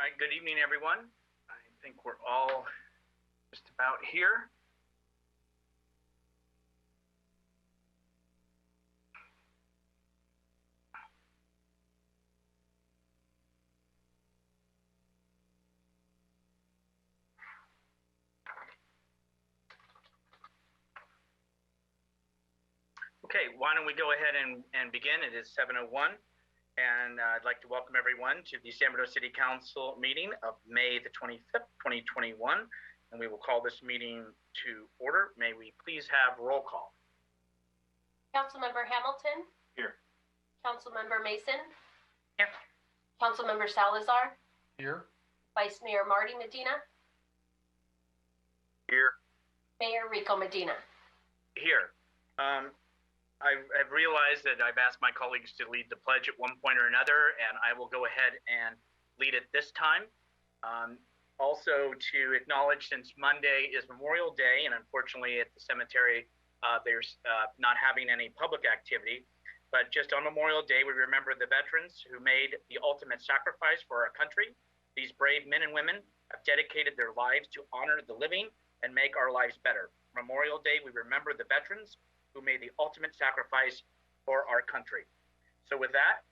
All right, good evening, everyone. I think we're all just about here. Okay, why don't we go ahead and begin? It is 7:01. And I'd like to welcome everyone to the San Bruno City Council meeting of May the 25th, 2021. And we will call this meeting to order. May we please have roll call? Councilmember Hamilton? Here. Councilmember Mason? Here. Councilmember Salazar? Here. Vice Mayor Marty Medina? Here. Mayor Rico Medina? Here. I've realized that I've asked my colleagues to lead the pledge at one point or another, and I will go ahead and lead it this time. Also to acknowledge, since Monday is Memorial Day, and unfortunately at the cemetery, there's not having any public activity, but just on Memorial Day, we remember the veterans who made the ultimate sacrifice for our country. These brave men and women have dedicated their lives to honor the living and make our lives better. Memorial Day, we remember the veterans who made the ultimate sacrifice for our country. So with that,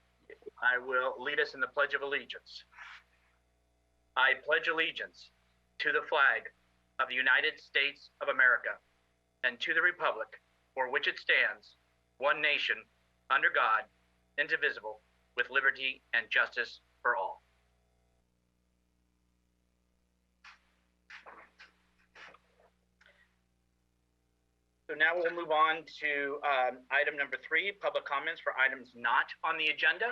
I will lead us in the Pledge of Allegiance. I pledge allegiance to the flag of the United States of America and to the republic for which it stands, one nation, under God, indivisible, with liberty and justice for all. So now we'll move on to item number 3, public comments for items not on the agenda.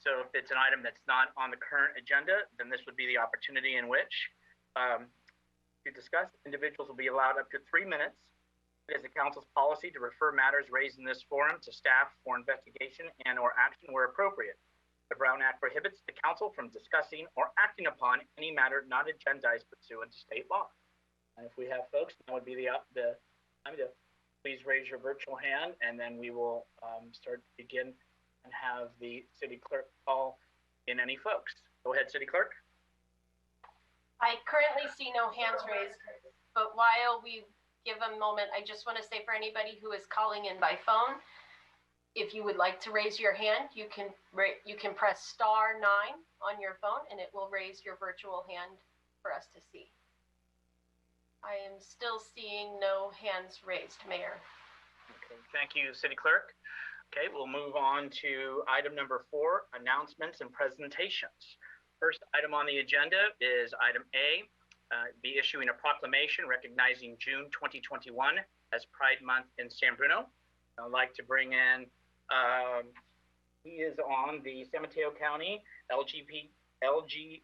So if it's an item that's not on the current agenda, then this would be the opportunity in which to discuss. Individuals will be allowed up to 3 minutes. It is the council's policy to refer matters raised in this forum to staff for investigation and or action where appropriate. The Brown Act prohibits the council from discussing or acting upon any matter not agendized pursuant to state law. And if we have folks, that would be the time to please raise your virtual hand, and then we will start to begin and have the city clerk call in any folks. Go ahead, city clerk. I currently see no hands raised, but while we give a moment, I just want to say for anybody who is calling in by phone, if you would like to raise your hand, you can press *9 on your phone, and it will raise your virtual hand for us to see. I am still seeing no hands raised, Mayor. Okay, thank you, City Clerk. Okay, we'll move on to item number 4, announcements and presentations. First item on the agenda is item A, be issuing a proclamation recognizing June 2021 as Pride Month in San Bruno. I'd like to bring in, he is on the San Mateo County LGBTQ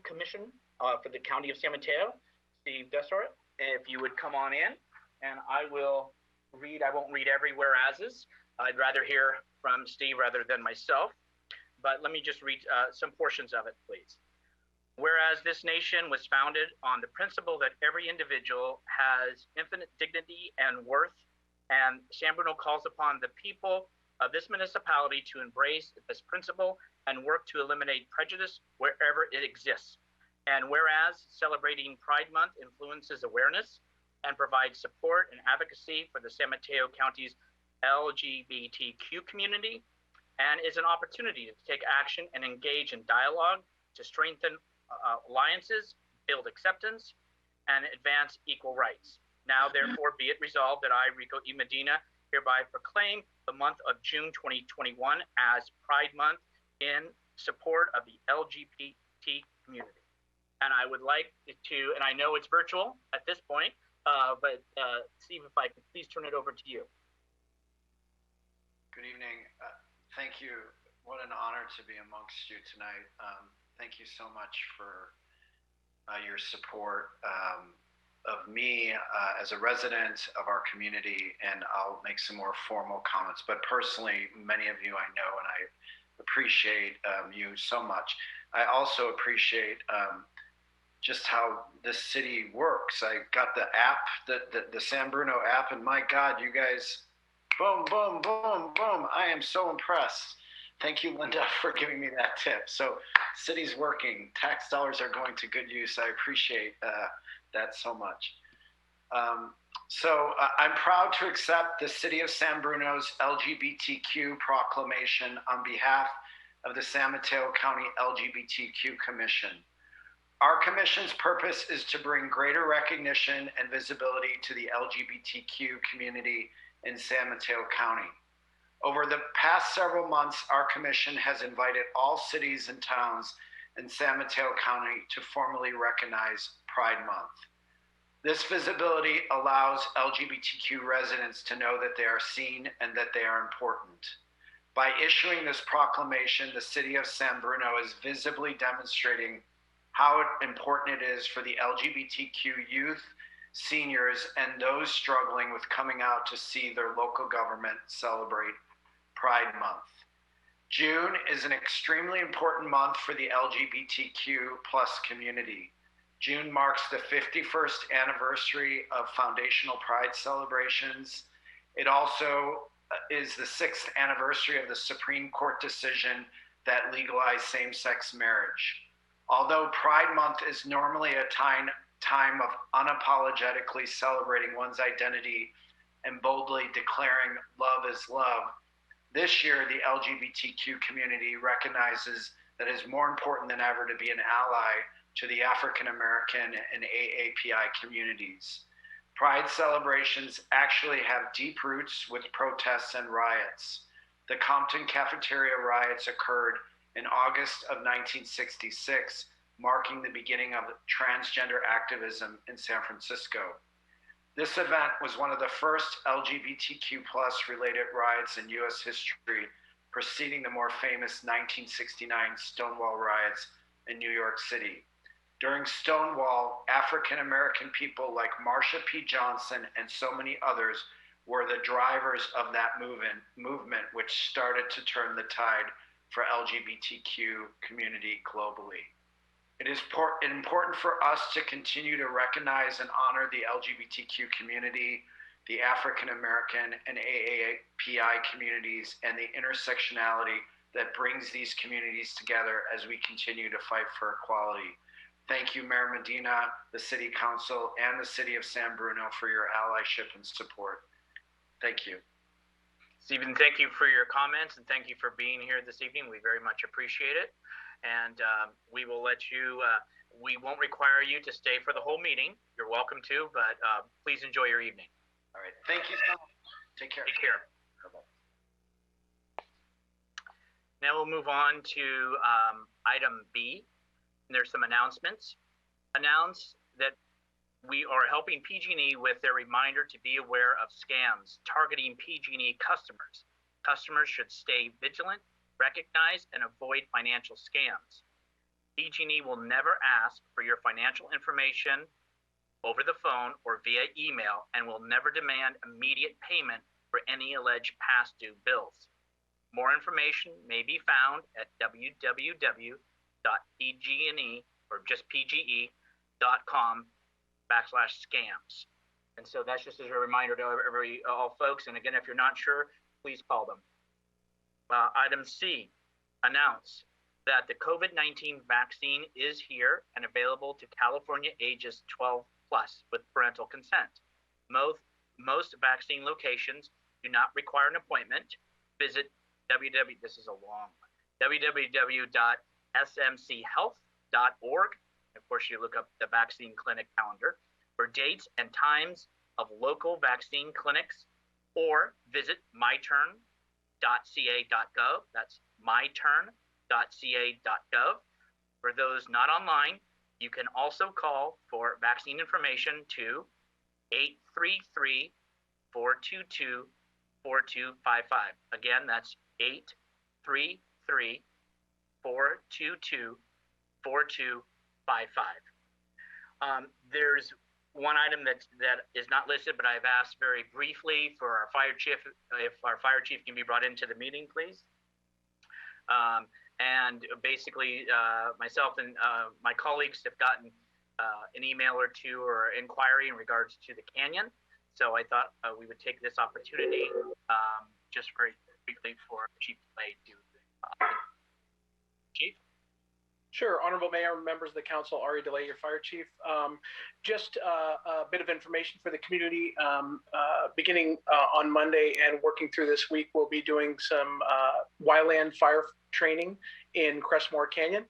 Commission for the County of San Mateo. Steve Dessart, if you would come on in, and I will read. I won't read every whereases. I'd rather hear from Steve rather than myself, but let me just read some portions of it, please. Whereas this nation was founded on the principle that every individual has infinite dignity and worth, and San Bruno calls upon the people of this municipality to embrace this principle and work to eliminate prejudice wherever it exists. And whereas celebrating Pride Month influences awareness and provides support and advocacy for the San Mateo County's LGBTQ community, and is an opportunity to take action and engage in dialogue to strengthen alliances, build acceptance, and advance equal rights. Now, therefore, be it resolved that I, Rico E. Medina, hereby proclaim the month of June 2021 as Pride Month in support of the LGBT community. And I would like to, and I know it's virtual at this point, but Steve, if I could please turn it over to you. Good evening. Thank you. What an honor to be amongst you tonight. Thank you so much for your support of me as a resident of our community, and I'll make some more formal comments. But personally, many of you I know, and I appreciate you so much. I also appreciate just how this city works. I got the app, the San Bruno app, and my God, you guys, boom, boom, boom, boom. I am so impressed. Thank you, Linda, for giving me that tip. So, city's working. Tax dollars are going to good use. I appreciate that so much. I'm proud to accept the City of San Bruno's LGBTQ proclamation on behalf of the San Mateo County LGBTQ Commission. Our commission's purpose is to bring greater recognition and visibility to the LGBTQ community in San Mateo County. Over the past several months, our commission has invited all cities and towns in San Mateo County to formally recognize Pride Month. This visibility allows LGBTQ residents to know that they are seen and that they are important. By issuing this proclamation, the City of San Bruno is visibly demonstrating how important it is for the LGBTQ youth, seniors, and those struggling with coming out to see their local government celebrate Pride Month. June is an extremely important month for the LGBTQ plus community. June marks the 51st anniversary of foundational Pride celebrations. It also is the 6th anniversary of the Supreme Court decision that legalized same-sex marriage. Although Pride Month is normally a time of unapologetically celebrating one's identity and boldly declaring love is love, this year the LGBTQ community recognizes that it is more important than ever to be an ally to the African American and AAPI communities. Pride celebrations actually have deep roots with protests and riots. The Compton Cafeteria riots occurred in August of 1966, marking the beginning of transgender activism in San Francisco. This event was one of the first LGBTQ plus related riots in US history, preceding the more famous 1969 Stonewall riots in New York City. During Stonewall, African American people like Marsha P. Johnson and so many others were the drivers of that movement, which started to turn the tide for LGBTQ community globally. It is important for us to continue to recognize and honor the LGBTQ community, the African American and AAPI communities, and the intersectionality that brings these communities together as we continue to fight for equality. Thank you, Mayor Medina, the City Council, and the City of San Bruno for your allyship and support. Thank you. Stephen, thank you for your comments, and thank you for being here this evening. We very much appreciate it. And we will let you, we won't require you to stay for the whole meeting. You're welcome to, but please enjoy your evening. All right. Thank you so much. Take care. Take care. Now we'll move on to item B. And there's some announcements. Announce that we are helping PG&E with their reminder to be aware of scams targeting PG&E customers. Customers should stay vigilant, recognize, and avoid financial scams. PG&E will never ask for your financial information over the phone or via email and will never demand immediate payment for any alleged past due bills. More information may be found at www.pgne or just pge.com/scams. And so that's just as a reminder to all folks. And again, if you're not sure, please call them. Item C, announce that the COVID-19 vaccine is here and available to California ages 12 plus with parental consent. Most vaccine locations do not require an appointment. Visit www.smchealth.org. Of course, you look up the vaccine clinic calendar for dates and times of local vaccine clinics, or visit myturn.ca.gov. That's myturn.ca.gov. For those not online, you can also call for vaccine information to 833-422-4255. Again, that's 833-422-4255. There's one item that is not listed, but I've asked very briefly for our fire chief, if our fire chief can be brought into the meeting, please. And basically, myself and my colleagues have gotten an email or two or inquiry in regards to the canyon. So I thought we would take this opportunity just very briefly for Chief Slade to Chief? Sure. Honorable Mayor, members of the council, Ari DeLay, your fire chief. Just a bit of information for the community. Beginning on Monday and working through this week, we'll be doing some wildland fire training in Crestmore Canyon.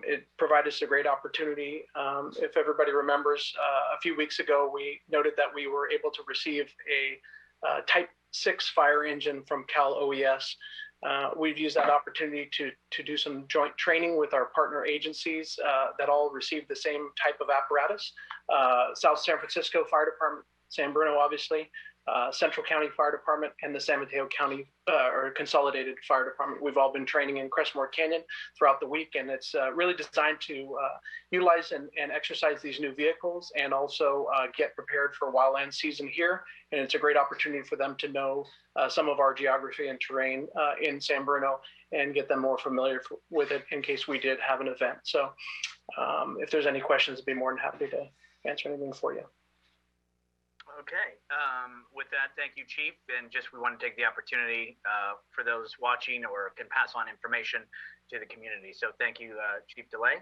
It provided us a great opportunity. If everybody remembers, a few weeks ago, we noted that we were able to receive a Type 6 fire engine from Cal OES. We've used that opportunity to do some joint training with our partner agencies that all receive the same type of apparatus. South San Francisco Fire Department, San Bruno, obviously, Central County Fire Department, and the San Mateo County or Consolidated Fire Department. We've all been training in Crestmore Canyon throughout the week, and it's really designed to utilize and exercise these new vehicles and also get prepared for wildland season here. And it's a great opportunity for them to know some of our geography and terrain in San Bruno and get them more familiar with it in case we did have an event. So if there's any questions, I'd be more than happy to answer anything for you. Okay. With that, thank you, Chief. And just we want to take the opportunity for those watching or can pass on information to the community. So thank you, Chief DeLay.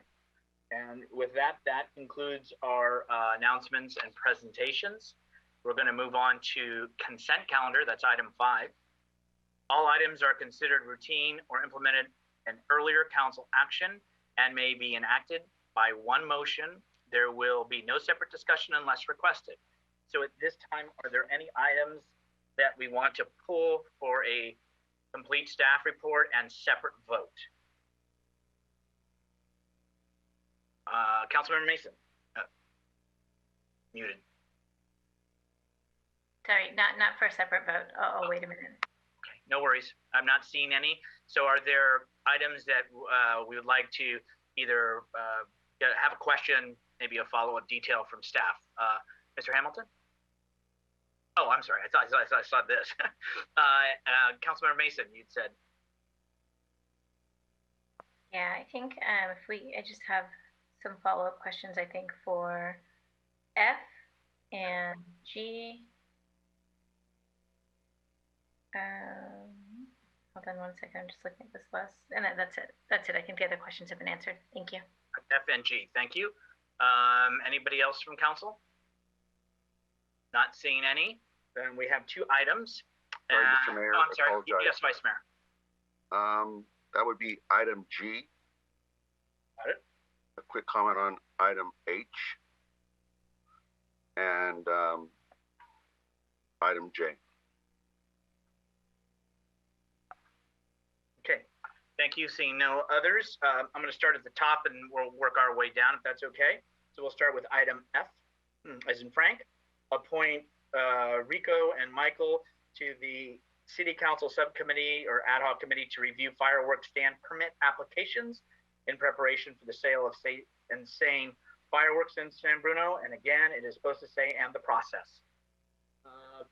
And with that, that concludes our announcements and presentations. We're going to move on to consent calendar. That's item 5. All items are considered routine or implemented an earlier council action and may be enacted by one motion. There will be no separate discussion unless requested. So at this time, are there any items that we want to pull for a complete staff report and separate vote? Councilmember Mason. Muted. Sorry, not for a separate vote. Oh, wait a minute. Okay, no worries. I'm not seeing any. So are there items that we would like to either have a question, maybe a follow-up detail from staff? Mr. Hamilton? Oh, I'm sorry. I thought I saw this. Councilmember Mason, you'd said. Yeah, I think I just have some follow-up questions, I think, for F and G. Hold on one second. I'm just looking at this list. And that's it. That's it. I think the other questions have been answered. Thank you. F and G. Thank you. Anybody else from council? Not seeing any. Then we have 2 items. Sorry, Mr. Mayor, I'm sorry. apologize. Yes, Vice Mayor. That would be item G. Got it. A quick comment on item H and item J. Okay. Thank you. Seeing no others, I'm going to start at the top and we'll work our way down if that's okay. So we'll start with item F, as in Frank. Appoint Rico and Michael to the City Council Subcommittee or Ad Hoc Committee to review fireworks stand permit applications in preparation for the sale of insane fireworks in San Bruno. And again, it is supposed to say, and the process.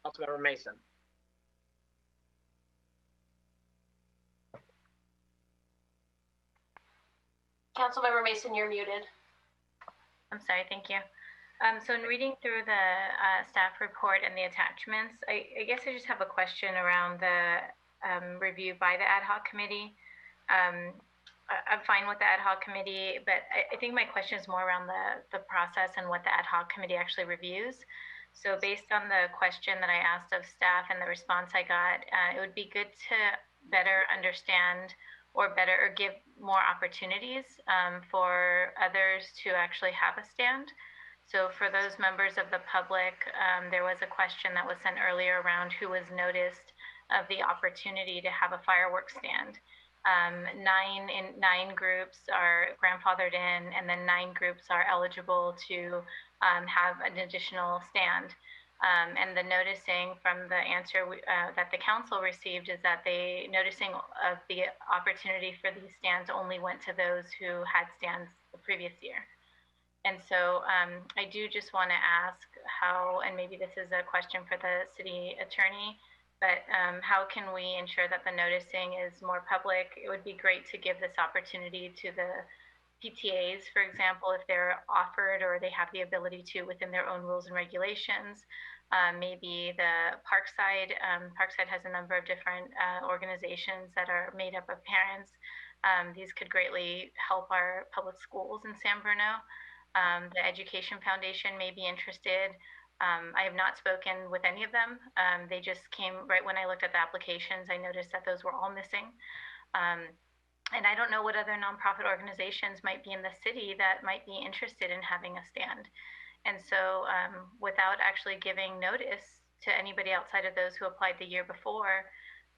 Councilmember Mason. Councilmember Mason, you're muted. I'm sorry. Thank you. So in reading through the staff report and the attachments, I guess I just have a question around the review by the ad hoc committee. I'm fine with the ad hoc committee, but I think my question is more around the process and what the ad hoc committee actually reviews. So based on the question that I asked of staff and the response I got, it would be good to better understand or give more opportunities for others to actually have a stand. So for those members of the public, there was a question that was sent earlier around who was noticed of the opportunity to have a fireworks stand. 9 groups are grandfathered in, and then 9 groups are eligible to have an additional stand. And the noticing from the answer that the council received is that the noticing of the opportunity for these stands only went to those who had stands the previous year. And so I do just want to ask how, and maybe this is a question for the city attorney, but how can we ensure that the noticing is more public? It would be great to give this opportunity to the PTAs, for example, if they're offered or they have the ability to within their own rules and regulations. maybe the Parkside. Parkside has a number of different organizations that are made up of parents. These could greatly help our public schools in San Bruno. The Education Foundation may be interested. I have not spoken with any of them. They just came right when I looked at the applications. I noticed that those were all missing. And I don't know what other nonprofit organizations might be in the city that might be interested in having a stand. And so without actually giving notice to anybody outside of those who applied the year before,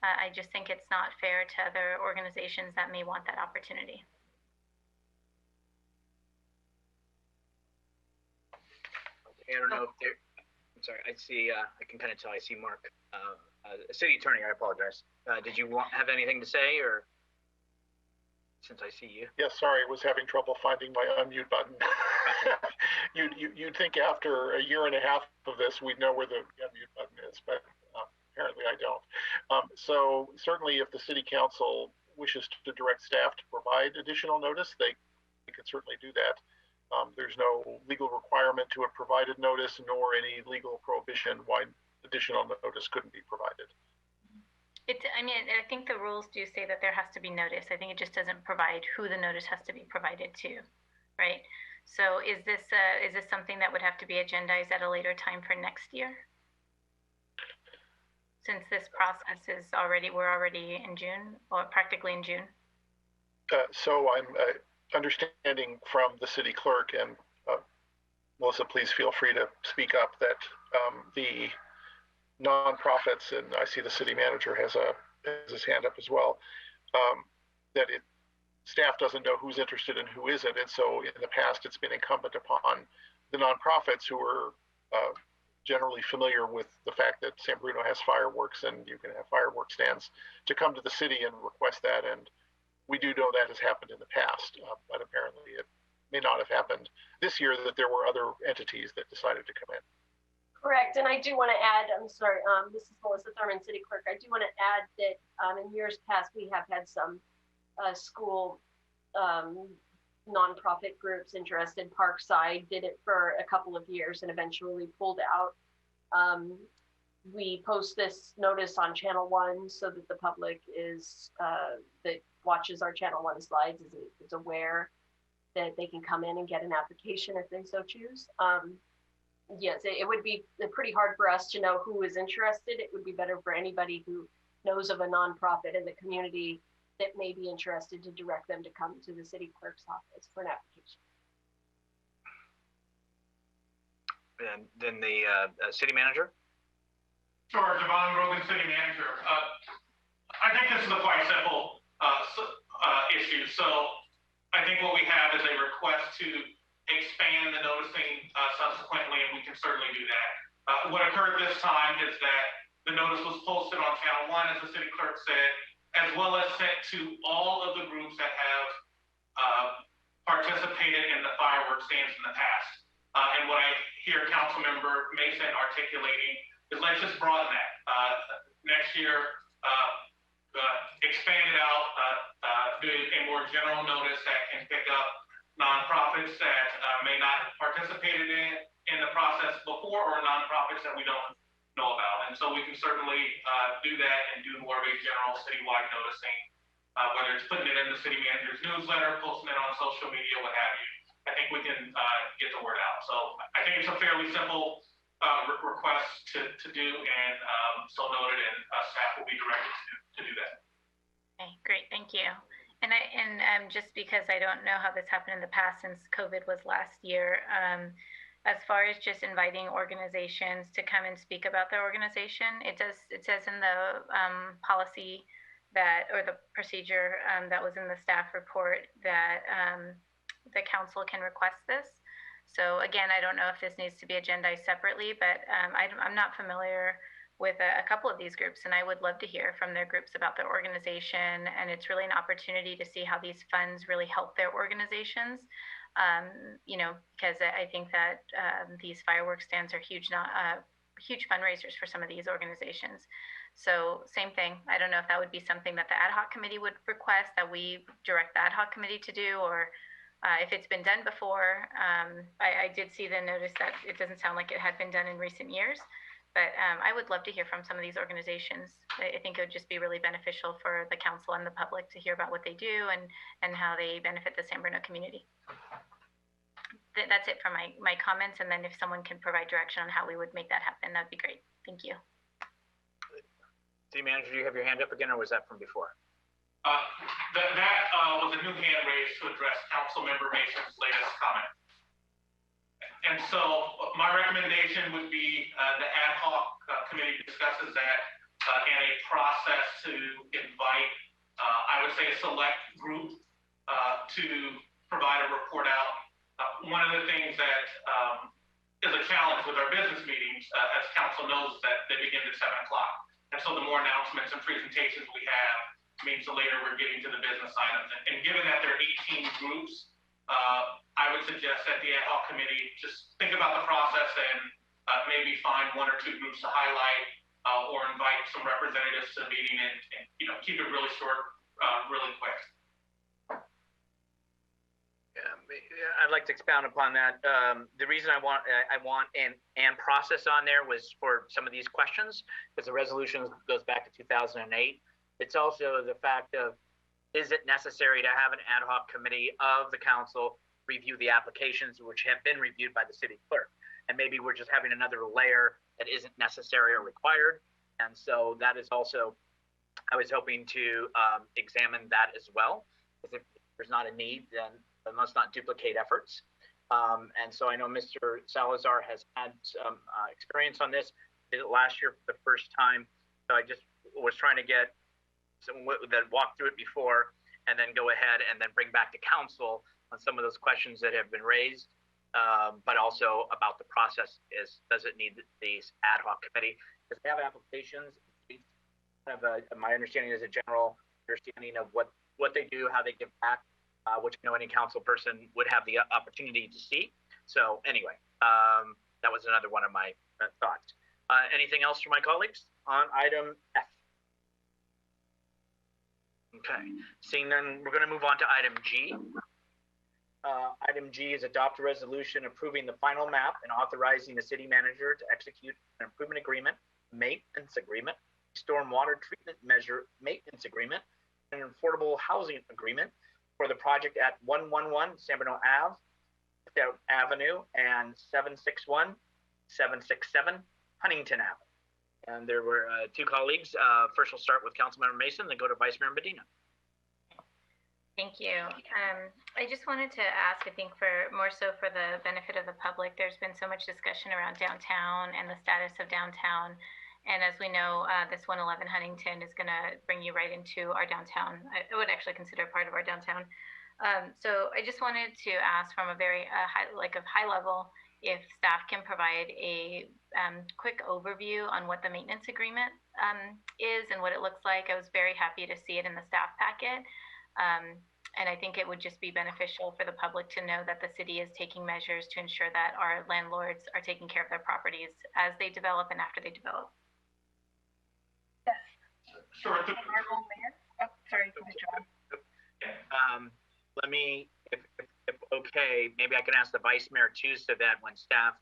I just think it's not fair to other organizations that may want that opportunity. I don't know if there, I'm sorry, I see, I can kind of tell, I see Mark, City Attorney, I apologize. Did you have anything to say, or since I see you? Yes, sorry, I was having trouble finding my unmute button. You'd think after a year and a half of this, we'd know where the unmute button is, but apparently I don't. So certainly if the city council wishes to direct staff to provide additional notice, they can certainly do that. There's no legal requirement to have provided notice, nor any legal prohibition why additional notice couldn't be provided. I mean, I think the rules do say that there has to be notice. I think it just doesn't provide who the notice has to be provided to, right? So is this something that would have to be agendized at a later time for next year? Since this process is we're already in June, or practically in June. So I'm understanding from the city clerk, and Melissa, please feel free to speak up, that the nonprofits, and I see the city manager has his hand up as well, that staff doesn't know who's interested and who isn't. And so in the past, it's been incumbent upon the nonprofits, who are generally familiar with the fact that San Bruno has fireworks and you can have fireworks stands, to come to the city and request that. And we do know that has happened in the past, but apparently it may not have happened this year, that there were other entities that decided to come in. Correct, and I do want to add, I'm sorry, this is Melissa Thurman, City Clerk. I do want to add that in years past, we have had some school nonprofit groups interested. Parkside did it for a couple of years and eventually pulled out. We post this notice on Channel 1 so that the public that watches our Channel 1 slides is aware that they can come in and get an application if they so choose. Yes, it would be pretty hard for us to know who is interested. It would be better for anybody who knows of a nonprofit in the community that may be interested to direct them to come to the city clerk's office for an application. And then the city manager? Sure, Devon Rogan, city manager. I think this is a quite simple issue. So I think what we have is a request to expand the noticing subsequently, and we can certainly do that. What occurred this time is that the notice was posted on Channel 1, as the city clerk said, as well as sent to all of the groups that have participated in the fireworks stands in the past. And what I hear Councilmember Mason articulating is, let's just broaden that. Next year, expand it out, do a more general notice that can pick up nonprofits that may not have participated in the process before, or nonprofits that we don't know about. And so we can certainly do that and do more of a general citywide noticing, whether it's putting it in the city manager's newsletter, posting it on social media, what have you. I think we can get the word out. So I think it's a fairly simple request to do, and so noted, and staff will be directed to do that. Okay, great, thank you. And just because I don't know how this happened in the past, since COVID was last year, as far as just inviting organizations to come and speak about their organization, it says in the policy that, or the procedure that was in the staff report, that the council can request this. So again, I don't know if this needs to be agendized separately, but I'm not familiar with a couple of these groups, and I would love to hear from their groups about their organization. And it's really an opportunity to see how these funds really help their organizations. Because I think that these fireworks stands are huge fundraisers for some of these organizations. So same thing. I don't know if that would be something that the ad hoc committee would request, that we direct the ad hoc committee to do, or if it's been done before. I did see the notice that it doesn't sound like it had been done in recent years. But I would love to hear from some of these organizations. I think it would just be really beneficial for the council and the public to hear about what they do and how they benefit the San Bruno community. That's it for my comments. And then if someone can provide direction on how we would make that happen, that'd be great. Thank you. City Manager, do you have your hand up again, or was that from before? That was a new hand raised to address Councilmember Mason's latest comment. And so my recommendation would be the ad hoc committee discusses that and a process to invite, I would say, a select group to provide a report out. One of the things that is a challenge with our business meetings, as council knows, that they begin at 7 o'clock. And so the more announcements and presentations we have means the later we're getting to the business items. And given that there are 18 groups, I would suggest that the ad hoc committee just think about the process and maybe find 1 or 2 groups to highlight or invite some representatives to the meeting and keep it really short, really quick. I'd like to expound upon that. The reason I want and process on there was for some of these questions, because the resolution goes back to 2008. It's also the fact of, is it necessary to have an ad hoc committee of the council review the applications which have been reviewed by the city clerk? And maybe we're just having another layer that isn't necessary or required. And so that is also, I was hoping to examine that as well. Because if there's not a need, then let's not duplicate efforts. And so I know Mr. Salazar has had some experience on this. Did it last year for the first time. So I just was trying to get someone that walked through it before and then go ahead and then bring back to council on some of those questions that have been raised, but also about the process does it need these ad hoc committee? Because they have applications, my understanding is a general understanding of what they do, how they give back, which any council person would have the opportunity to see. So anyway, that was another one of my thoughts. Anything else from my colleagues on item F? Okay, seeing none, we're going to move on to item G. Item G is adopt a resolution approving the final map and authorizing the city manager to execute an improvement agreement, maintenance agreement, stormwater treatment measure maintenance agreement, and an affordable housing agreement for the project at 111 San Bruno Avenue and 761, 767 Huntington Avenue. And there were 2 colleagues. First, we'll start with Councilmember Mason, then go to Vice Mayor Medina. Thank you. I just wanted to ask, I think more so for the benefit of the public, there's been so much discussion around downtown and the status of downtown. And as we know, this 111 Huntington is going to bring you right into our downtown. I would actually consider part of our downtown. So I just wanted to ask from a very high level, if staff can provide a quick overview on what the maintenance agreement is and what it looks like. I was very happy to see it in the staff packet. And I think it would just be beneficial for the public to know that the city is taking measures to ensure that our landlords are taking care of their properties as they develop and after they develop. Yes. Sure. Honorable Mayor. Oh, sorry, John. Let me, if okay, maybe I can ask the Vice Mayor too, so that when staff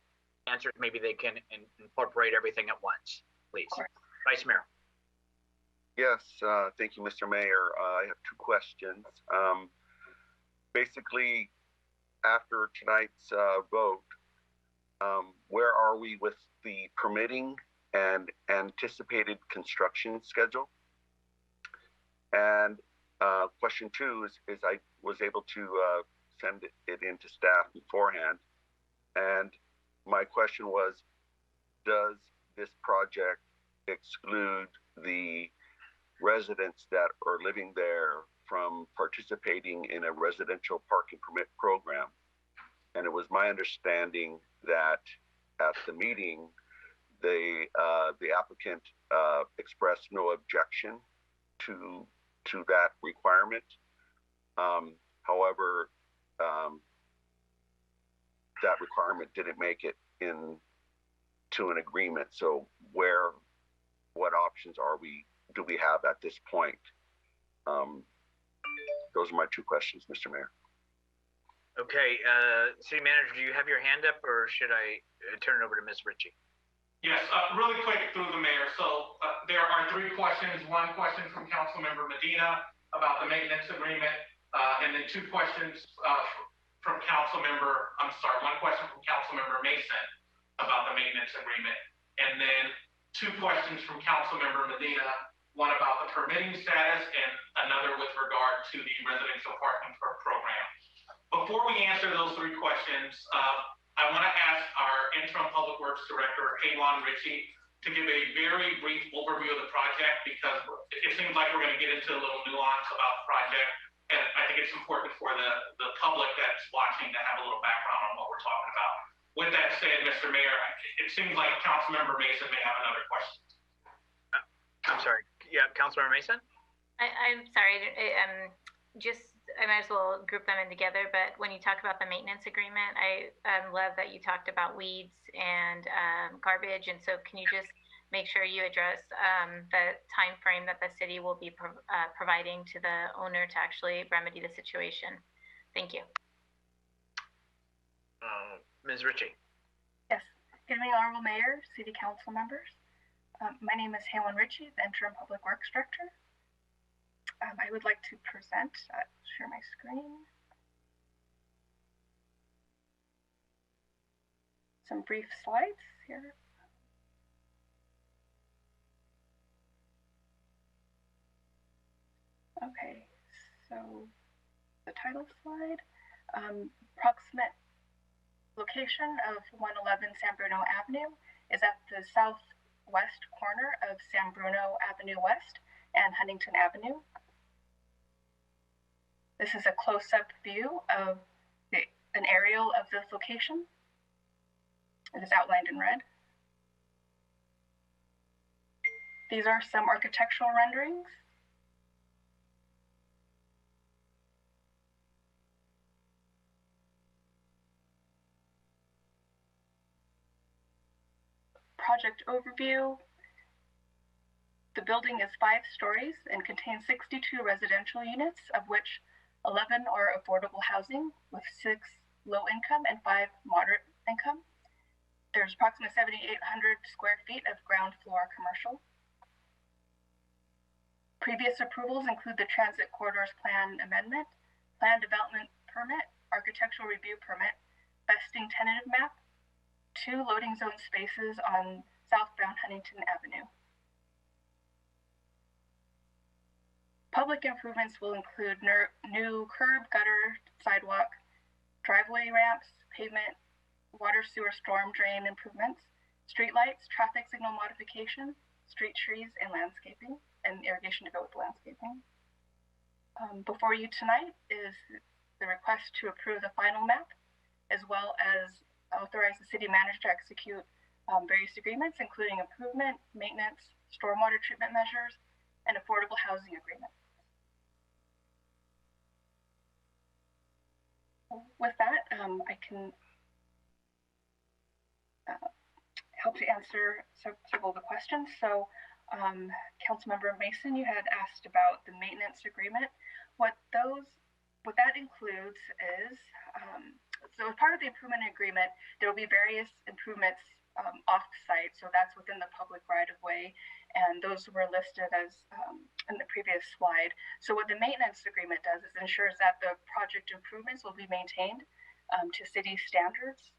answers, maybe they can incorporate everything at once, please. Vice Mayor. Yes, thank you, Mr. Mayor. I have 2 questions. Basically, after tonight's vote, where are we with the permitting and anticipated construction schedule? And question 2 is I was able to send it into staff beforehand. And my question was, does this project exclude the residents that are living there from participating in a residential parking permit program? And it was my understanding that at the meeting, the applicant expressed no objection to that requirement. However, that requirement didn't make it into an agreement. So what options do we have at this point? Those are my 2 questions, Mr. Mayor. Okay, City Manager, do you have your hand up, or should I turn it over to Ms. Ritchie? Yes, really quick through the mayor. So there are three questions. One question from Councilmember Medina about the maintenance agreement, and then two questions from one question from Councilmember Mason about the maintenance agreement, and then two questions from Councilmember Medina, one about the permitting status and another with regard to the residential parking program. Before we answer those three questions, I want to ask our interim public works director, Haywan Ritchie, to give a very brief overview of the project, because it seems like we're going to get into a little nuance about the project. And I think it's important for the public that's watching to have a little background on what we're talking about. With that said, Mr. Mayor, it seems like Councilmember Mason may have another question. I'm sorry. Yeah, Councilmember Mason? I'm sorry. I might as well group them in together, but when you talk about the maintenance agreement, I love that you talked about weeds and garbage, and so can you just make sure you address the time frame that the city will be providing to the owner to actually remedy the situation? Thank you. Ms. Ritchie. Yes. Good evening, Honorable Mayor, City Council members. My name is Haywan Ritchie, the Interim Public Works Director. I would like to present, share my screen. Some brief slides here. Okay, so the title slide, approximate location of 111 San Bruno Avenue is at the southwest corner of San Bruno Avenue West and Huntington Avenue. This is a close-up view of an aerial of this location. It is outlined in red. These are some architectural renderings. Project overview. The building is 5 stories and contains 62 residential units, of which 11 are affordable housing, with 6 low income and 5 moderate income. There's approximately 7,800 square feet of ground floor commercial. Previous approvals include the Transit Corridors Plan Amendment, Plan Development Permit, Architectural Review Permit, Vesting Tentative Map, 2 loading zone spaces on southbound Huntington Avenue. Public improvements will include new curb, gutter, sidewalk, driveway ramps, pavement, water, sewer, storm drain improvements, street lights, traffic signal modification, street trees, and landscaping, and irrigation to go with landscaping. Before you tonight is the request to approve the final map, as well as authorize the city manager to execute various agreements, including improvement, maintenance, stormwater treatment measures, and affordable housing agreement. With that, I can help to answer several of the questions. So, Councilmember Mason, you had asked about the maintenance agreement. What that includes is, so as part of the improvement agreement, there will be various improvements off-site, so that's within the public right-of-way, and those were listed as in the previous slide. So what the maintenance agreement does is ensures that the project improvements will be maintained to city standards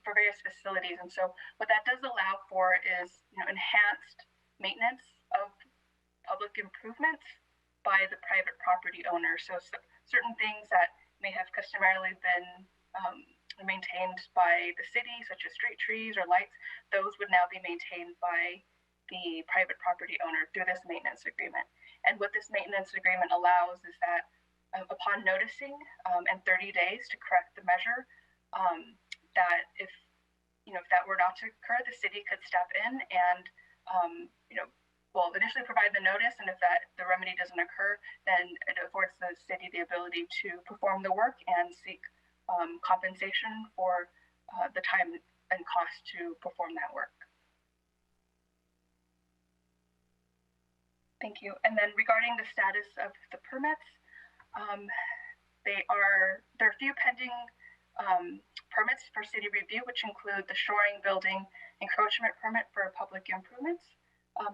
for various facilities. And so what that does allow for is, enhanced maintenance of public improvements by the private property owner. So certain things that may have customarily been maintained by the city, such as street trees or lights, those would now be maintained by the private property owner through this maintenance agreement. And what this maintenance agreement allows is that upon noticing and 30 days to correct the measure, that if that were not to occur, the city could step in and initially provide the notice, and if the remedy doesn't occur, then it affords the city the ability to perform the work and seek compensation for the time and cost to perform that work. Thank you. And then regarding the status of the permits, there are a few pending permits for city review, which include the shoring building encroachment permit for public improvements.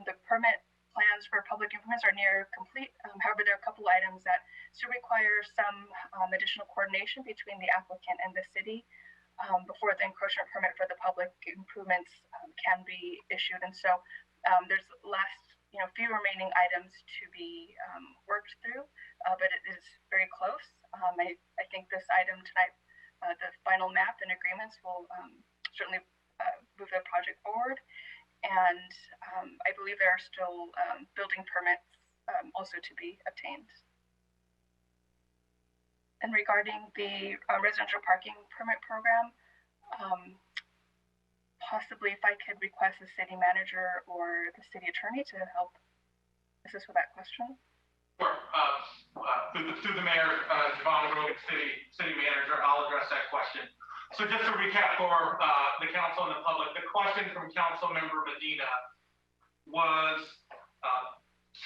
The permit plans for public improvements are near complete. However, there are a couple items that still require some additional coordination between the applicant and the city before the encroachment permit for the public improvements can be issued. And so there's few remaining items to be worked through, but it is very close. I think this item tonight, the final map and agreements will certainly move the project forward. And I believe there are still building permits also to be obtained. And regarding the residential parking permit program, possibly if I could request the city manager or the city attorney to help assist with that question. Sure. Through the mayor, Javon Rogan, city manager, I'll address that question. So just to recap for the council and the public, the question from Council Member Medina was,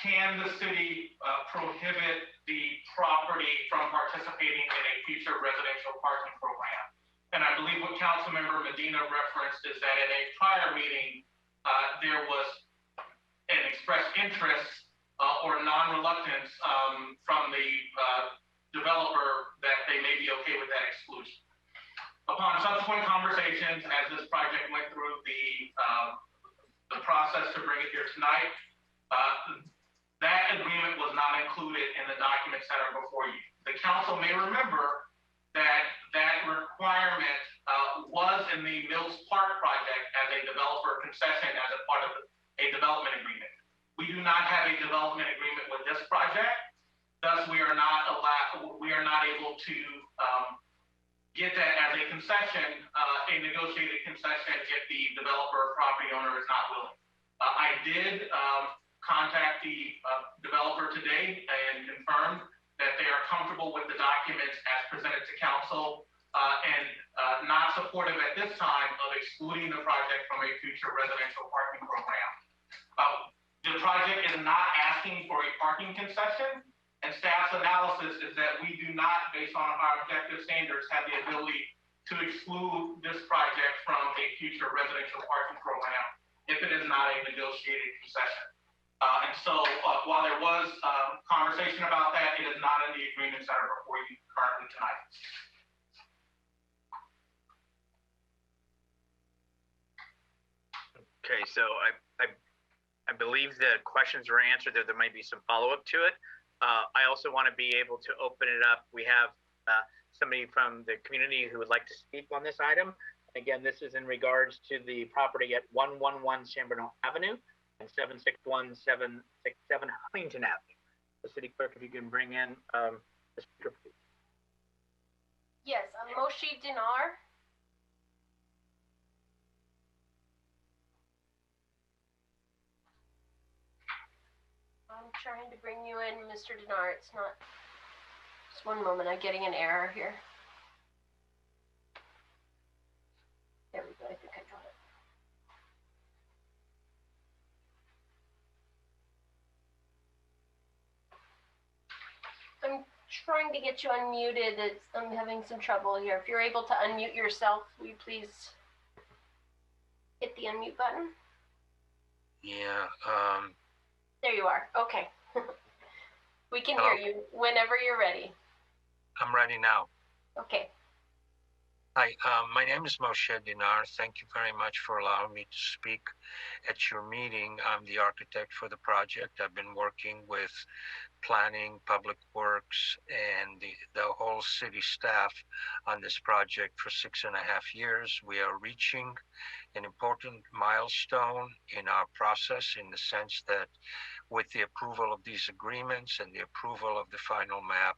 can the city prohibit the property from participating in a future residential parking program? And I believe what Council Member Medina referenced is that in a prior meeting, there was an expressed interest or non-reluctance from the developer that they may be okay with that exclusion. Upon subsequent conversations, as this project went through the process to bring it here tonight, that agreement was not included in the documents that are before you. The council may remember that that requirement was in the Mills Park project as a developer concession as a part of a development agreement. We do not have a development agreement with this project. Thus, we are not able to get that as a concession, a negotiated concession if the developer or property owner is not willing. I did contact the developer today and confirmed that they are comfortable with the documents as presented to council and not supportive at this time of excluding the project from a future residential parking program. The project is not asking for a parking concession, and staff's analysis is that we do not, based on our objective standards, have the ability to exclude this project from a future residential parking program if it is not a negotiated concession. And so while there was conversation about that, it is not in the agreements that are before you currently tonight. Okay, so I believe the questions were answered. There might be some follow-up to it. I also want to be able to open it up. We have somebody from the community who would like to speak on this item. Again, this is in regards to the property at 111 San Bruno Avenue and 761-767 Huntington Avenue. The city clerk, if you can bring in the speaker, please. Yes, Moshe Dinar. I'm trying to bring you in, Mr. Dinar. It's not. Just one moment. I'm getting an error here. There we go. I think I got it. I'm trying to get you unmuted. I'm having some trouble here. If you're able to unmute yourself, will you please hit the unmute button? Yeah. There you are. Okay. We can Hello? hear you whenever you're ready. I'm ready now. Okay. Hi, my name is Moshe Dinar. Thank you very much for allowing me to speak at your meeting. I'm the architect for the project. I've been working with planning, public works, and the whole city staff on this project for 6.5 years. We are reaching an important milestone in our process in the sense that with the approval of these agreements and the approval of the final map,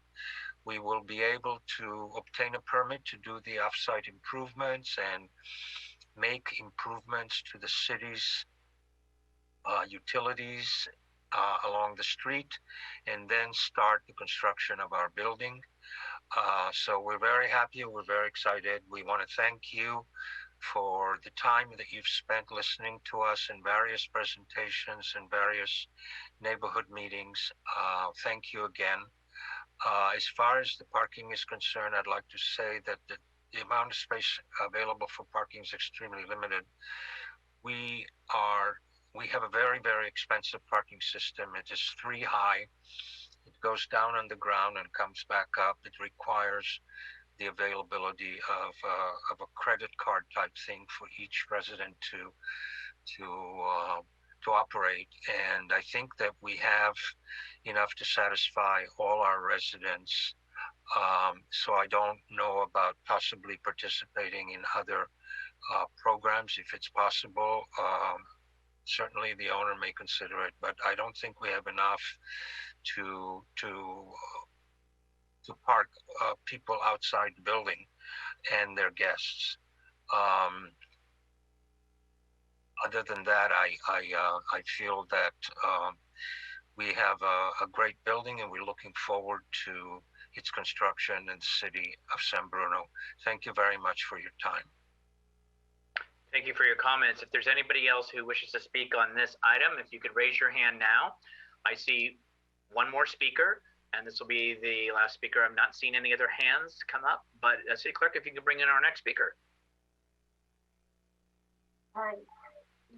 we will be able to obtain a permit to do the off-site improvements and make improvements to the city's utilities along the street, and then start the construction of our building. So we're very happy, we're very excited. We want to thank you for the time that you've spent listening to us in various presentations and various neighborhood meetings. Thank you again. As far as the parking is concerned, I'd like to say that the amount of space available for parking is extremely limited. We have a very, very expensive parking system. It is 3 high. It goes down on the ground and comes back up. It requires the availability of a credit card type thing for each resident to operate. And I think that we have enough to satisfy all our residents. So I don't know about possibly participating in other programs if it's possible. Certainly the owner may consider it, but I don't think we have enough to park people outside the building and their guests. Other than that, I feel that we have a great building, and we're looking forward to its construction in the city of San Bruno. Thank you very much for your time. Thank you for your comments. If there's anybody else who wishes to speak on this item, if you could raise your hand now. I see one more speaker, and this will be the last speaker. I'm not seeing any other hands come up, but City Clerk, if you could bring in our next speaker.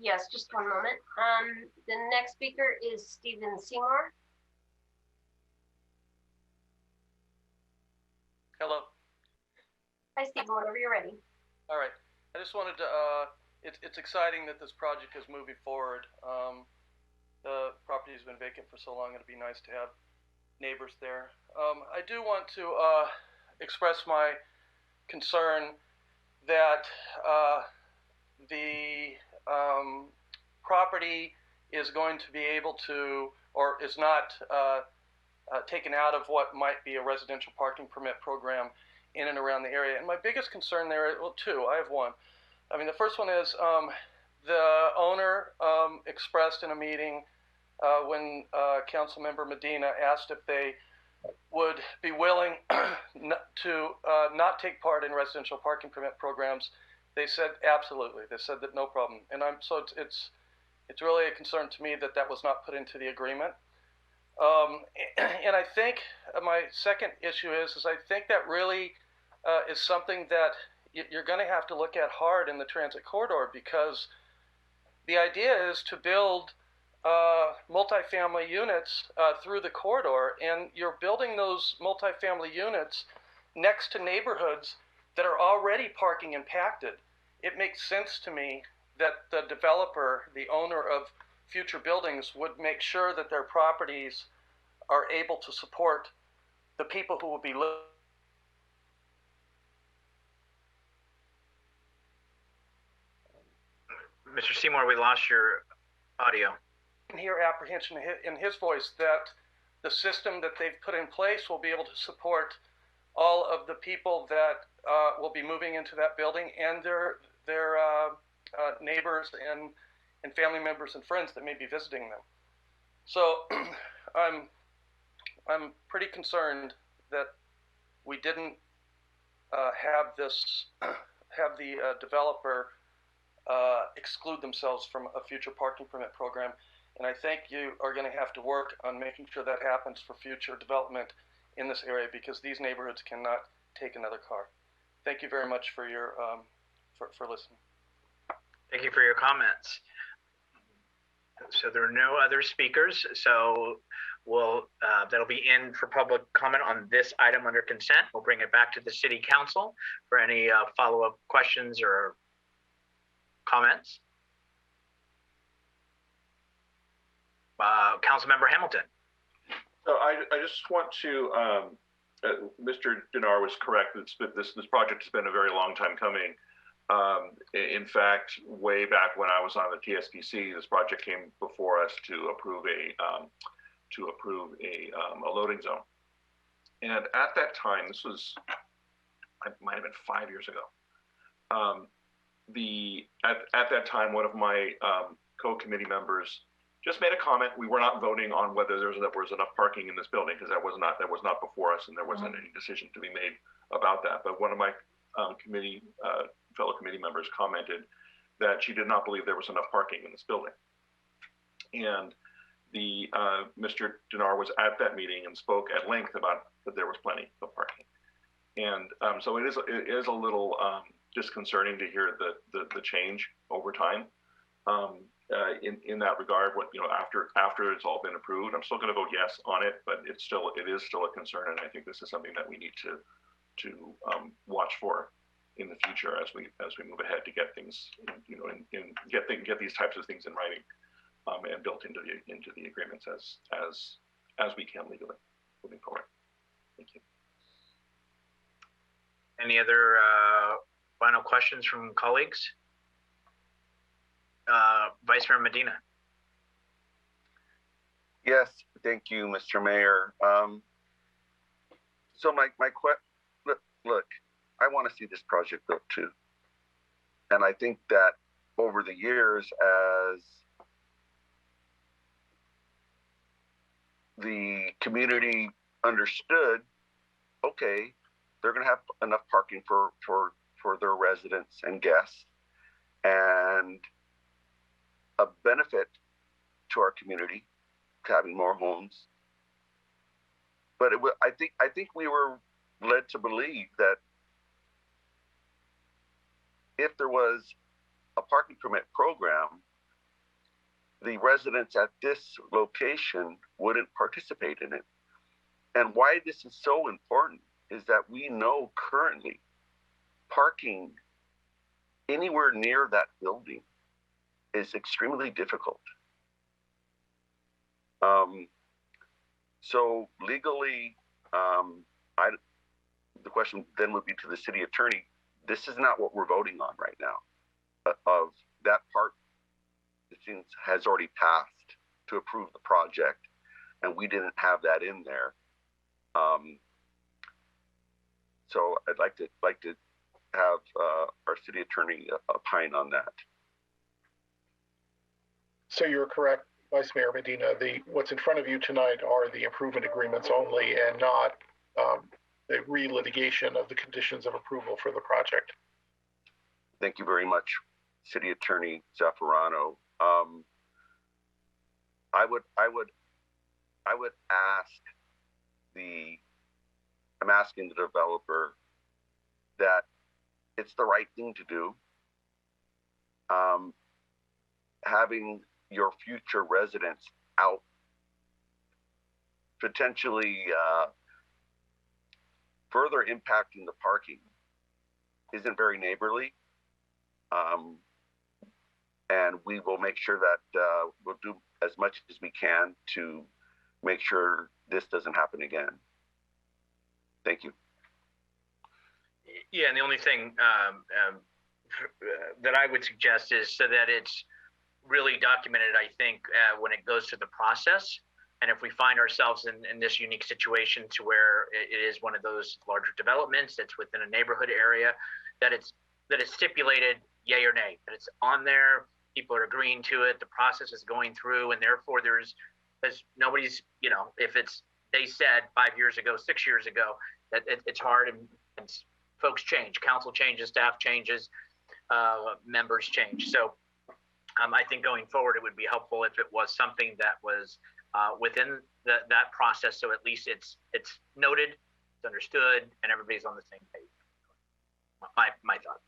Yes, just one moment. The next speaker is Stephen Seymour. Hello. Hi, Stephen, whenever you're ready. All right. I just wanted to, it's exciting that this project is moving forward. The property has been vacant for so long, it'd be nice to have neighbors there. I do want to express my concern that the property is going to be able to, or is not taken out of what might be a residential parking permit program in and around the area. And my biggest concern there, well, two, I have one. I mean, the first one is the owner expressed in a meeting when Councilmember Medina asked if they would be willing to not take part in residential parking permit programs. They said absolutely. They said that no problem. And so it's really a concern to me that that was not put into the agreement. And I think my second issue is I think that really is something that you're going to have to look at hard in the transit corridor, because the idea is to build multifamily units through the corridor, and you're building those multifamily units next to neighborhoods that are already parking impacted. It makes sense to me that the developer, the owner of future buildings, would make sure that their properties are able to support the people who will be living. Mr. Seymour, we lost your audio. I can hear apprehension in his voice that the system that they've put in place will be able to support all of the people that will be moving into that building and their neighbors and family members and friends that may be visiting them. So I'm pretty concerned that we didn't have the developer exclude themselves from a future parking permit program. And I think you are going to have to work on making sure that happens for future development in this area, because these neighborhoods cannot take another car. Thank you very much for your for listening. Thank you for your comments. So there are no other speakers. So that'll be in for public comment on this item under consent. We'll bring it back to the City Council for any follow-up questions or comments. Councilmember Hamilton. So I just want to, Mr. Dinar was correct. This project has been a very long time coming. In fact, way back when I was on the TSPC, this project came before us to approve a loading zone. And at that time, this was, it might have been 5 years ago. At that time, one of my co-committee members just made a comment. We were not voting on whether there was enough parking in this building, because that was not before us, and there wasn't any decision to be made about that. But one of my fellow committee members commented that she did not believe there was enough parking in this building. And Mr. Dinar was at that meeting and spoke at length about that there was plenty of parking. And so it is a little disconcerting to hear the change over time. In that regard, after it's all been approved, I'm still going to vote yes on it, but it is still a concern, and I think this is something that we need to watch for in the future as we move ahead to get things, get these types of things in writing and built into the agreements as we can legally moving forward. Thank you. Any other final questions from colleagues? Vice Mayor Medina. Yes, thank you, Mr. Mayor. So my look, I want to see this project built too. And I think that over the years, as the community understood, okay, they're going to have enough parking for their residents and guests, and a benefit to our community having more homes. But I think we were led to believe that if there was a parking permit program, the residents at this location wouldn't participate in it. And why this is so important is that we know currently parking anywhere near that building is extremely difficult. So legally, the question then would be to the city attorney, this is not what we're voting on right now. Of that part, it seems has already passed to approve the project, and we didn't have that in there. So I'd like to have our city attorney opine on that. So you're correct, Vice Mayor Medina. What's in front of you tonight are the improvement agreements only, and not the re-litigation of the conditions of approval for the project. Thank you very much, City Attorney Zaffarano. I would ask I'm asking the developer that it's the right thing to do. Having your future residents out potentially further impacting the parking isn't very neighborly. And we will make sure that we'll do as much as we can to make sure this doesn't happen again. Thank you. Yeah, and the only thing that I would suggest is so that it's really documented, I think, when it goes to the process. And if we find ourselves in this unique situation to where it is one of those larger developments that's within a neighborhood area, that it's stipulated yay or nay, that it's on there, people are agreeing to it, the process is going through, and therefore nobody's, if they said 5 years ago, 6 years ago, that it's hard, and folks change, council changes, staff changes, members change. So I think going forward, it would be helpful if it was something that was within that process, so at least it's noted, it's understood, and everybody's on the same page. My thoughts.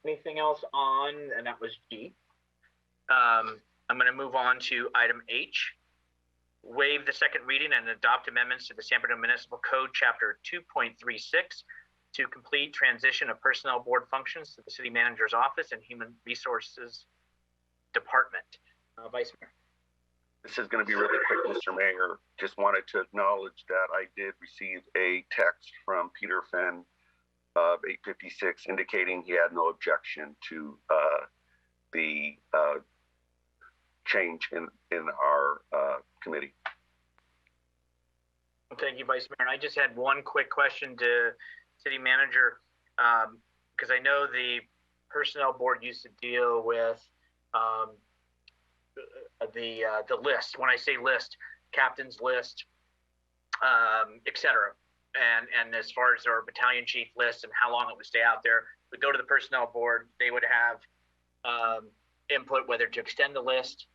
Anything else on, and that was G. I'm going to move on to item H. Waive the second reading and adopt amendments to the San Bernardino Municipal Code, Chapter 2.36, to complete transition of personnel board functions to the city manager's office and human resources department. Vice Mayor. This is going to be really quick, Mr. Mayor. Just wanted to acknowledge that I did receive a text from Peter Fenn of 856 indicating he had no objection to the change in our committee. Thank you, Vice Mayor. And I just had one quick question to City Manager, because I know the Personnel Board used to deal with the list. When I say list, captain's list, et cetera. And as far as our battalion chief list and how long it would stay out there, we go to the Personnel Board, they would have input whether to extend the list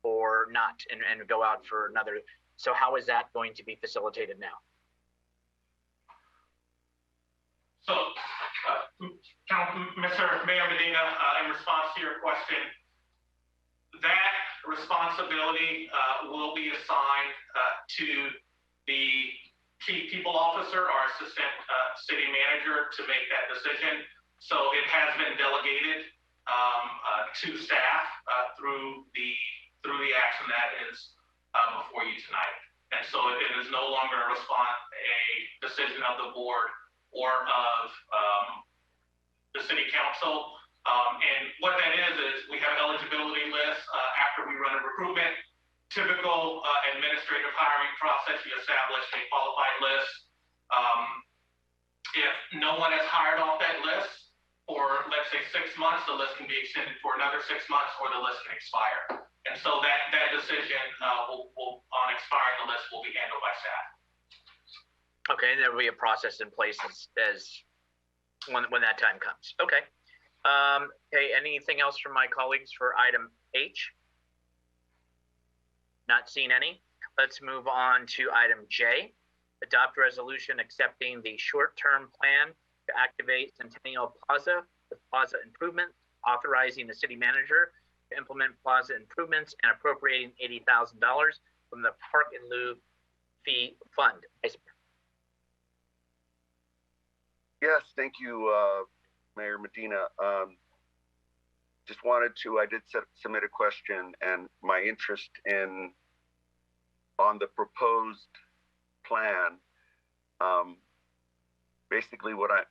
or not and go out for another. So how is that going to be facilitated now? Mr. Mayor Medina, in response to your question, that responsibility will be assigned to the chief people officer or assistant city manager to make that decision. So it has been delegated to staff through the action that is before you tonight. And so it is no longer a decision of the board or of the city council. And what that is we have eligibility lists after we run a recruitment. Typical administrative hiring process, you establish a qualified list. If no one has hired off that list for, let's say, 6 months, the list can be extended for another 6 months or the list can expire. And so that decision will on expiring the list will be handled by staff. Okay, and there will be a process in place as when that time comes. Okay. Okay, anything else from my colleagues for item H? Not seeing any. Let's move on to item J. Adopt resolution accepting the short-term plan to activate Centennial Plaza with plaza improvements, authorizing the city manager to implement plaza improvements and appropriating $80,000 from the Park and Lieu Fee Fund. Yes, thank you, Mayor Medina. Just wanted to, I did submit a question, and my interest on the proposed plan, basically what I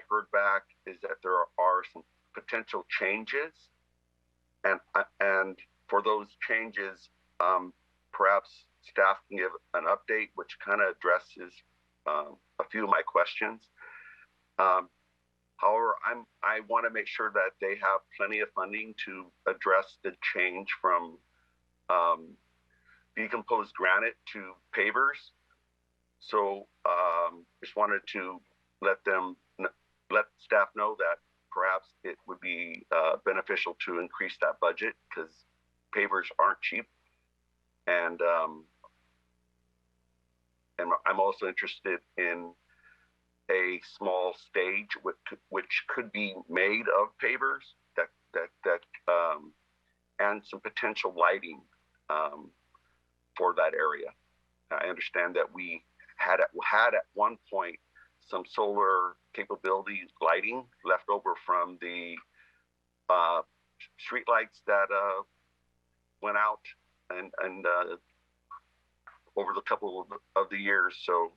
heard back is that there are some potential changes, and for those changes, perhaps staff can give an update, which kind of addresses a few of my questions. However, I want to make sure that they have plenty of funding to address the change from decomposed granite to pavers. So just wanted to let staff know that perhaps it would be beneficial to increase that budget because pavers aren't cheap. And I'm also interested in a small stage which could be made of pavers and some potential lighting for that area. I understand that we had at one point some solar capability lighting left over from the street lights that went out and over the couple of the years. So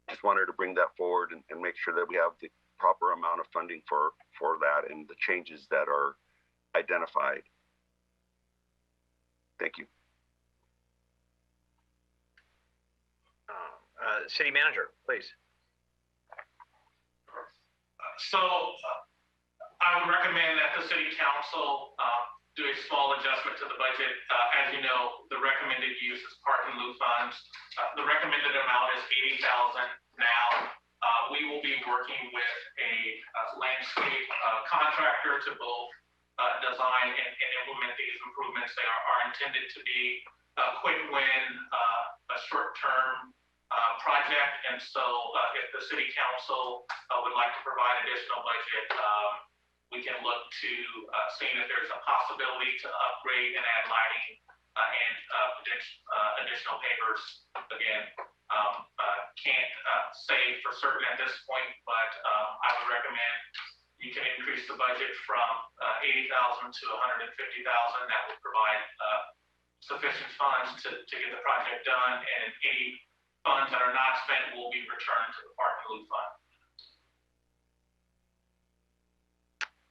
just wanted to bring that forward and make sure that we have the proper amount of funding for that and the changes that are identified. Thank you. City manager, please. So I would recommend that the city council do a small adjustment to the budget. As you know, the recommended use is park and lieu funds. The recommended amount is $80,000 now. We will be working with a landscape contractor to both design and implement these improvements. They are intended to be a quick win, a short-term project. And so if the city council would like to provide additional budget, we can look to seeing if there's a possibility to upgrade and add lighting and additional pavers. Again, can't say for certain at this point, but I would recommend you can increase the budget from $80,000 to $150,000. That would provide sufficient funds to get the project done, and any funds that are not spent will be returned to the Park and Lieu Fund.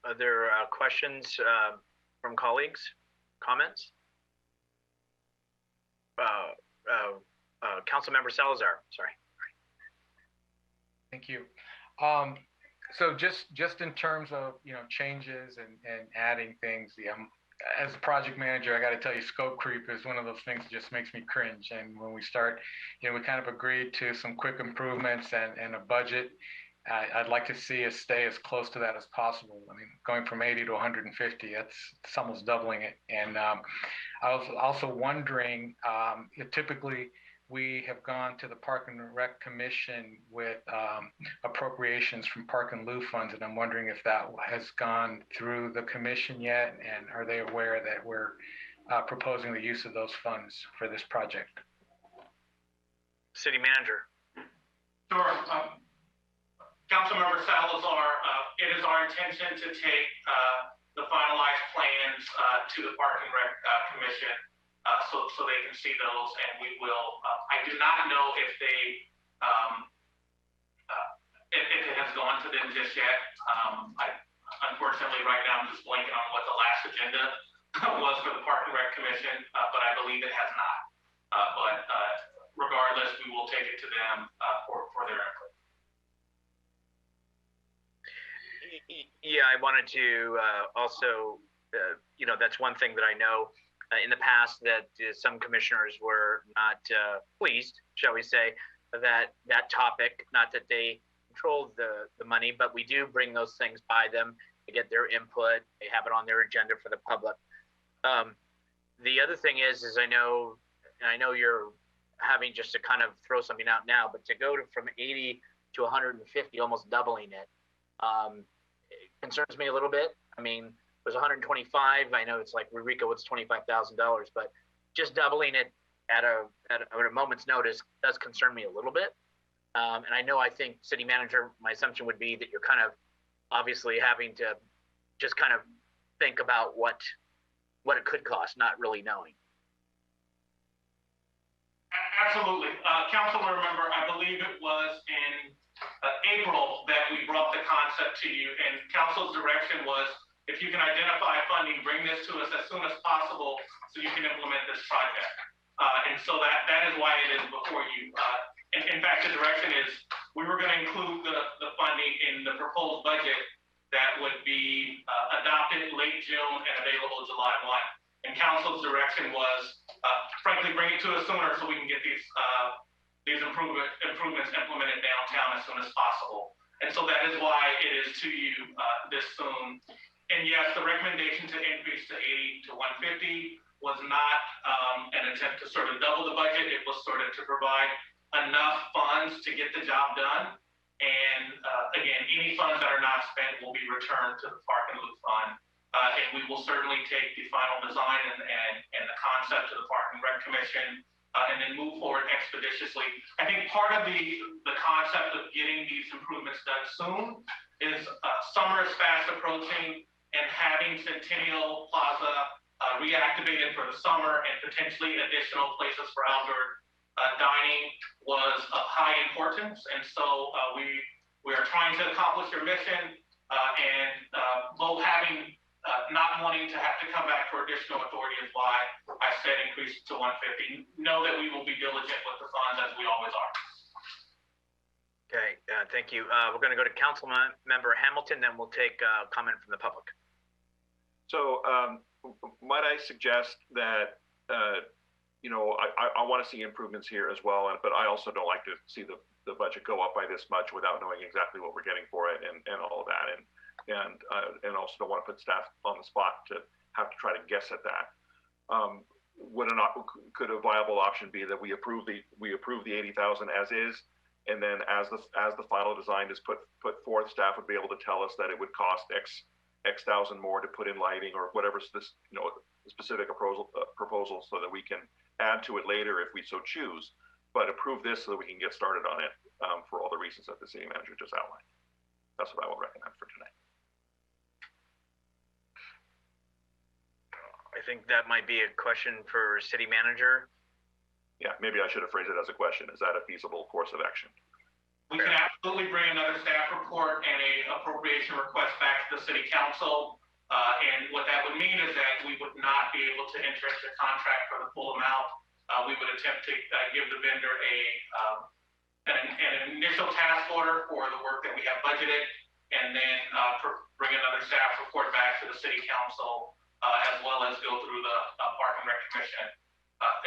Are there questions from colleagues? Comments? Councilmember Salazar, sorry. Thank you. So just in terms of changes and adding things, as a project manager, I got to tell you, scope creep is one of those things that just makes me cringe. And when we start, we kind of agreed to some quick improvements and a budget. I'd like to see us stay as close to that as possible. I mean, going from 80 to 150, it's almost doubling it. And I was also wondering, typically we have gone to the Park and Rec Commission with appropriations from Park and Lieu funds, and I'm wondering if that has gone through the commission yet, and are they aware that we're proposing the use of those funds for this project? City Manager. Sure. Councilmember Salazar, it is our intention to take the finalized plans to the Park and Rec Commission so they can see those, and we will. I do not know if if it has gone to them just yet. Unfortunately, right now I'm just blanking on what the last agenda was for the Park and Rec Commission, but I believe it has not. But regardless, we will take it to them for their input. Yeah, I wanted to also, that's one thing that I know in the past that some commissioners were not pleased, shall we say, that topic. Not that they control the money, but we do bring those things by them to get their input. They have it on their agenda for the public. The other thing is I know you're having just to kind of throw something out now, but to go from 80 to 150, almost doubling it, concerns me a little bit. I mean, it was 125. I know it's like Eureka, it's $25,000, but just doubling it at a moment's notice does concern me a little bit. And I think City Manager, my assumption would be that you're kind of obviously having to just kind of think about what it could cost, not really knowing. Absolutely. Council will remember, I believe it was in April that we brought the concept to you, and Council's direction was, if you can identify funding, bring this to us as soon as possible so you can implement this project. And so that is why it is before you. In fact, the direction is we were going to include the funding in the proposed budget that would be adopted late June and available July 1. And Council's direction was, frankly, bring it to us sooner so we can get these improvements implemented downtown as soon as possible. And so that is why it is to you this soon. And yes, the recommendation to increase to 80 to 150 was not an attempt to sort of double the budget. It was sort of to provide enough funds to get the job done. And again, any funds that are not spent will be returned to the Park and Lieu Fund. And we will certainly take the final design and the concept to the Park and Rec Commission and then move forward expeditiously. I think part of the concept of getting these improvements done soon is summer is fast approaching, and having Centennial Plaza reactivated for the summer and potentially additional places for outdoor dining was of high importance. And so we are trying to accomplish your mission, and both having not wanting to have to come back for additional authority is why I said increase to 150. Know that we will be diligent with the funds as we always are. Okay, thank you. We're going to go to Councilmember Hamilton, then we'll take a comment from the public. So might I suggest that, I want to see improvements here as well, but I also don't like to see the budget go up by this much without knowing exactly what we're getting for it and all of that. And also don't want to put staff on the spot to have to try to guess at that. Could a viable option be that we approve the 80,000 as is, and then as the final design is put forth, staff would be able to tell us that it would cost X thousand more to put in lighting or whatever this specific proposal, so that we can add to it later if we so choose, but approve this so that we can get started on it for all the reasons that the city manager just outlined. That's what I would recommend for tonight. I think that might be a question for City Manager. Yeah, maybe I should have phrased it as a question. Is that a feasible course of action? We can absolutely bring another staff report and a appropriation request back to the City Council. And what that would mean is that we would not be able to enter into the contract for the full amount. We would attempt to give the vendor an initial task order for the work that we have budgeted, and then bring another staff report back to the City Council, as well as go through the Park and Rec Commission.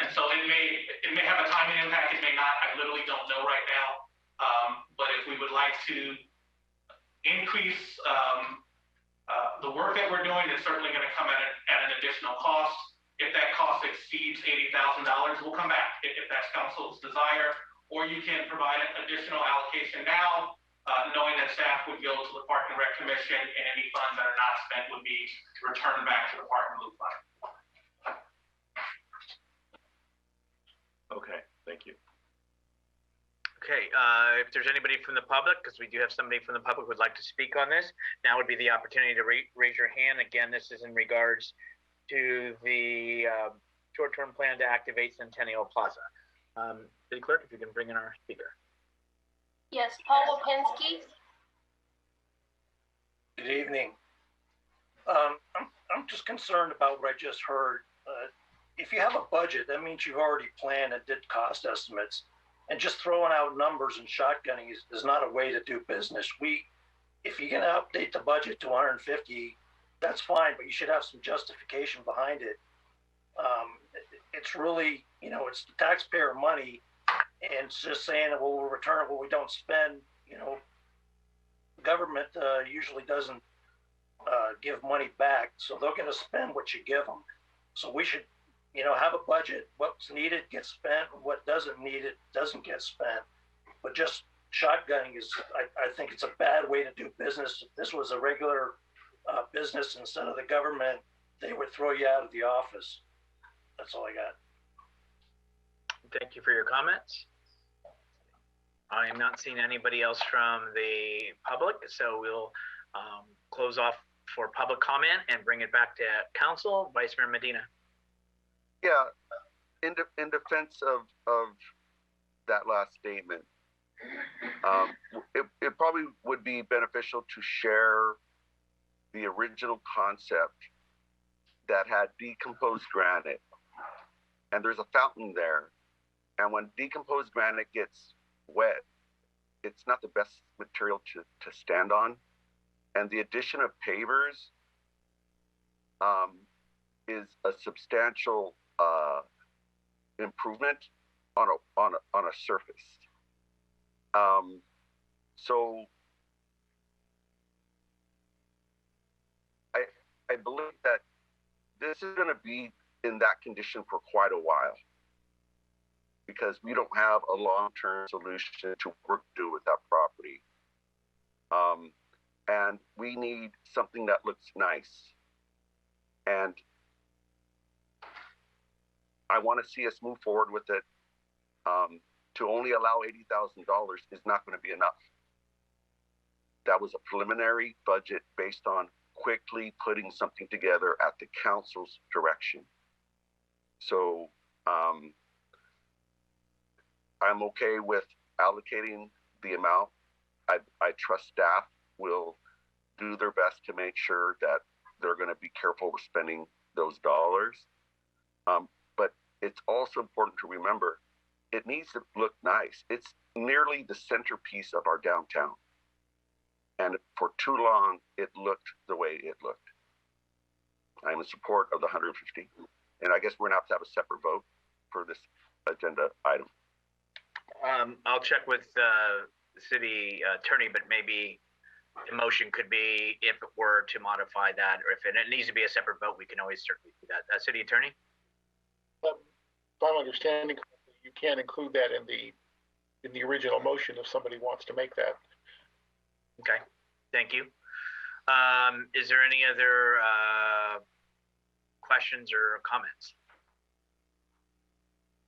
And so it may have a timing impact, it may not. I literally don't know right now. But if we would like to increase the work that we're doing, it's certainly going to come at an additional cost. If that cost exceeds $80,000, we'll come back if that's council's desire, or you can provide an additional allocation now, knowing that staff would go to the Park and Rec Commission, and any funds that are not spent would be returned back to the Park and Loop Fund. Okay, thank you. Okay, if there's anybody from the public, because we do have somebody from the public who would like to speak on this, now would be the opportunity to raise your hand. Again, this is in regards to the short-term plan to activate Centennial Plaza. City Clerk, if you can bring in our speaker. Yes, Paul Lipinski. Good evening. I'm just concerned about what I just heard. If you have a budget, that means you've already planned and did cost estimates. And just throwing out numbers and shotgunning is not a way to do business. If you're going to update the budget to 150, that's fine, but you should have some justification behind it. It's really, it's the taxpayer money, and it's just saying, well, we'll return it what we don't spend. Government usually doesn't give money back, so they're going to spend what you give them. So we should, have a budget. What's needed gets spent. What doesn't need it doesn't get spent. But just shotgunning I think it's a bad way to do business. If this was a regular business instead of the government, they would throw you out of the office. That's all I got. Thank you for your comments. I am not seeing anybody else from the public, so we'll close off for public comment and bring it back to council. Vice Mayor Medina. Yeah, in defense of that last statement, it probably would be beneficial to share the original concept that had decomposed granite, and there's a fountain there, and when decomposed granite gets wet, it's not the best material to stand on, and the addition of pavers is a substantial improvement on a surface. So I believe that this is going to be in that condition for quite a while, because we don't have a long-term solution to work do with that property. And we need something that looks nice. And I want to see us move forward with it. To only allow $80,000 is not going to be enough. That was a preliminary budget based on quickly putting something together at the council's direction. So I'm okay with allocating the amount. I trust staff will do their best to make sure that they're going to be careful with spending those dollars. But it's also important to remember, it needs to look nice. It's nearly the centerpiece of our downtown. And for too long, it looked the way it looked. I'm in support of the 150. And I guess we're going to have a separate vote for this agenda item. I'll check with the city attorney, but maybe the motion could be, if it were to modify that, or if it needs to be a separate vote, we can always certainly do that. City attorney? If I'm understanding correctly, you can't include that in the original motion if somebody wants to make that. Okay, thank you. Is there any other questions or comments?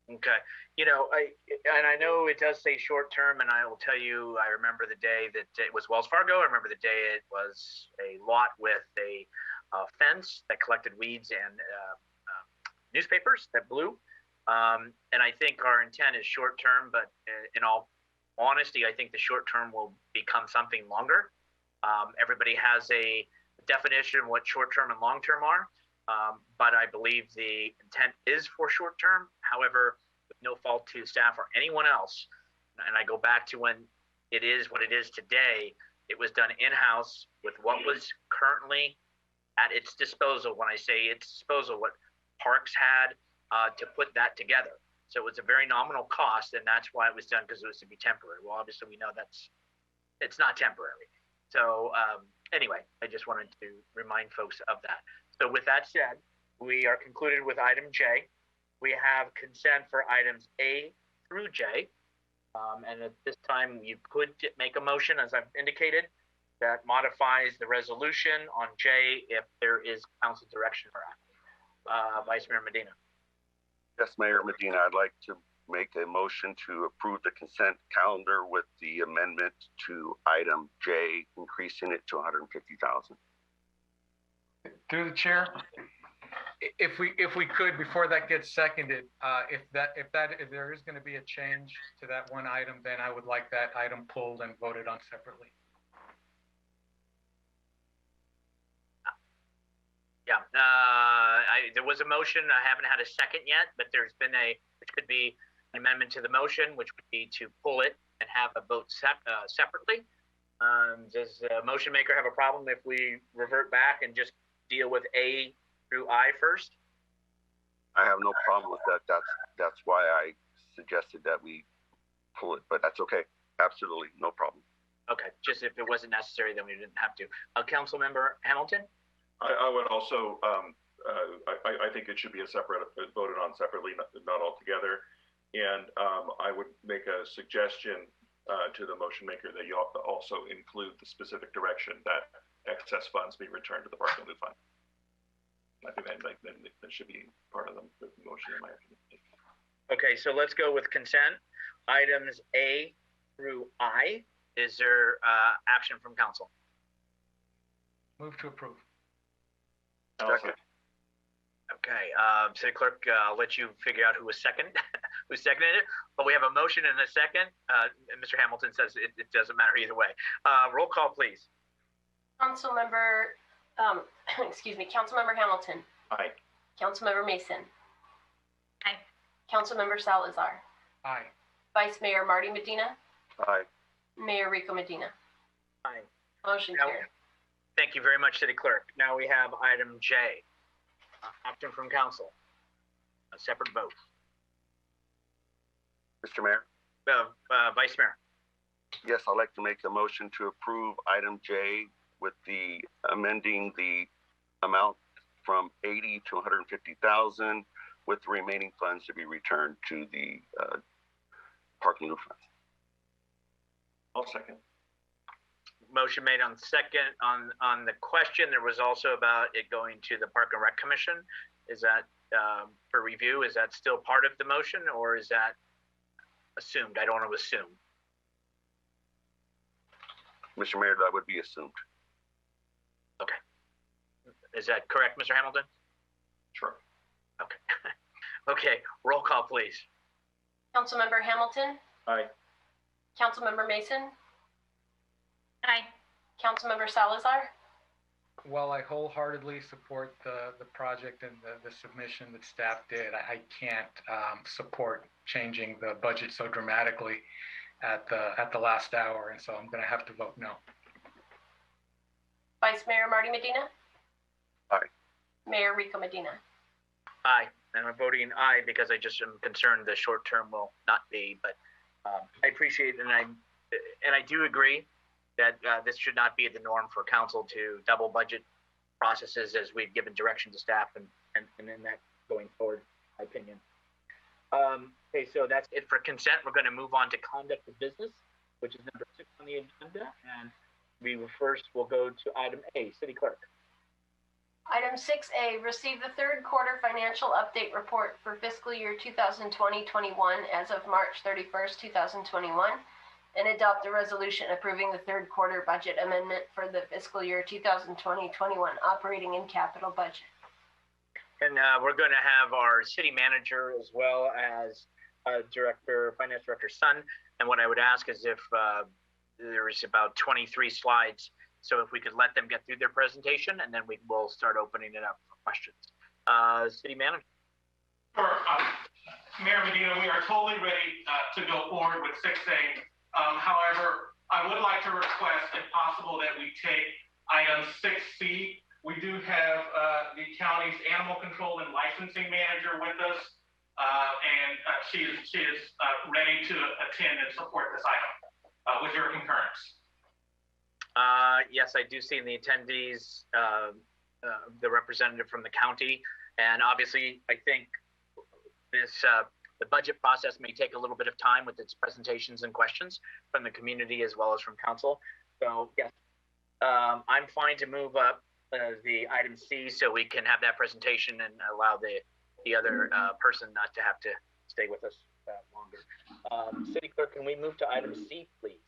Okay, I know it does say short term, and I will tell you, I remember the day that it was Wells Fargo. I remember the day it was a lot with a fence that collected weeds and newspapers that blew. And I think our intent is short term, but in all honesty, I think the short term will become something longer. Everybody has a definition of what short term and long term are. But I believe the intent is for short term. However, with no fault to staff or anyone else, and I go back to when it is what it is today, it was done in-house with what was currently at its disposal. When I say its disposal, what Parks had to put that together. So it was a very nominal cost, and that's why it was done, because it was to be temporary. Well, obviously we know it's not temporary. So anyway, I just wanted to remind folks of that. So with that said, we are concluded with item J. We have consent for items A through J. And at this time, you could make a motion, as I've indicated, that modifies the resolution on J if there is council direction for that. Vice Mayor Medina. Yes, Mayor Medina, I'd like to make a motion to approve the consent calendar with the amendment to item J, increasing it to 150,000. Through the chair, if we could, before that gets seconded, if there is going to be a change to that one item, then I would like that item pulled and voted on separately. Yeah, there was a motion. I haven't had a second yet, but there's been which could be an amendment to the motion, which would be to pull it and have a vote separately. Does the motion maker have a problem if we revert back and just deal with A through I first? I have no problem with that. That's why I suggested that we pull it, but that's okay. Absolutely, no problem. Okay, just if it wasn't necessary, then we didn't have to. Council Member Hamilton? I would also, I think it should be voted on separately, not all together. And I would make a suggestion to the motion maker that you also include the specific direction that excess funds be returned to the Park and Loop Fund. I think that should be part of the motion in my opinion. Okay, so let's go with consent. Items A through I. Is there action from council? Move to approve. Second. Okay, City Clerk, I'll let you figure out who was second, who seconded it. But we have a motion and a second. Mr. Hamilton says it doesn't matter either way. Roll call, please. Councilmember, excuse me, Councilmember Hamilton. Aye. Councilmember Mason. Aye. Councilmember Salazar. Aye. Vice Mayor Marty Medina. Aye. Mayor Rico Medina. Aye. Motion Now, carried. thank you very much, City Clerk. Now we have item J. Action from council. A separate vote. Mr. Mayor? Vice Mayor. Yes, I'd like to make a motion to approve item J with the amending the amount from 80 to 150,000 with the remaining funds to be returned to the Park and Loop Fund. I'll second. Motion made on second on the question. There was also about it going to the Park and Rec Commission. Is that for review? Is that still part of the motion, or is that assumed? I don't want to assume. Mr. Mayor, that would be assumed. Okay. Is that correct, Mr. Hamilton? Sure. Okay. Okay. Roll call, please. Councilmember Hamilton. Aye. Councilmember Mason. Aye. Councilmember Salazar. While I wholeheartedly support the project and the submission that staff did, I can't support changing the budget so dramatically at the last hour, and so I'm going to have to vote no. Vice Mayor Marty Medina. Aye. Mayor Rico Medina. Aye. And I'm voting aye because I just am concerned the short term will not be, but I appreciate it, and I do agree that this should not be the norm for council to double budget processes as we've given direction to staff and in that going forward, my opinion. Okay, so that's it for consent. We're going to move on to conduct of business, which is number 6 on the agenda, and we'll go to item A, City Clerk. Item 6A, receive the third quarter financial update report for fiscal year 2020-21 as of March 31st, 2021, and adopt a resolution approving the third quarter budget amendment for the fiscal year 2020-21 operating and capital budget. And we're going to have our city manager as well as finance director Sun. And what I would ask is if there's about 23 slides, so if we could let them get through their presentation, and then we'll start opening it up for questions. City manager. Sure. Mayor Medina, we are totally ready to go forward with 6A. However, I would like to request, if possible, that we take item 6C. We do have the county's animal control and licensing manager with us, and she is ready to attend and support this item. With your concurrence. Yes, I do see in the attendees the representative from the county. And obviously, I think the budget process may take a little bit of time with its presentations and questions from the community as well as from council. So yes, I'm fine to move up the item C so we can have that presentation and allow the other person not to have to stay with us longer. City Clerk, can we move to item C, please?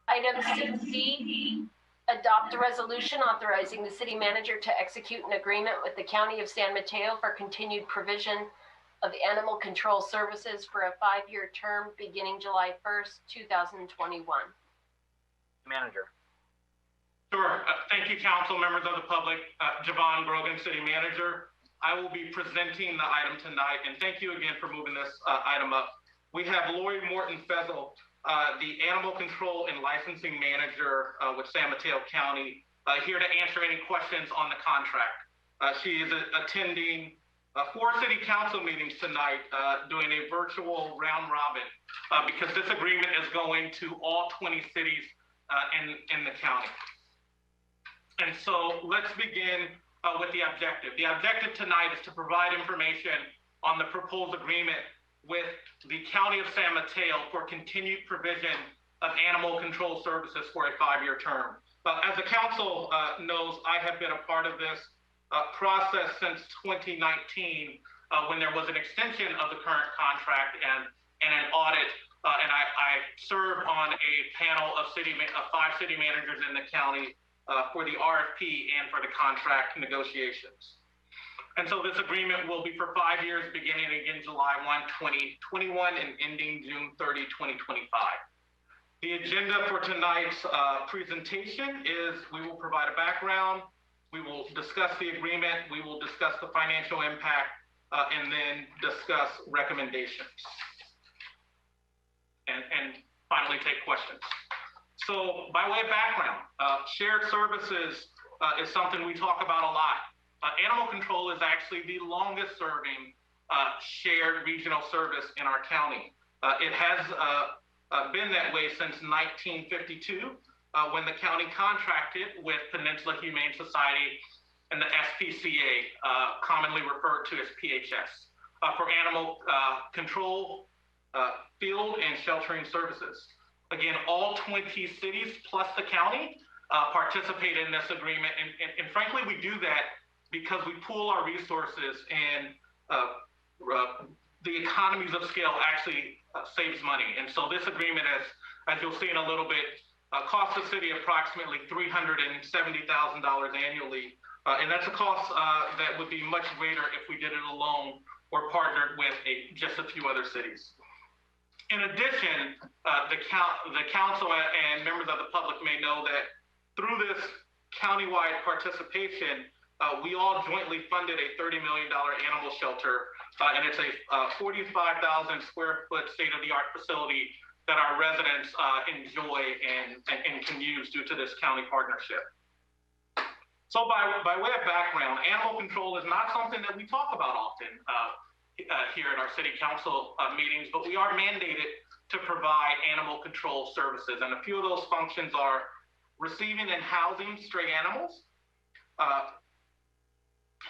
Item 6C, adopt a resolution authorizing the city manager to execute an agreement with the County of San Mateo for continued provision of animal control services for a 5-year term beginning July 1st, 2021. Manager. Sure. Thank you, council, members of the public. Javon Brogan, City Manager. I will be presenting the item tonight, and thank you again for moving this item up. We have Lori Morton Fezzle, the Animal Control and Licensing Manager with San Mateo County, here to answer any questions on the contract. She is attending 4 city council meetings tonight, doing a virtual round robin, because this agreement is going to all 20 cities in the county. And so let's begin with the objective. The objective tonight is to provide information on the proposed agreement with the County of San Mateo for continued provision of animal control services for a 5-year term. As the council knows, I have been a part of this process since 2019 when there was an extension of the current contract and an audit. And I served on a panel of 5 city managers in the county for the RFP and for the contract negotiations. And so this agreement will be for 5 years, beginning again July 1, 2021 and ending June 30, 2025. The agenda for tonight's presentation is we will provide a background, we will discuss the agreement, we will discuss the financial impact, and then discuss recommendations. And finally take questions. So by way of background, shared services is something we talk about a lot. Animal control is actually the longest serving shared regional service in our county. It has been that way since 1952 when the county contracted with Peninsula Humane Society and the SPCA, commonly referred to as PHS, for animal control, field and sheltering services. Again, all 20 cities plus the county participate in this agreement. And frankly, we do that because we pool our resources and the economies of scale actually saves money. And so this agreement, as you'll see in a little bit, costs the city approximately $370,000 annually. And that's a cost that would be much greater if we did it alone or partnered with just a few other cities. In addition, the council and members of the public may know that through this countywide participation, we all jointly funded a $30 million animal shelter, and it's a 45,000 square foot state-of-the-art facility that our residents enjoy and can use due to this county partnership. So by way of background, animal control is not something that we talk about often here at our city council meetings, but we are mandated to provide animal control services. And a few of those functions are receiving and housing stray animals,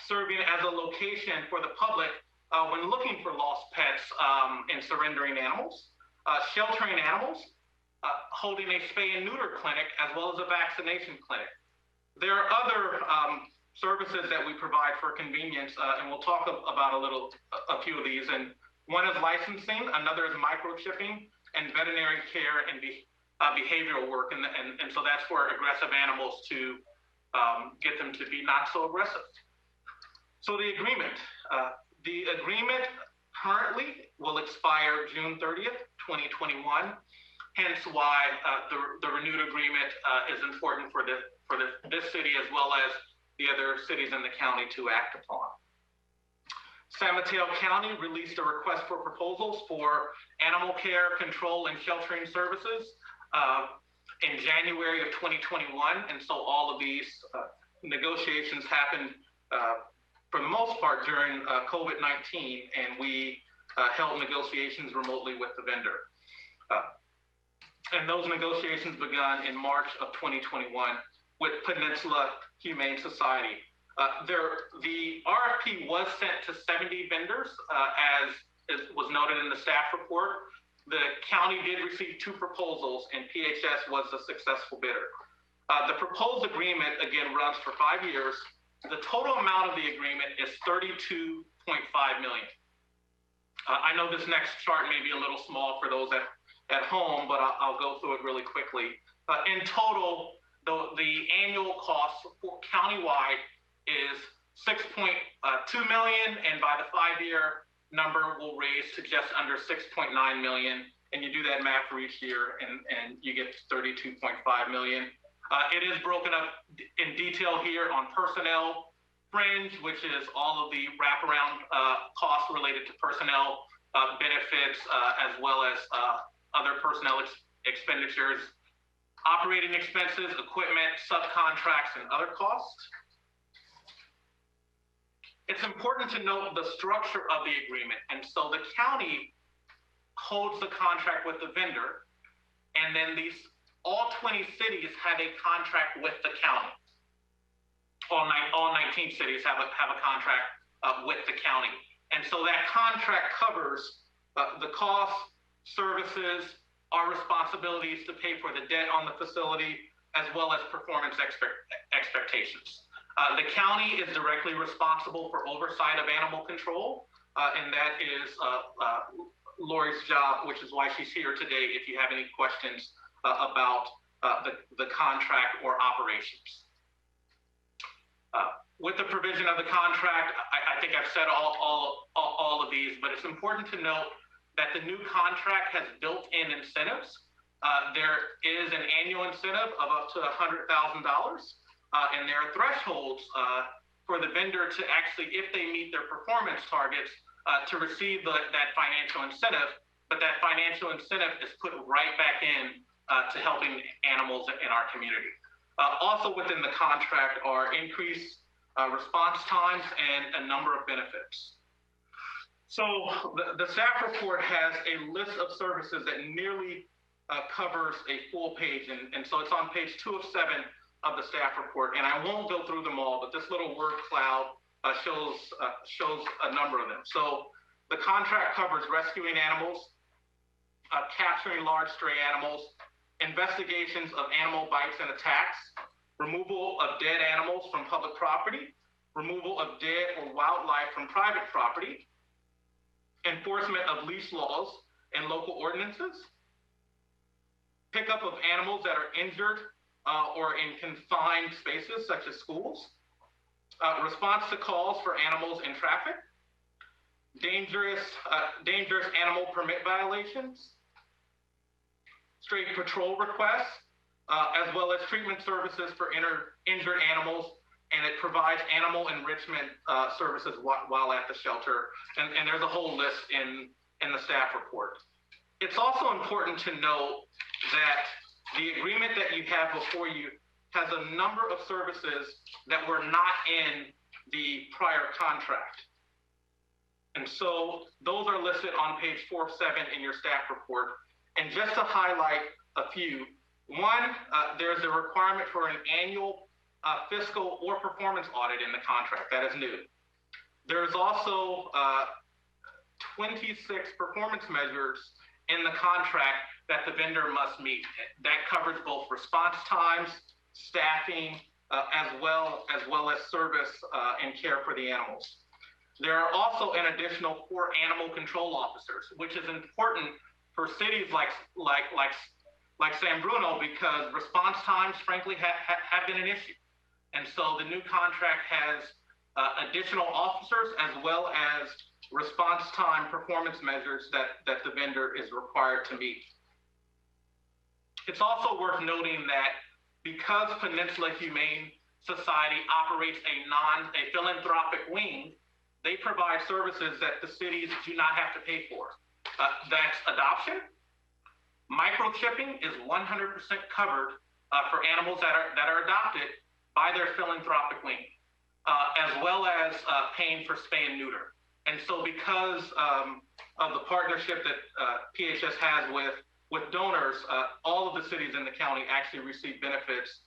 serving as a location for the public when looking for lost pets and surrendering animals, sheltering animals, holding a spay and neuter clinic, as well as a vaccination clinic. There are other services that we provide for convenience, and we'll talk about a few of these. And one is licensing, another is microchipping, and veterinary care and behavioral work. And so that's for aggressive animals to get them to be not so aggressive. So the agreement currently will expire June 30th, 2021. Hence why the renewed agreement is important for this city as well as the other cities in the county to act upon. San Mateo County released a request for proposals for animal care, control, and sheltering services in January of 2021. And so all of these negotiations happened for the most part during COVID-19, and we held negotiations remotely with the vendor. And those negotiations began in March of 2021 with Peninsula Humane Society. The RFP was sent to 70 vendors, as was noted in the staff report. The county did receive 2 proposals, and PHS was a successful bidder. The proposed agreement, again, runs for 5 years. The total amount of the agreement is $32.5 million. I know this next chart may be a little small for those at home, but I'll go through it really quickly. In total, the annual cost for countywide is $6.2 million, and by the 5-year number will raise to just under $6.9 million. And you do that math for each year, and you get $32.5 million. It is broken up in detail here on personnel fringe, which is all of the wraparound costs related to personnel benefits, as well as other personnel expenditures, operating expenses, equipment, subcontracts, and other costs. It's important to note the structure of the agreement. And so the county holds the contract with the vendor, and then all 20 cities have a contract with the county. All 19 cities have a contract with the county. And so that contract covers the costs, services, our responsibilities to pay for the debt on the facility, as well as performance expectations. The county is directly responsible for oversight of animal control, and that is Lori's job, which is why she's here today if you have any questions about the contract or operations. With the provision of the contract, I think I've said all of these, but it's important to note that the new contract has built-in incentives. There is an annual incentive of up to $100,000, and there are thresholds for the vendor to actually, if they meet their performance targets, to receive that financial incentive, but that financial incentive is put right back in to helping animals in our community. Also within the contract are increased response times and a number of benefits. So the staff report has a list of services that nearly covers a full page, and so it's on page 2 of 7 of the staff report, and I won't go through them all, but this little word cloud shows a number of them. So the contract covers rescuing animals, capturing large stray animals, investigations of animal bites and attacks, removal of dead animals from public property, removal of dead or wildlife from private property, enforcement of leash laws and local ordinances, pickup of animals that are injured or in confined spaces such as schools, response to calls for animals in traffic, dangerous animal permit violations, stray patrol requests, as well as treatment services for injured animals, and it provides animal enrichment services while at the shelter. And there's a whole list in the staff report. It's also important to note that the agreement that you have before you has a number of services that were not in the prior contract. And so those are listed on page 4 of 7 in your staff report. And just to highlight a few, one, there's a requirement for an annual fiscal or performance audit in the contract. That is new. There's also 26 performance measures in the contract that the vendor must meet. That covers both response times, staffing, as well as service and care for the animals. There are also an additional 4 animal control officers, which is important for cities like San Bruno, because response times, frankly, have been an issue. And so the new contract has additional officers as well as response time performance measures that the vendor is required to meet. It's also worth noting that because Peninsula Humane Society operates a philanthropic wing, they provide services that the cities do not have to pay for. That's adoption. Microchipping is 100% covered for animals that are adopted by their philanthropic wing, as well as paying for spay and neuter. And so because of the partnership that PHS has with donors, all of the cities in the county actually receive benefits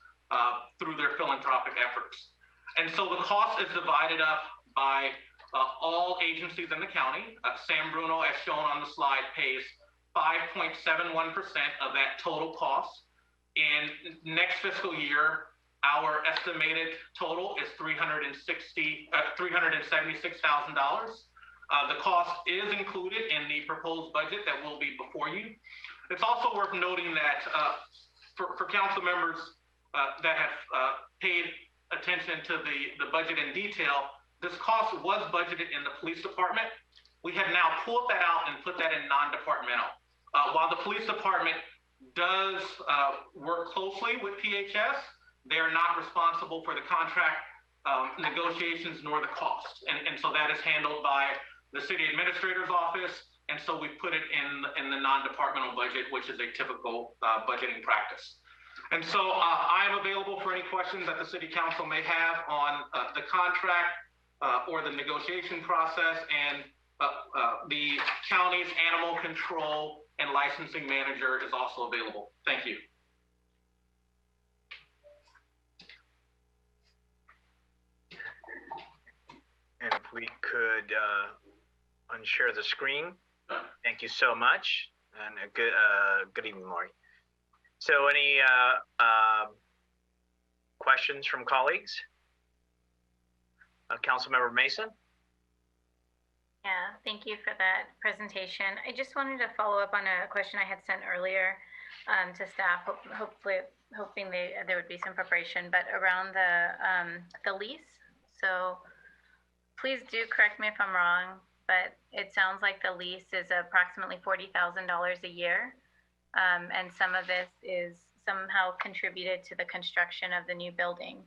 through their philanthropic efforts. And so the cost is divided up by all agencies in the county. San Bruno, as shown on the slide, pays 5.71% of that total cost. In next fiscal year, our estimated total is $376,000. The cost is included in the proposed budget that will be before you. It's also worth noting that for council members that have paid attention to the budget in detail, this cost was budgeted in the police department. We have now pulled that out and put that in non-departmental. While the police department does work closely with PHS, they are not responsible for the contract negotiations nor the cost. And so that is handled by the city administrator's office. And so we put it in the non-departmental budget, which is a typical budgeting practice. And so I am available for any questions that the city council may have on the contract or the negotiation process, and the county's animal control and licensing manager is also available. Thank you. And if we could unshare the screen. Thank you so much, and a good evening, Lori. So any questions from colleagues? Councilmember Mason? Yeah, thank you for that presentation. I just wanted to follow up on a question I had sent earlier to staff, hoping there would be some preparation, but around the lease. So please do correct me if I'm wrong, but it sounds like the lease is approximately $40,000 a year. And some of this is somehow contributed to the construction of the new building.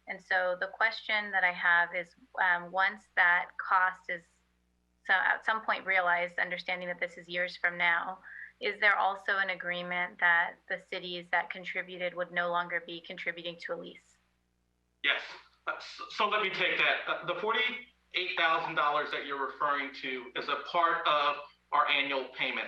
And so the question that I have is, once that cost is at some point realized, understanding that this is years from now, is there also an agreement that the cities that contributed would no longer be contributing to a lease? Yes. So let me take that. The $48,000 that you're referring to is a part of our annual payment.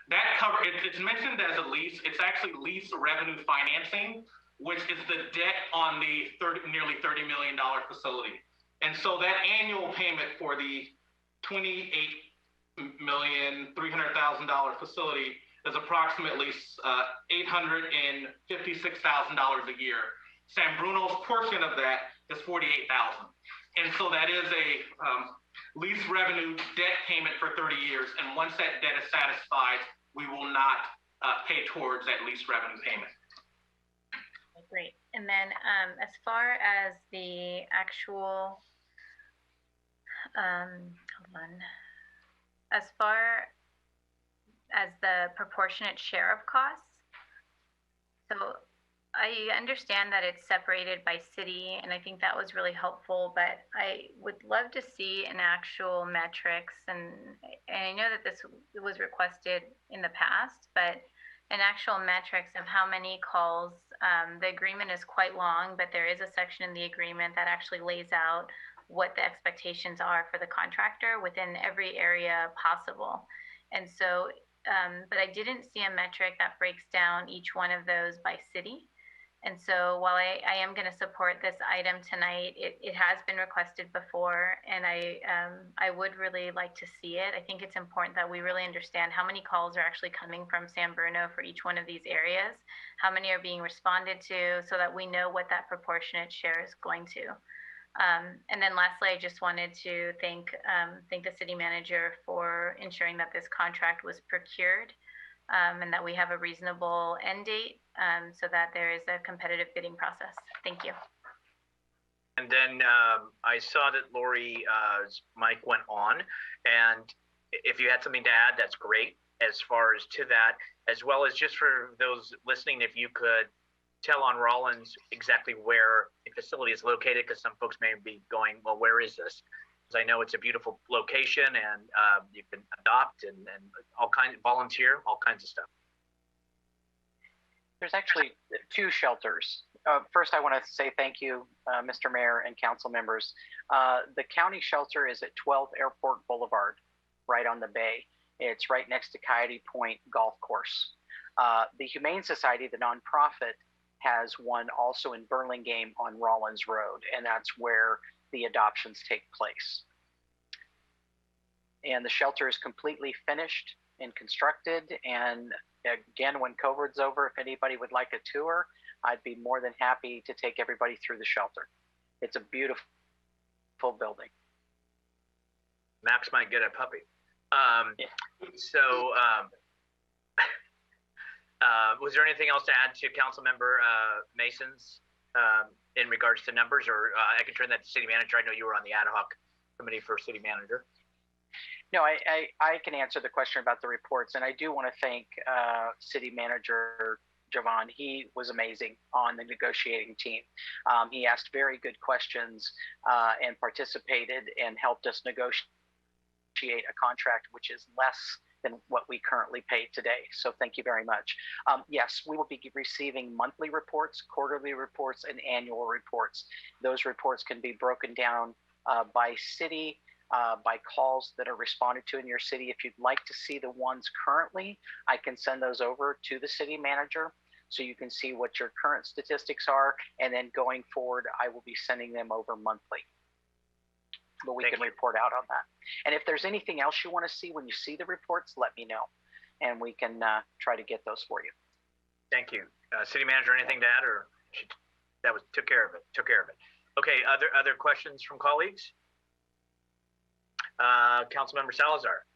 That it's mentioned as a lease. It's actually lease revenue financing, which is the debt on the nearly $30 million facility. And so that annual payment for the $28,300,000 facility is approximately $856,000 a year. San Bruno's portion of that is $48,000. And so that is a lease revenue debt payment for 30 years. And once that debt is satisfied, we will not pay towards that lease revenue payment. Great. And then as far as the actual, as far as the proportionate share of costs, so I understand that it's separated by city, and I think that was really helpful, but I would love to see an actual metrics, and I know that this was requested in the past, but an actual metrics of how many calls. The agreement is quite long, but there is a section in the agreement that actually lays out what the expectations are for the contractor within every area possible. And so, but I didn't see a metric that breaks down each one of those by city. And so while I am going to support this item tonight, it has been requested before, and I would really like to see it. I think it's important that we really understand how many calls are actually coming from San Bruno for each one of these areas, how many are being responded to, so that we know what that proportionate share is going to. And then lastly, I just wanted to thank the city manager for ensuring that this contract was procured, and that we have a reasonable end date, so that there is a competitive bidding process. Thank you. And then I saw that Lori's mic went on, and if you had something to add, that's great. As far as to that, as well as just for those listening, if you could tell on Rollins exactly where the facility is located, because some folks may be going, well, where is this? Because I know it's a beautiful location, and you can adopt and all kinds, volunteer, all kinds of stuff. There's actually two shelters. First, I want to say thank you, Mr. Mayor and council members. The county shelter is at 12 Airport Boulevard, right on the bay. It's right next to Coyote Point Golf Course. The Humane Society, the nonprofit, has one also in Burlingame on Rollins Road, and that's where the adoptions take place. And the shelter is completely finished and constructed. And again, when COVID's over, if anybody would like a tour, I'd be more than happy to take everybody through the shelter. It's a beautiful building. Max might get a puppy. Was there anything else to add to Councilmember Mason's in regards to numbers, or I can turn that to City Manager? I know you were on the ad hoc committee for City Manager. No, I can answer the question about the reports, and I do want to thank City Manager Javon. He was amazing on the negotiating team. He asked very good questions and participated and helped us negotiate a contract which is less than what we currently pay today. So thank you very much. Yes, we will be receiving monthly reports, quarterly reports, and annual reports. Those reports can be broken down by city, by calls that are responded to in your city. If you'd like to see the ones currently, I can send those over to the city manager so you can see what your current statistics are. And then going forward, I will be sending them over monthly. But we can report out on that. And if there's anything else you want to see when you see the reports, let me know. And we can try to get those for you. Thank you. City Manager, anything to add, or took care of it? Okay, other questions from colleagues? Councilmember Salazar.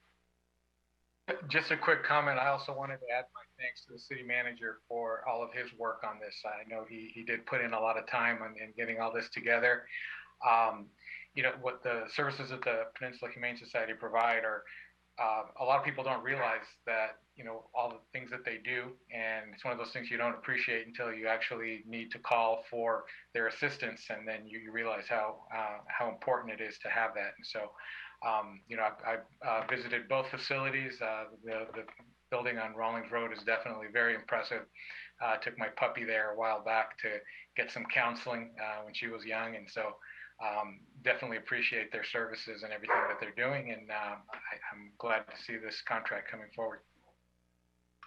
Just a quick comment. I also wanted to add my thanks to the city manager for all of his work on this. I know he did put in a lot of time in getting all this together. You know, what the services that the Peninsula Humane Society provide are, a lot of people don't realize that, you know, all the things that they do, and it's one of those things you don't appreciate until you actually need to call for their assistance, and then you realize how important it is to have that. And so, you know, I visited both facilities. The building on Rawlings Road is definitely very impressive. Took my puppy there a while back to get some counseling when she was young, and so definitely appreciate their services and everything that they're doing, and I'm glad to see this contract coming forward.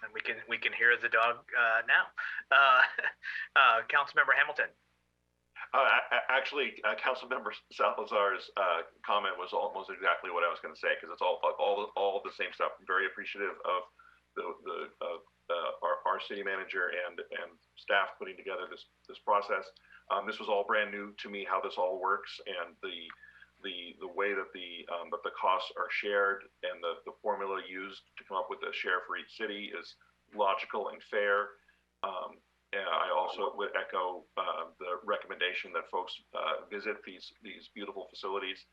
And we can hear the dog now. Councilmember Hamilton. Actually, Councilmember Salazar's comment was almost exactly what I was going to say, because it's all the same stuff. I'm very appreciative of our city manager and staff putting together this process. This was all brand new to me, how this all works, and the way that the costs are shared and the formula used to come up with a share for each city is logical and fair. And I also would echo the recommendation that folks visit these beautiful facilities.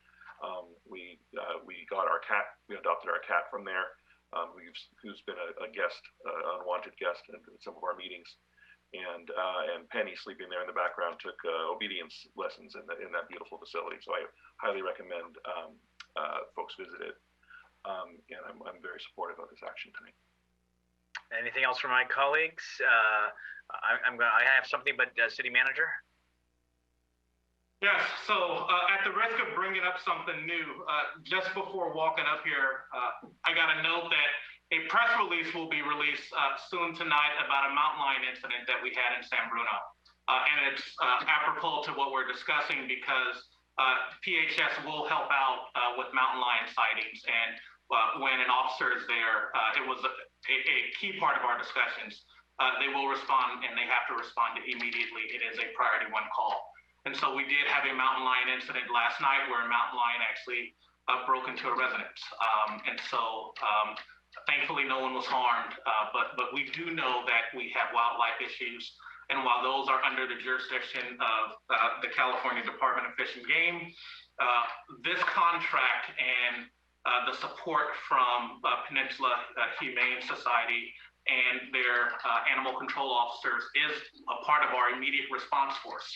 We got our cat. We adopted our cat from there, who's been a guest, unwanted guest in some of our meetings. And Penny, sleeping there in the background, took obedience lessons in that beautiful facility. So I highly recommend folks visit it. And I'm very supportive of this action tonight. Anything else from my colleagues? I have something, but City Manager. Yes. So at the risk of bringing up something new, just before walking up here, I got a note that a press release will be released soon tonight about a mountain lion incident that we had in San Bruno. And it's apropos to what we're discussing, because PHS will help out with mountain lion sightings. And when an officer is there, it was a key part of our discussions. They will respond, and they have to respond immediately. It is a priority 1 call. And so we did have a mountain lion incident last night where a mountain lion actually broke into a residence. And so thankfully no one was harmed, but we do know that we have wildlife issues. And while those are under the jurisdiction of the California Department of Fish and Game, this contract and the support from Peninsula Humane Society and their animal control officers is a part of our immediate response force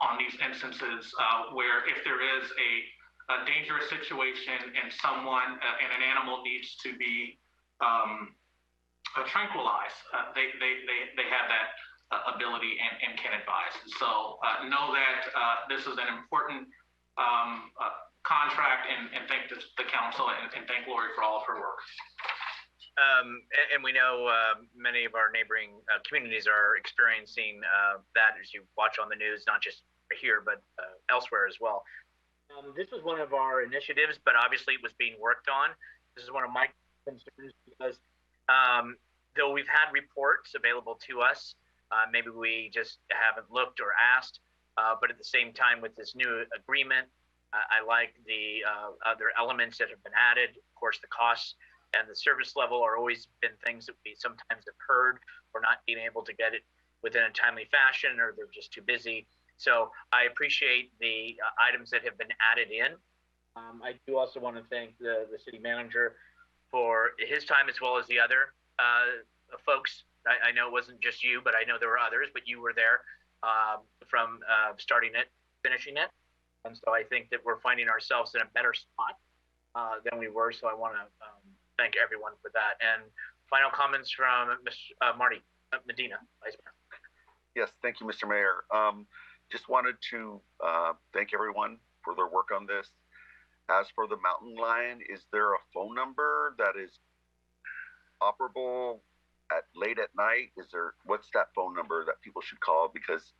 on these instances where if there is a dangerous situation and someone and an animal needs to be tranquilized, they have that ability and can advise. So know that this is an important contract, and thank the council and thank Lori for all of her work. And we know many of our neighboring communities are experiencing that as you watch on the news, not just here, but elsewhere as well. This was one of our initiatives, but obviously it was being worked on. This is one of my concerns because though we've had reports available to us, maybe we just haven't looked or asked, but at the same time with this new agreement, I like the other elements that have been added. Of course, the costs and the service level are always been things that we sometimes have heard or not being able to get it within a timely fashion, or they're just too busy. So I appreciate the items that have been added in. I do also want to thank the city manager for his time as well as the other folks. I know it wasn't just you, but I know there were others, but you were there from starting it, finishing it. And so I think that we're finding ourselves in a better spot than we were. So I want to thank everyone for that. And final comments from Mr. Marty Medina, Vice Mayor. Yes, thank you, Mr. Mayor. Just wanted to thank everyone for their work on this. As for the mountain lion, is there a phone number that is operable at late at night? What's that phone number that people should call? Because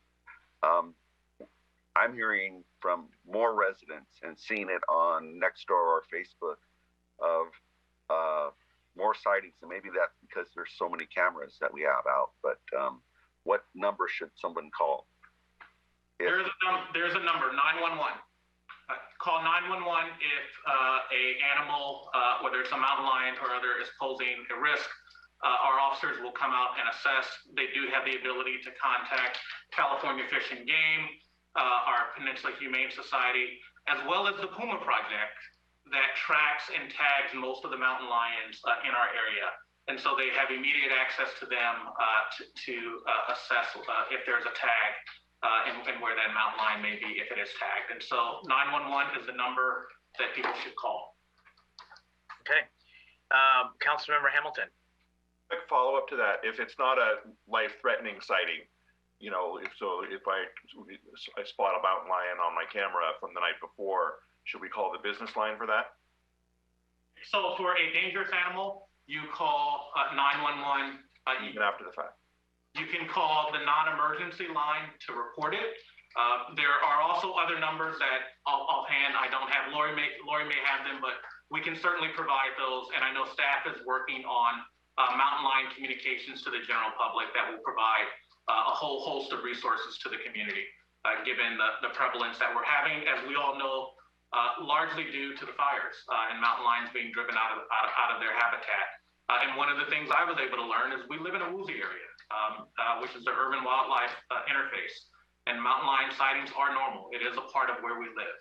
I'm hearing from more residents and seeing it on Nextdoor or Facebook of more sightings, and maybe that's because there's so many cameras that we have out. But what number should someone call? There's a number, 911. Call 911 if a animal, whether it's a mountain lion or other, is posing a risk. Our officers will come out and assess. They do have the ability to contact California Fish and Game, our Peninsula Humane Society, as well as the Puma Project that tracks and tags most of the mountain lions in our area. And so they have immediate access to them to assess if there's a tag and where that mountain lion may be if it is tagged. And so 911 is the number that people should call. Okay. Councilmember Hamilton. Quick follow up to that. If it's not a life threatening sighting, if I spot a mountain lion on my camera from the night before, should we call the business line for that? So for a dangerous animal, you call 911. Even after the fact? You can call the non-emergency line to report it. There are also other numbers that offhand I don't have. Lori may have them, but we can certainly provide those. And I know staff is working on mountain lion communications to the general public that will provide a whole host of resources to the community, given the prevalence that we're having, as we all know, largely due to the fires and mountain lions being driven out of their habitat. And one of the things I was able to learn is we live in a woozy area, which is the urban wildlife interface. And mountain lion sightings are normal. It is a part of where we live.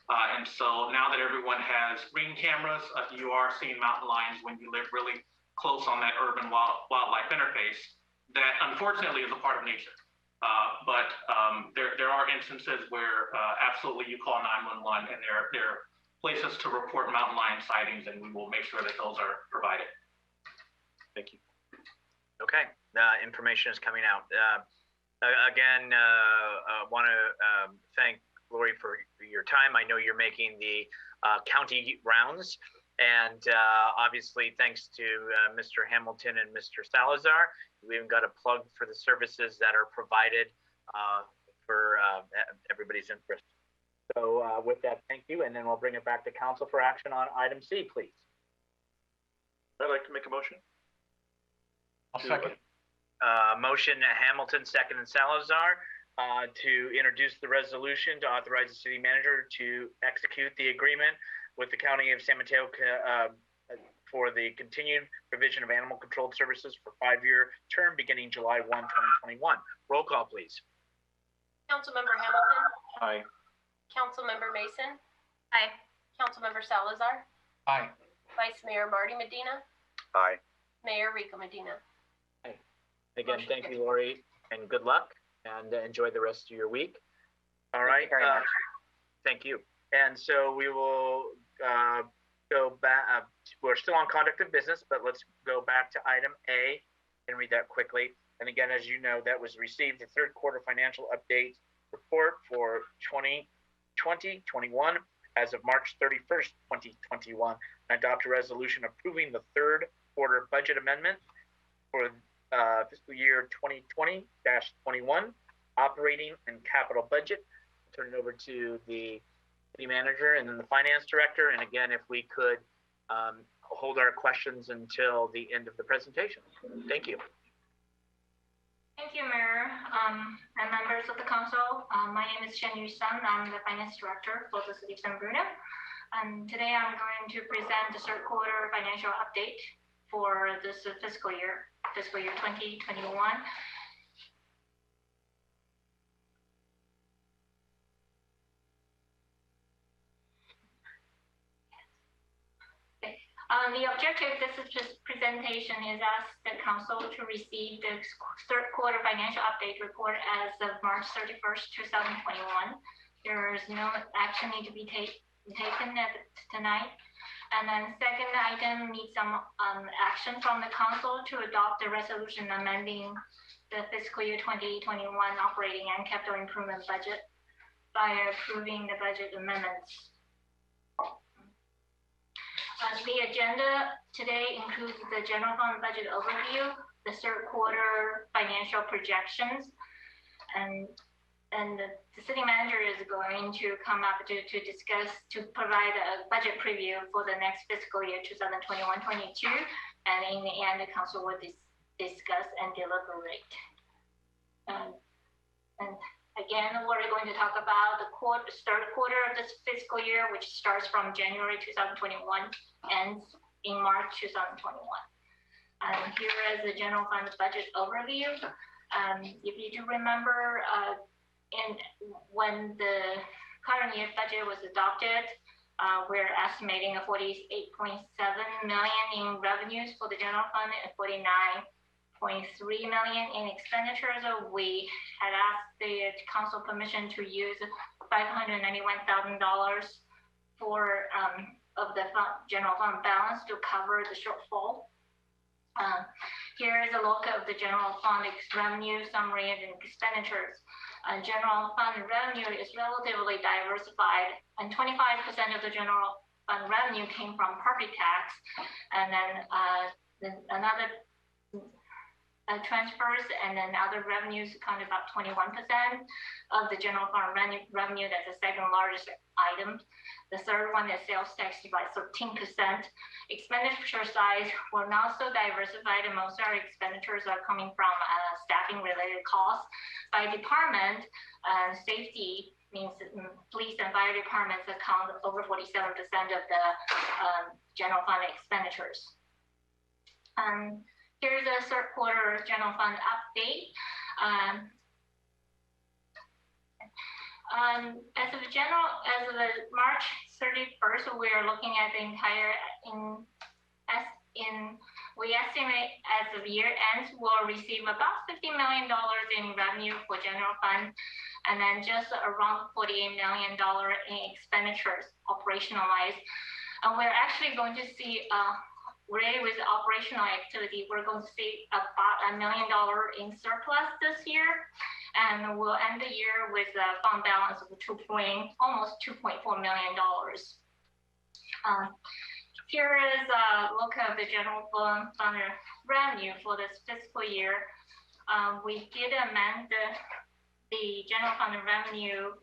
And so now that everyone has Ring cameras, you are seeing mountain lions when you live really close on that urban wildlife interface that unfortunately is a part of nature. But there are instances where absolutely you call 911 and there are places to report mountain lion sightings, and we will make sure that those are provided. Thank you. Okay, information is coming out. Again, want to thank Lori for your time. I know you're making the county rounds, and obviously thanks to Mr. Hamilton and Mr. Salazar. We even got a plug for the services that are provided for everybody's interest. So with that, thank you, and then we'll bring it back to council for action on item C, please. I'd like to make a motion. I'll second. Motion Hamilton, second and Salazar, to introduce the resolution to authorize the city manager to execute the agreement with the County of San Mateo for the continued provision of animal controlled services for 5-year term beginning July 1, 2021. Roll call, please. Councilmember Hamilton. Aye. Councilmember Mason. Aye. Councilmember Salazar. Aye. Vice Mayor Marty Medina. Aye. Mayor Rico Medina. Again, thank you, Lori, and good luck, and enjoy the rest of your week. All right. Thank you very much. Thank you. And so we will go back. We're still on conduct of business, but let's go back to item A and read that quickly. And again, as you know, that was received the third quarter financial update report for 2020-21 as of March 31st, 2021, and adopt a resolution approving the third quarter budget amendment for fiscal year 2020-21 operating and capital budget. I'll turn it over to the city manager and then the finance director. And again, if we could hold our questions until the end of the presentation. Thank you. Thank you, Mayor, and members of the council. My name is Chen Yu Sun. I'm the finance director for the city of San Bruno. And today I'm going to present the third quarter financial update for this fiscal year 2021. The objective of this presentation is ask the council to receive the third quarter financial update report as of March 31st, 2021. There is no action need to be taken tonight. And then second item needs some action from the council to adopt the resolution amending the fiscal year 2021 operating and capital improvement budget by approving the budget amendments. The agenda today includes the general fund budget overview, the third quarter financial projections, and the city manager is going to come up to provide a budget preview for the next fiscal year 2021-22, and in the end, the council will discuss and deliberate. And again, we're going to talk about the third quarter of this fiscal year, which starts from January 2021, ends in March 2021. Here is the general fund budget overview. If you do remember, when the current year budget was adopted, we're estimating a 48.7 million in revenues for the general fund and 49.3 million in expenditures. We had asked the council permission to use $591,000 for of the general fund balance to cover the shortfall. Here is a look at the general fund revenue summary and expenditures. General fund revenue is relatively diversified, and 25% of the general fund revenue came from property tax, and then another transfers, and then other revenues account about 21% of the general fund revenue. That's the second largest item. The third one is sales tax by 13%. Expenditure size were not so diversified, and most of our expenditures are coming from staffing related costs. By department, safety means police and fire departments account over 47% of the general fund expenditures. Here's a third quarter general fund update. As of March 31st, we are looking at the entire we estimate as of year ends we'll receive about $50 million in revenue for general fund, and then just around $48 million in expenditures operationalized. And we're actually going to see related with operational activity, we're going to see about $1 million in surplus this year, and we'll end the year with a fund balance of almost $2.4 million. Here is a look at the general fund revenue for this fiscal year. We did amend the general fund revenue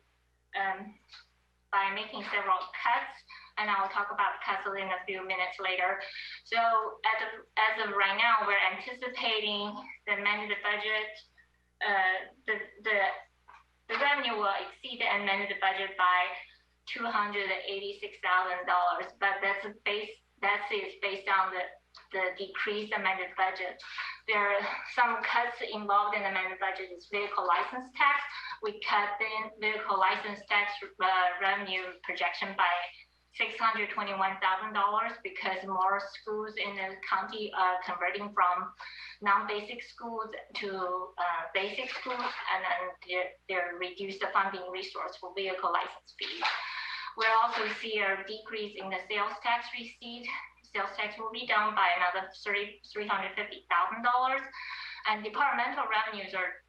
by making several cuts, and I'll talk about cuts in a few minutes later. So as of right now, we're anticipating the amended budget. The revenue will exceed the amended budget by $286,000, but that's based on the decreased amended budget. There are some cuts involved in the amended budget is vehicle license tax. We cut the vehicle license tax revenue projection by $621,000 because more schools in the county are converting from non-basic schools to basic schools, and then they're reduced the funding resource for vehicle license fees. We'll also see a decrease in the sales tax receipt. Sales tax will be down by another $350,000, and departmental revenues are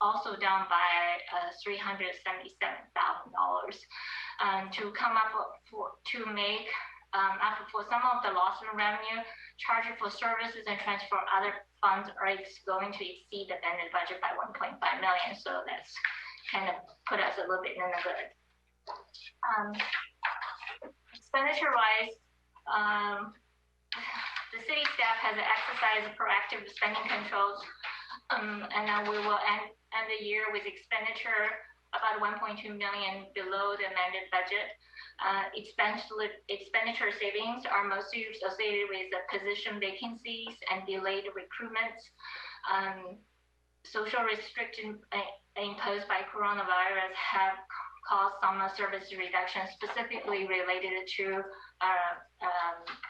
also down by $377,000. To come up to make after for some of the loss in revenue, charges for services and transfer other funds are going to exceed the amended budget by 1.5 million. So that's kind of put us a little bit in the good. Expenditure-wise, the city staff has exercised proactive spending controls, and we will end the year with expenditure about 1.2 million below the amended budget. Expenditure savings are mostly associated with the position vacancies and delayed recruitments. Social restrictions imposed by coronavirus have caused some service reductions, specifically related to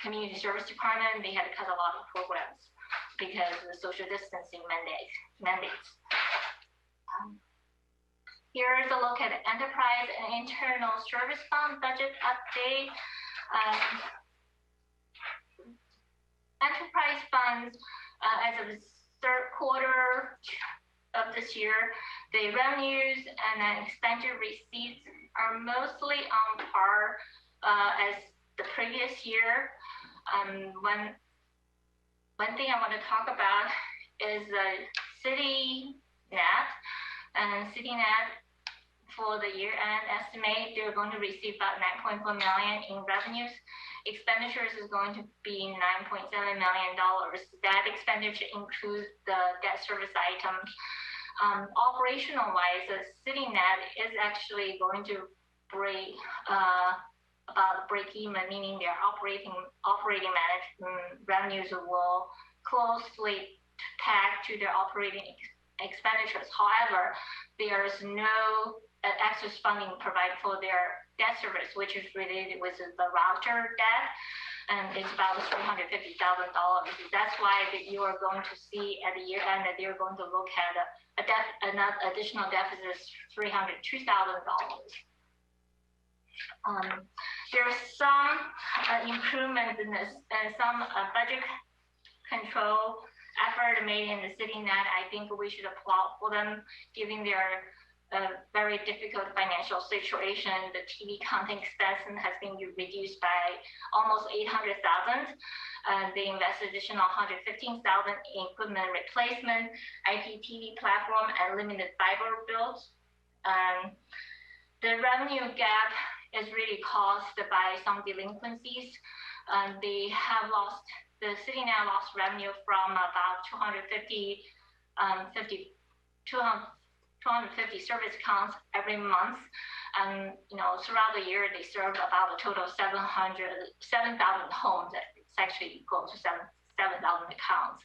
community service department. They had to cut a lot of programs because of the social distancing mandates. Here's a look at enterprise and internal service fund budget update. Enterprise funds, as of the third quarter of this year, the revenues and expenditure receipts are mostly on par as the previous year. One thing I want to talk about is the CityNet. And CityNet, for the year-end estimate, they're going to receive about 9.4 million in revenues. Expenditures is going to be $9.7 million. That expenditure includes the debt service items. Operational-wise, the CityNet is actually going to break even, meaning their operating management revenues will closely tag to their operating expenditures. However, there is no excess funding provided for their debt service, which is related with the router debt, and it's about $350,000. That's why you are going to see at the year end that they're going to look at an additional deficit of $302,000. There's some improvement in this and some budget control effort made in the CityNet. I think we should applaud for them, given their very difficult financial situation. The TV content expense has been reduced by almost $800,000. They invested additional $115,000 in equipment replacement, IPTV platform, and limited fiber builds. The revenue gap is really caused by some delinquencies. The CityNet lost revenue from about 250 service counts every month. Throughout the year, they serve about a total of 7,000 homes. It's actually equal to 7,000 accounts.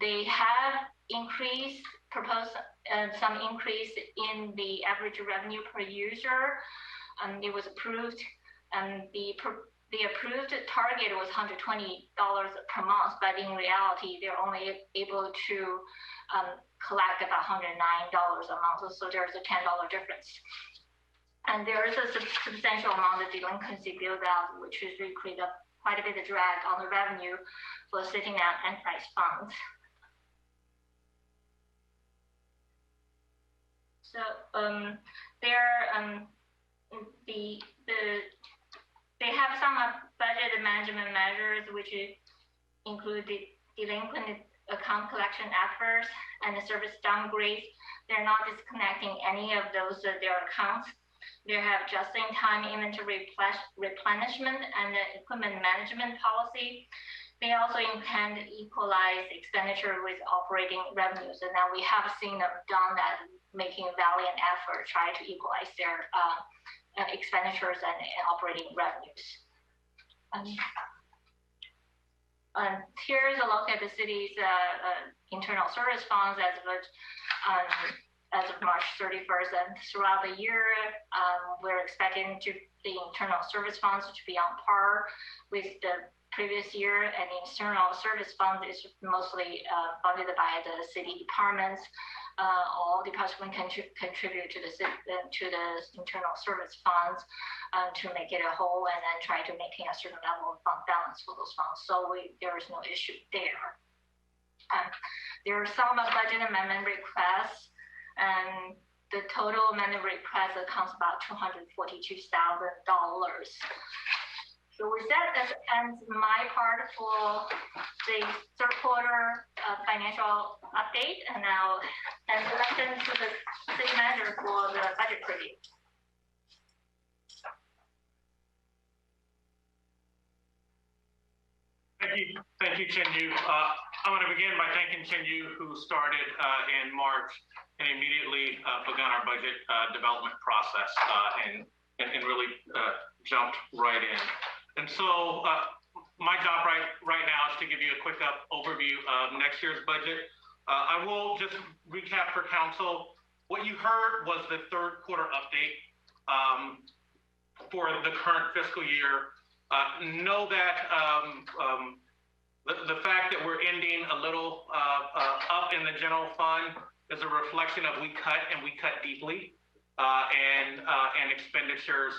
They have proposed some increase in the average revenue per user. It was approved, and the approved target was $120 per month, but in reality, they're only able to collect about $109 a month. So there's a $10 difference. And there is a substantial amount of delinquency build out, which has really created quite a bit of drag on the revenue for CityNet enterprise funds. So they have some budget management measures, which include the delinquent account collection efforts and the service downgrades. They're not disconnecting any of their accounts. They have just-in-time inventory replenishment and the equipment management policy. They also intend to equalize expenditure with operating revenues, and now we have seen them done that, making a valiant effort try to equalize their expenditures and operating revenues. Here's a look at the city's internal service funds as of March 31st, and throughout the year, we're expecting the internal service funds to be on par with the previous year, and the external service fund is mostly funded by the city departments. All departments contribute to the internal service funds to make it a whole, and then try to maintain a certain level of fund balance for those funds. So there is no issue there. There are some budget amendment requests, and the total amendment request accounts about $242,000. So with that, that ends my part for the third quarter financial update, and now and let's turn to the city manager for the budget preview. Thank you, Chinyu. I want to begin by thanking Chinyu, who started in March and immediately begun our budget development process and really jumped right in. And so my job right now is to give you a quick overview of next year's budget. I will just recap for council. What you heard was the third quarter update for the current fiscal year. Know that the fact that we're ending a little up in the general fund is a reflection of we cut deeply, and expenditures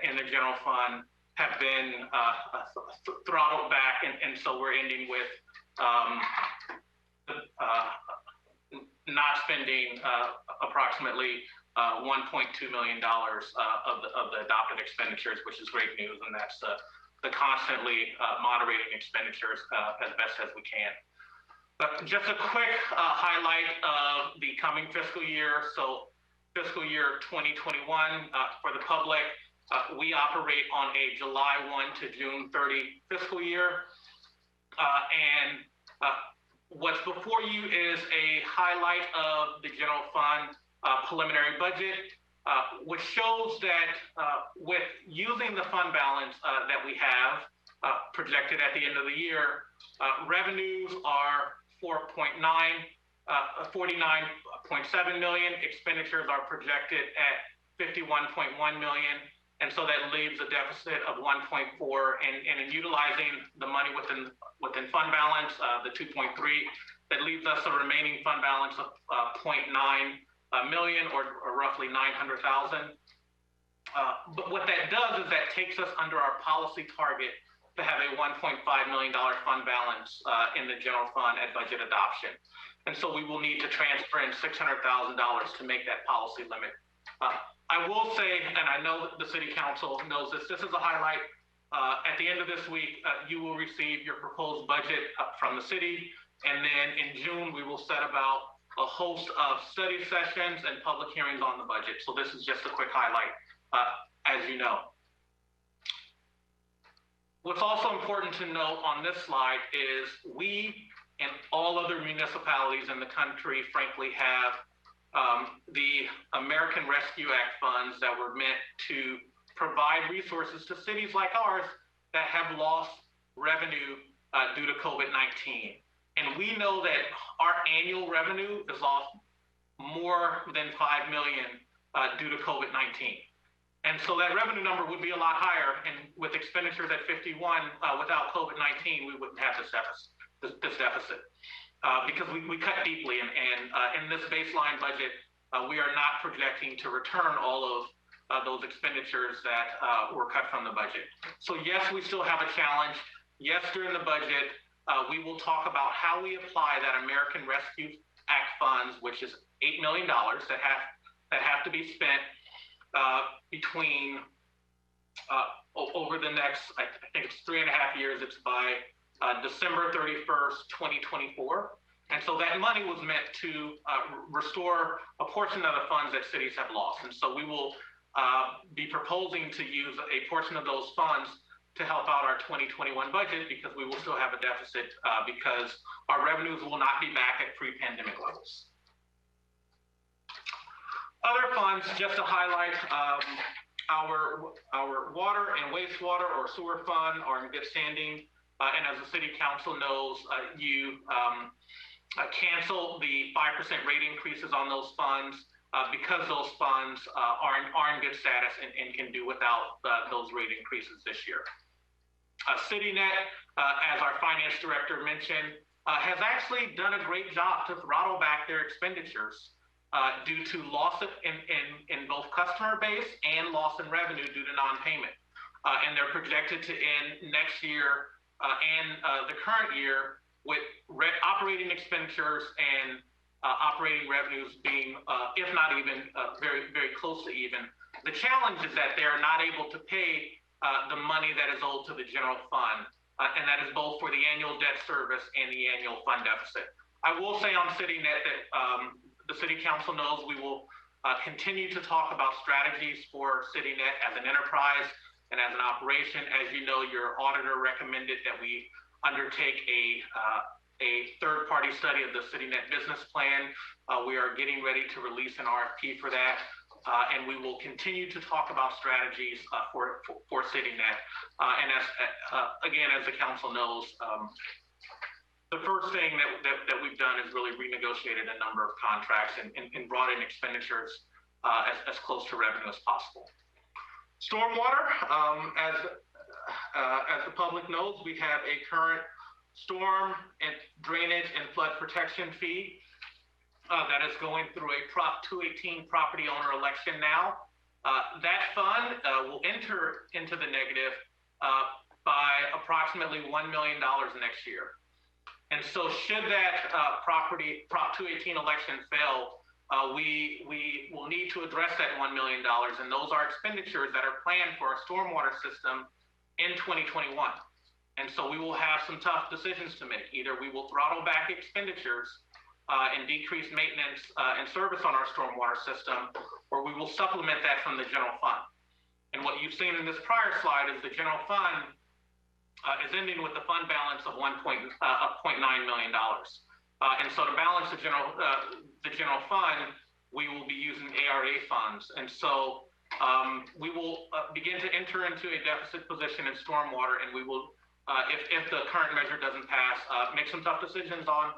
in the general fund have been throttled back, and so we're ending with not spending approximately $1.2 million of the adopted expenditures, which is great news, and that's the constantly moderating expenditures as best as we can. But just a quick highlight of the coming fiscal year. So fiscal year 2021 for the public, we operate on a July 1 to June 30 fiscal year. And what's before you is a highlight of the general fund preliminary budget, which shows that with using the fund balance that we have projected at the end of the year, revenues are 49.7 million, expenditures are projected at 51.1 million, and so that leaves a deficit of 1.4, and in utilizing the money within fund balance, the 2.3, that leaves us a remaining fund balance of 0.9 million, or roughly 900,000. But what that does is that takes us under our policy target to have a $1.5 million fund balance in the general fund at budget adoption. And so we will need to transfer in $600,000 to make that policy limit. I will say, and I know the city council knows this is a highlight. At the end of this week, you will receive your proposed budget from the city. And then in June, we will set about a host of study sessions and public hearings on the budget. So this is just a quick highlight, as you know. What's also important to note on this slide is we and all other municipalities in the country, frankly, have the American Rescue Act funds that were meant to provide resources to cities like ours that have lost revenue due to COVID-19. And we know that our annual revenue is lost more than 5 million due to COVID-19. And so that revenue number would be a lot higher, and with expenditures at 51, without COVID-19, we wouldn't have this deficit because we cut deeply, and in this baseline budget, we are not projecting to return all of those expenditures that were cut from the budget. So yes, we still have a challenge. Yes, during the budget, we will talk about how we apply that American Rescue Act funds, which is $8 million that have to be spent between over the next, I think it's 3.5 years. It's by December 31st, 2024. And so that money was meant to restore a portion of the funds that cities have lost. And so we will be proposing to use a portion of those funds to help out our 2021 budget, because we will still have a deficit because our revenues will not be back at pre-pandemic levels. Other funds, just to highlight, our water and wastewater or sewer fund are in good standing. And as the city council knows, you cancel the 5% rate increases on those funds because those funds are in good status and can do without those rate increases this year. CityNet, as our finance director mentioned, has actually done a great job to throttle back their expenditures due to loss in both customer base and loss in revenue due to non-payment. And they're projected to end next year and the current year with operating expenditures and operating revenues being, if not even, very, very close to even. The challenge is that they are not able to pay the money that is owed to the general fund, and that is both for the annual debt service and the annual fund deficit. I will say on CityNet that the City Council knows we will continue to talk about strategies for CityNet as an enterprise and as an operation. As you know, your auditor recommended that we undertake a third-party study of the CityNet business plan. We are getting ready to release an RFP for that, and we will continue to talk about strategies for CityNet. And as the council knows, the first thing that we've done is really renegotiated a number of contracts and brought in expenditures as close to revenue as possible. Stormwater, as the public knows, we have a current storm and drainage and flood protection fee that is going through a Prop 218 property owner election now. That fund will enter into the negative by approximately $1 million next year. And so should that Prop 218 election fail, we will need to address that $1 million, and those are expenditures that are planned for our stormwater system in 2021. And so we will have some tough decisions to make. Either we will throttle back expenditures and decrease maintenance and service on our stormwater system, or we will supplement that from the general fund. And what you've seen in this prior slide is the general fund is ending with a fund balance of $0.9 million. And so to balance the general fund, we will be using ARA funds. And so we will begin to enter into a deficit position in stormwater, and we will, if the current measure doesn't pass, make some tough decisions on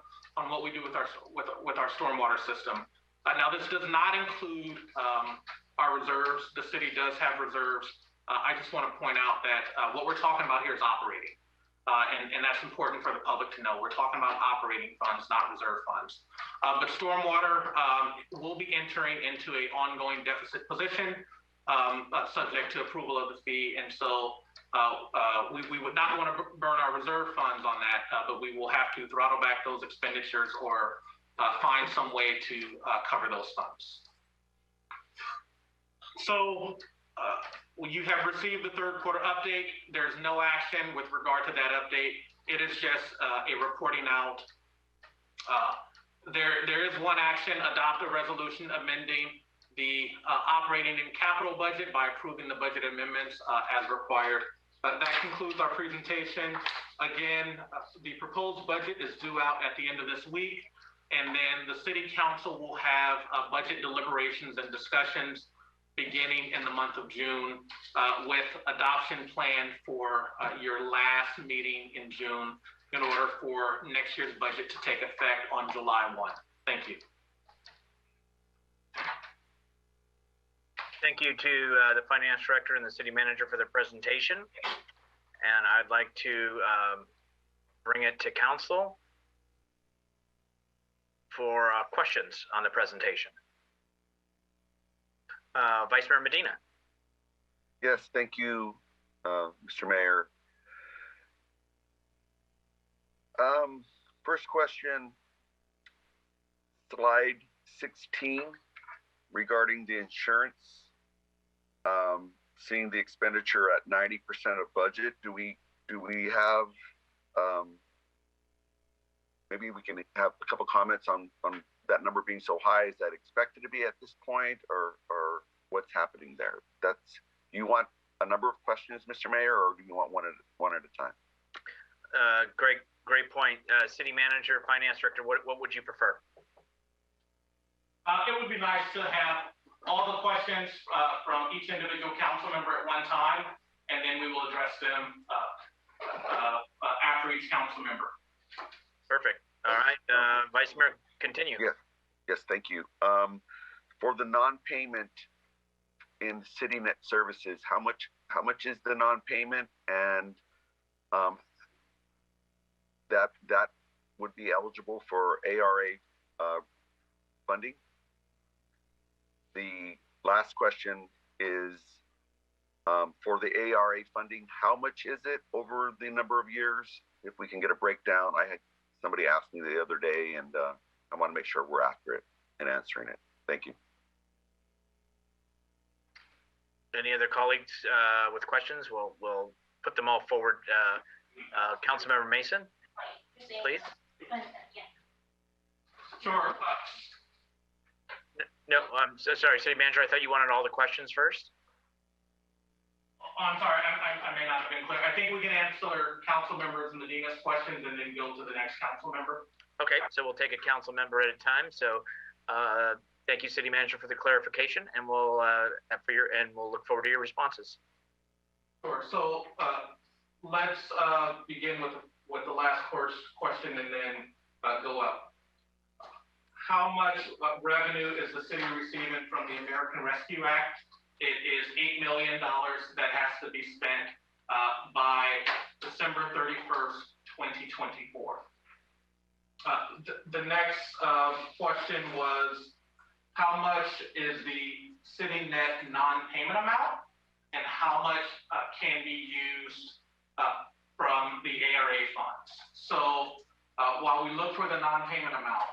what we do with our stormwater system. Now, this does not include our reserves. The city does have reserves. I just want to point out that what we're talking about here is operating, and that's important for the public to know. We're talking about operating funds, not reserve funds. But stormwater will be entering into an ongoing deficit position, subject to approval of the fee, and so we would not want to burn our reserve funds on that, but we will have to throttle back those expenditures or find some way to cover those funds. So you have received the third quarter update. There's no action with regard to that update. It is just a reporting out. There is one action: adopt a resolution amending the operating and capital budget by approving the budget amendments as required. That concludes our presentation. Again, the proposed budget is due out at the end of this week, and then the City Council will have budget deliberations and discussions beginning in the month of June, with adoption planned for your last meeting in June in order for next year's budget to take effect on July 1. Thank you. Thank you to the Finance Director and the City Manager for their presentation. And I'd like to bring it to Council for questions on the presentation. Vice Mayor Medina. Yes, thank you, Mr. Mayor. First question, slide 16, regarding the insurance. Seeing the expenditure at 90% of budget, do we have, maybe we can have a couple comments on that number being so high. Is that expected to be at this point, or what's happening there? Do you want a number of questions, Mr. Mayor, or do you want one at a time? Great point. City Manager, Finance Director, what would you prefer? It would be nice to have all the questions from each individual council member at one time, and then we will address them after each council member. Perfect. All right, Vice Mayor, continue. Yes, thank you. For the non-payment in CityNet services, how much is the non-payment, and that would be eligible for ARA funding? The last question is, for the ARA funding, how much is it over the number of years? If we can get a breakdown. Somebody asked me the other day, and I want to make sure we're accurate in answering it. Thank you. Any other colleagues with questions? We'll put them all forward. Councilmember Mason, please. Sure. No, I'm so sorry, City Manager. I thought you wanted all the questions first. I'm sorry, I may not have been clear. I think we can answer council members Medina's questions and then go to the next council member. Okay, so we'll take a council member at a time. So, thank you, City Manager, for the clarification, and we'll look forward to your responses. Sure. So let's begin with the last question and then go up. How much revenue is the city receiving from the American Rescue Act? It is $8 million that has to be spent by December 31st, 2024. The next question was, how much is the city net non-payment amount, and how much can be used from the ARA funds? So while we look for the non-payment amount,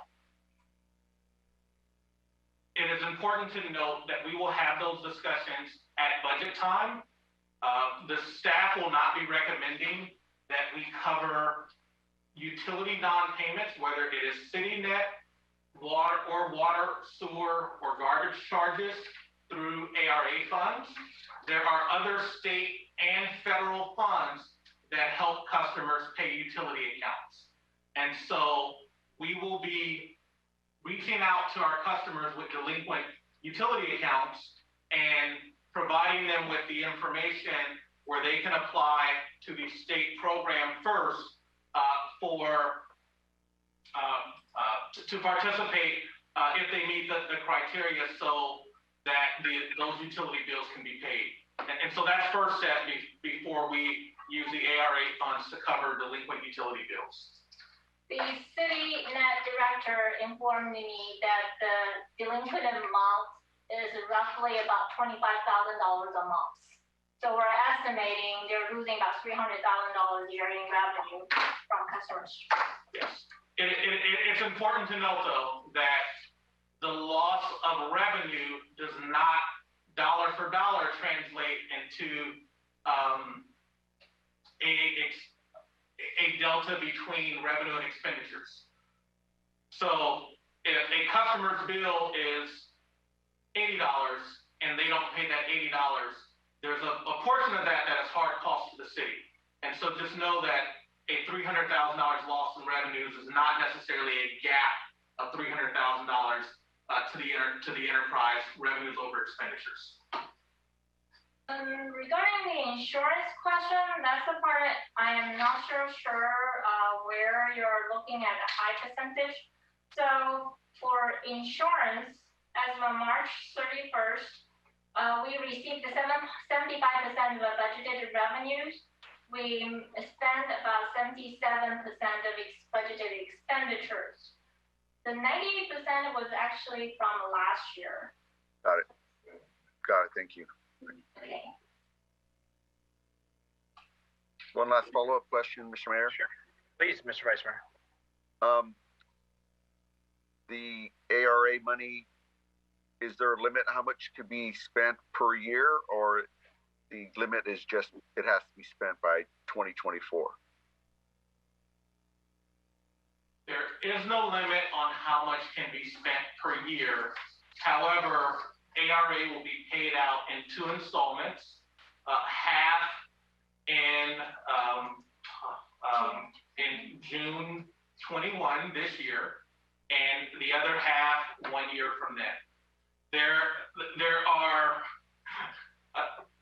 it is important to note that we will have those discussions at budget time. The staff will not be recommending that we cover utility non-payments, whether it is city net, water, sewer, or garbage charges through ARA funds. There are other state and federal funds that help customers pay utility accounts. And so we will be reaching out to our customers with delinquent utility accounts and providing them with the information where they can apply to the state program first to participate if they meet the criteria so that those utility bills can be paid. And so that's first step before we use the ARA funds to cover delinquent utility bills. The city net director informed me that the delinquent amount is roughly about $25,000 a month. So we're estimating they're losing about $300,000 a year in revenue from customers. Yes. It's important to note, though, that the loss of revenue does not dollar for dollar translate into a delta between revenue and expenditures. So if a customer's bill is $80 and they don't pay that $80, there's a portion of that is hard cost to the city. And so just know that a $300,000 loss in revenues is not necessarily a gap of $300,000 to the enterprise revenues over expenditures. Regarding the insurance question, that's the part I am not sure where you're looking at a high percentage. So for insurance, as of March 31st, we received 75% of the budgeted revenues. We spent about 77% of budgeted expenditures. The 98% was actually from last year. Got it. Thank you. Okay. One last follow-up question, Mr. Mayor. Sure. Please, Mr. Vice Mayor. The ARA money, is there a limit how much could be spent per year, or the limit is just it has to be spent by 2024? There is no limit on how much can be spent per year. However, ARA will be paid out in 2 installments, half in June 21 this year, and the other half 1 year from then. There are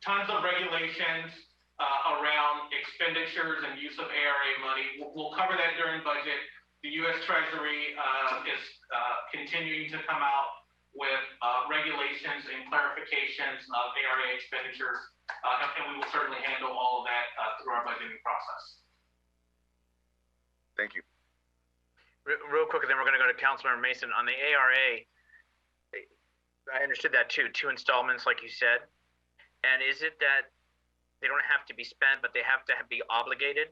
tons of regulations around expenditures and use of ARA money. We'll cover that during budget. The U.S. Treasury is continuing to come out with regulations and clarifications of ARA expenditures, and we will certainly handle all of that through our budgeting process. Thank you. Real quick, and then we're going to go to Councilmember Mason. On the ARA, I understood that too, 2 installments, like you said. And is it that they don't have to be spent, but they have to be obligated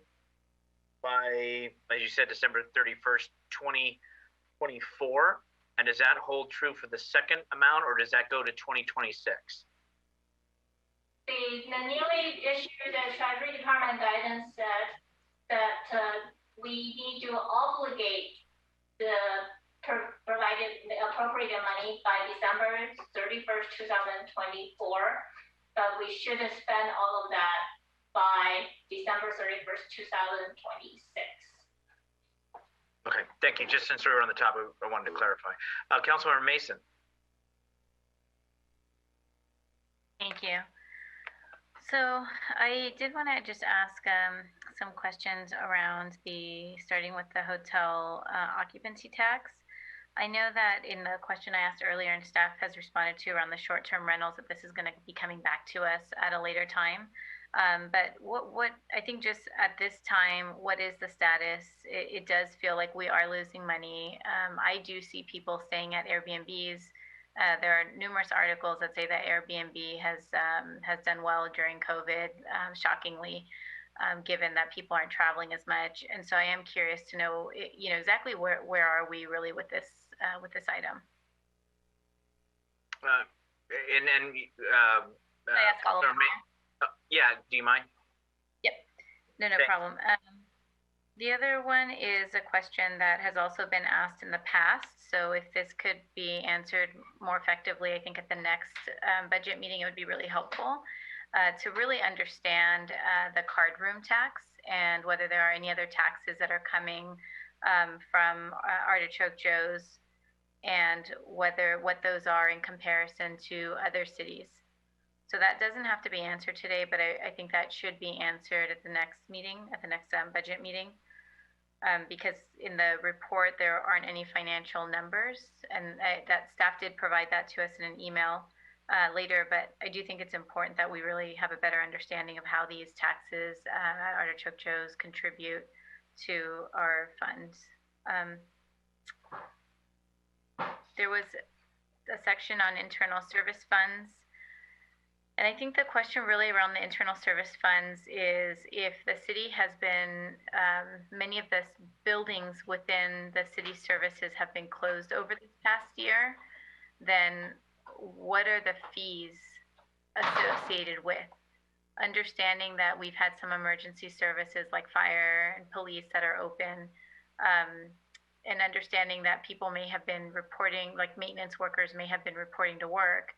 by, as you said, December 31st, 2024? And does that hold true for the second amount, or does that go to 2026? the newly issued Treasury Department guidance said that we need to obligate the provided the appropriated money by December 31st, 2024, but we shouldn't spend all of that by December 31st, 2026. Okay, thank you. Just since we were on the topic, I wanted to clarify. Councilmember Mason. Thank you. So I did want to just ask some questions around starting with the hotel occupancy tax. I know that in the question I asked earlier and staff has responded to around the short-term rentals that this is going to be coming back to us at a later time. But what I think just at this time, what is the status? It does feel like we are losing money. I do see people staying at Airbnbs. There are numerous articles that say that Airbnb has done well during COVID, shockingly, given that people aren't traveling as much. And so I am curious to know, exactly where are we really with this item? I ask all of them. Yeah, do you mind? Yep, no problem. The other one is a question that has also been asked in the past. So if this could be answered more effectively, I think at the next budget meeting, it would be really helpful to really understand the card room tax and whether there are any other taxes that are coming from Artichoke Joe's and what those are in comparison to other cities. So that doesn't have to be answered today, but I think that should be answered at the next meeting, at the next budget meeting. Because in the report, there aren't any financial numbers, and that staff did provide that to us in an email later, but I do think it's important that we really have a better understanding of how these taxes at Artichoke Joe's contribute to our funds. There was a section on internal service funds. And I think the question really around the internal service funds is if the city has been, many of the buildings within the city services have been closed over this past year, then what are the fees associated with? Understanding that we've had some emergency services like fire and police that are open, and understanding that people may have been reporting, like maintenance workers may have been reporting to work.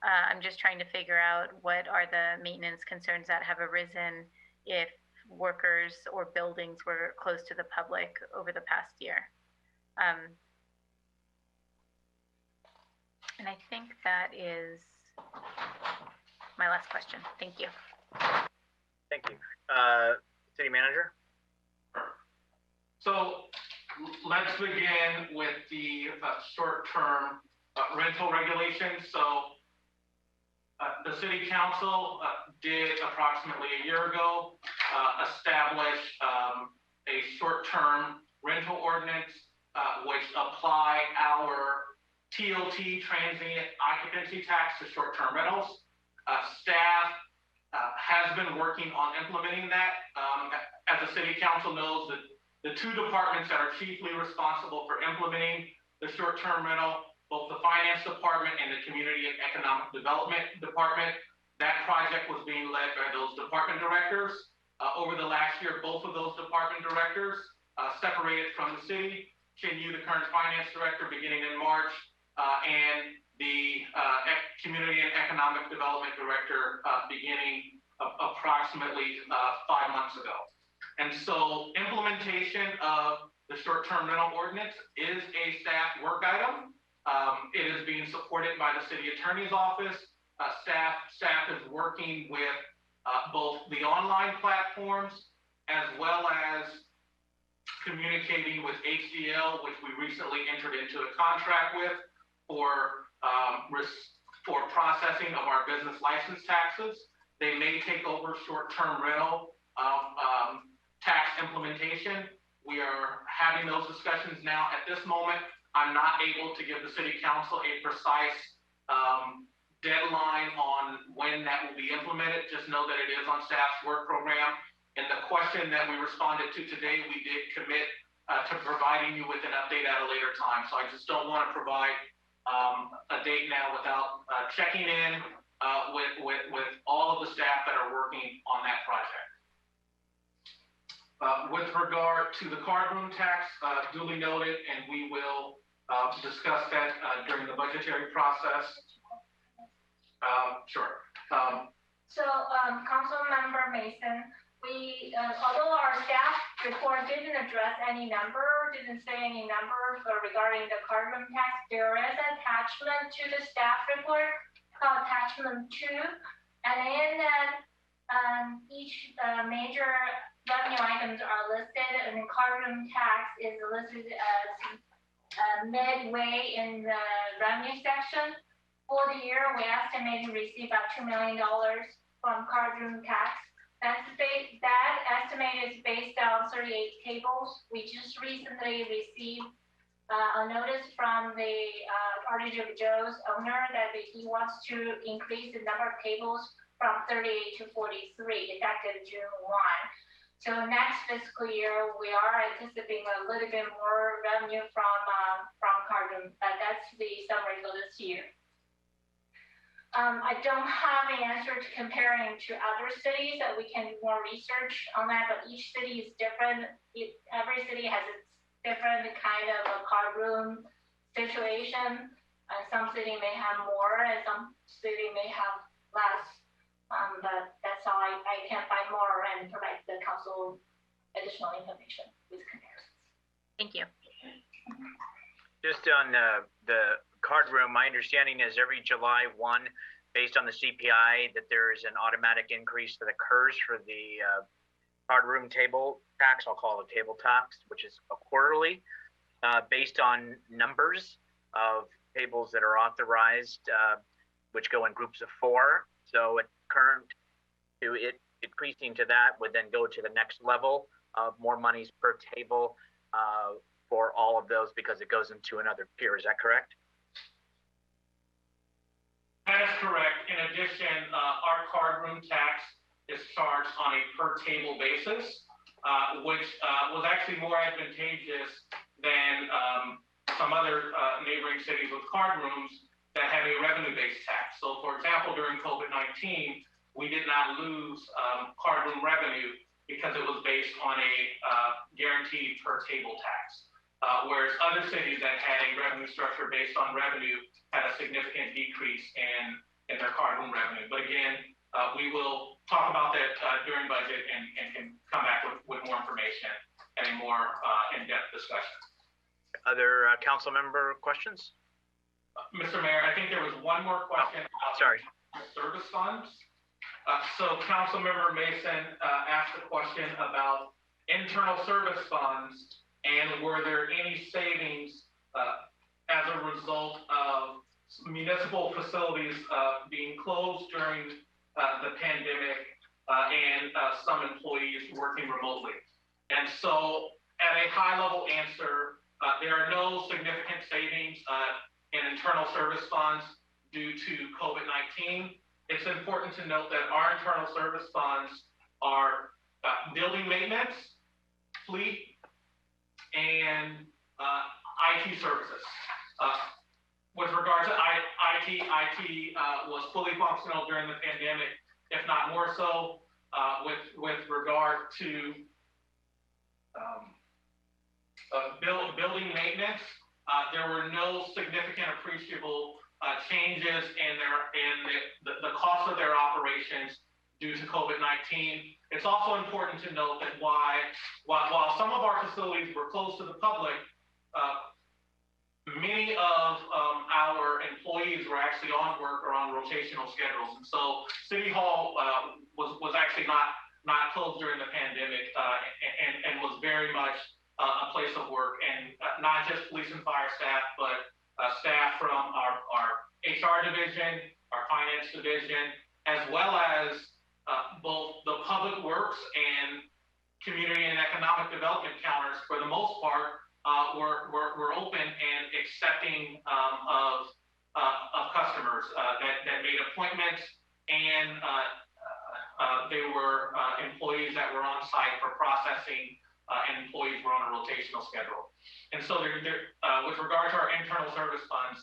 I'm just trying to figure out what are the maintenance concerns that have arisen if workers or buildings were closed to the public over the past year. And I think that is my last question. Thank you. Thank you. City Manager? So let's begin with the short-term rental regulations. So the City Council did approximately a year ago establish a short-term rental ordinance which apply our TOT, transient occupancy tax, to short-term rentals. Staff has been working on implementing that. As the City Council knows, the two departments that are chiefly responsible for implementing the short-term rental, both the Finance Department and the Community and Economic Development Department, that project was being led by those department directors. Over the last year, both of those department directors separated from the city. Ken Yu, the current Finance Director, beginning in March, and the Community and Economic Development Director beginning approximately 5 months ago. And so implementation of the short-term rental ordinance is a staff work item. It is being supported by the City Attorney's Office. Staff is working with both the online platforms as well as communicating with HDL, which we recently entered into a contract with for processing of our business license taxes. They may take over short-term rental tax implementation. We are having those discussions now. At this moment, I'm not able to give the City Council a precise deadline on when that will be implemented. Just know that it is on staff's work program. And the question that we responded to today, we did commit to providing you with an update at a later time. So I just don't want to provide a date now without checking in with all of the staff that are working on that project. With regard to the card room tax, duly noted, and we will discuss that during the budgetary process. Sure. Councilmember Mason, although our staff report didn't address any number, didn't say any number regarding the card room tax, there is an attachment to the staff report called attachment 2, and in that each major revenue items are listed, and the card room tax is listed as midway in the revenue section. For the year, we estimate to receive about $2 million from card room tax. That estimate is based on 38 tables. We just recently received a notice from the Party of Joe's owner that he wants to increase the number of tables from 38 to 43, effective June 1. So next fiscal year, we are anticipating a little bit more revenue from card room. That's the summary for this year. I don't have an answer to comparing to other cities that we can do more research on that, but each city is different. Every city has its different kind of a card room situation. Some city may have more and some city may have less. But that's all. I can't find more and provide the council additional information with comparisons. Thank you. Just on the card room, my understanding is every July 1, based on the CPI, that there is an automatic increase that occurs for the card room table tax. I'll call it a table tax, which is a quarterly, based on numbers of tables that are authorized, which go in groups of 4. So increasing to that would then go to the next level of more monies per table for all of those, because it goes into another tier. Is that correct? That is correct. In addition, our card room tax is charged on a per table basis, which was actually more advantageous than some other neighboring cities with card rooms that have a revenue-based tax. So, for example, during COVID-19, we did not lose card room revenue because it was based on a guaranteed per table tax. Whereas other cities that had a revenue structure based on revenue had a significant decrease in their card room revenue. But again, we will talk about that during budget and can come back with more information and a more in-depth discussion. Other council member questions? Mr. Mayor, I think there was one more question about service funds. So Councilmember Mason asked a question about internal service funds. And were there any savings as a result of municipal facilities being closed during the pandemic and some employees working remotely? And so at a high level answer, there are no significant savings in internal service funds due to COVID-19. It's important to note that our internal service funds are building maintenance, fleet, and IT services. With regard to IT was fully functional during the pandemic, if not more so. With regard to building maintenance, there were no significant appreciable changes in the cost of their operations due to COVID-19. It's also important to note that while some of our facilities were closed to the public, many of our employees were actually on work or on rotational schedules. And so City Hall was actually not closed during the pandemic and was very much a place of work. And not just police and fire staff, but staff from our HR division, our finance division, as well as both the public works and community and economic development counters, for the most part, were open and accepting of customers that made appointments, and they were employees that were on site for processing, and employees were on a rotational schedule. And so with regard to our internal service funds,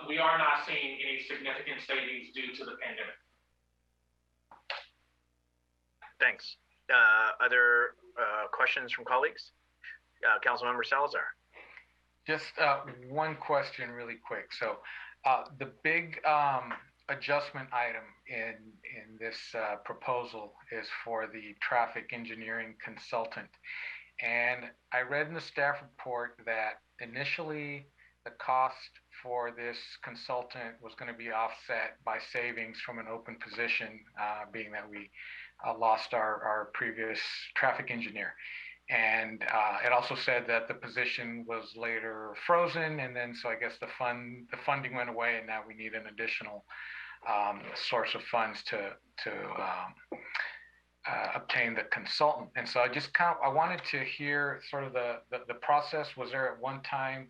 we are not seeing any significant savings due to the pandemic. Thanks. Other questions from colleagues? Councilmember Salazar. Just one question really quick. So the big adjustment item in this proposal is for the traffic engineering consultant. And I read in the staff report that initially the cost for this consultant was going to be offset by savings from an open position, being that we lost our previous traffic engineer. And it also said that the position was later frozen, and then so I guess the funding went away, and now we need an additional source of funds to obtain the consultant. And so I wanted to hear sort of the process. Was there at one time,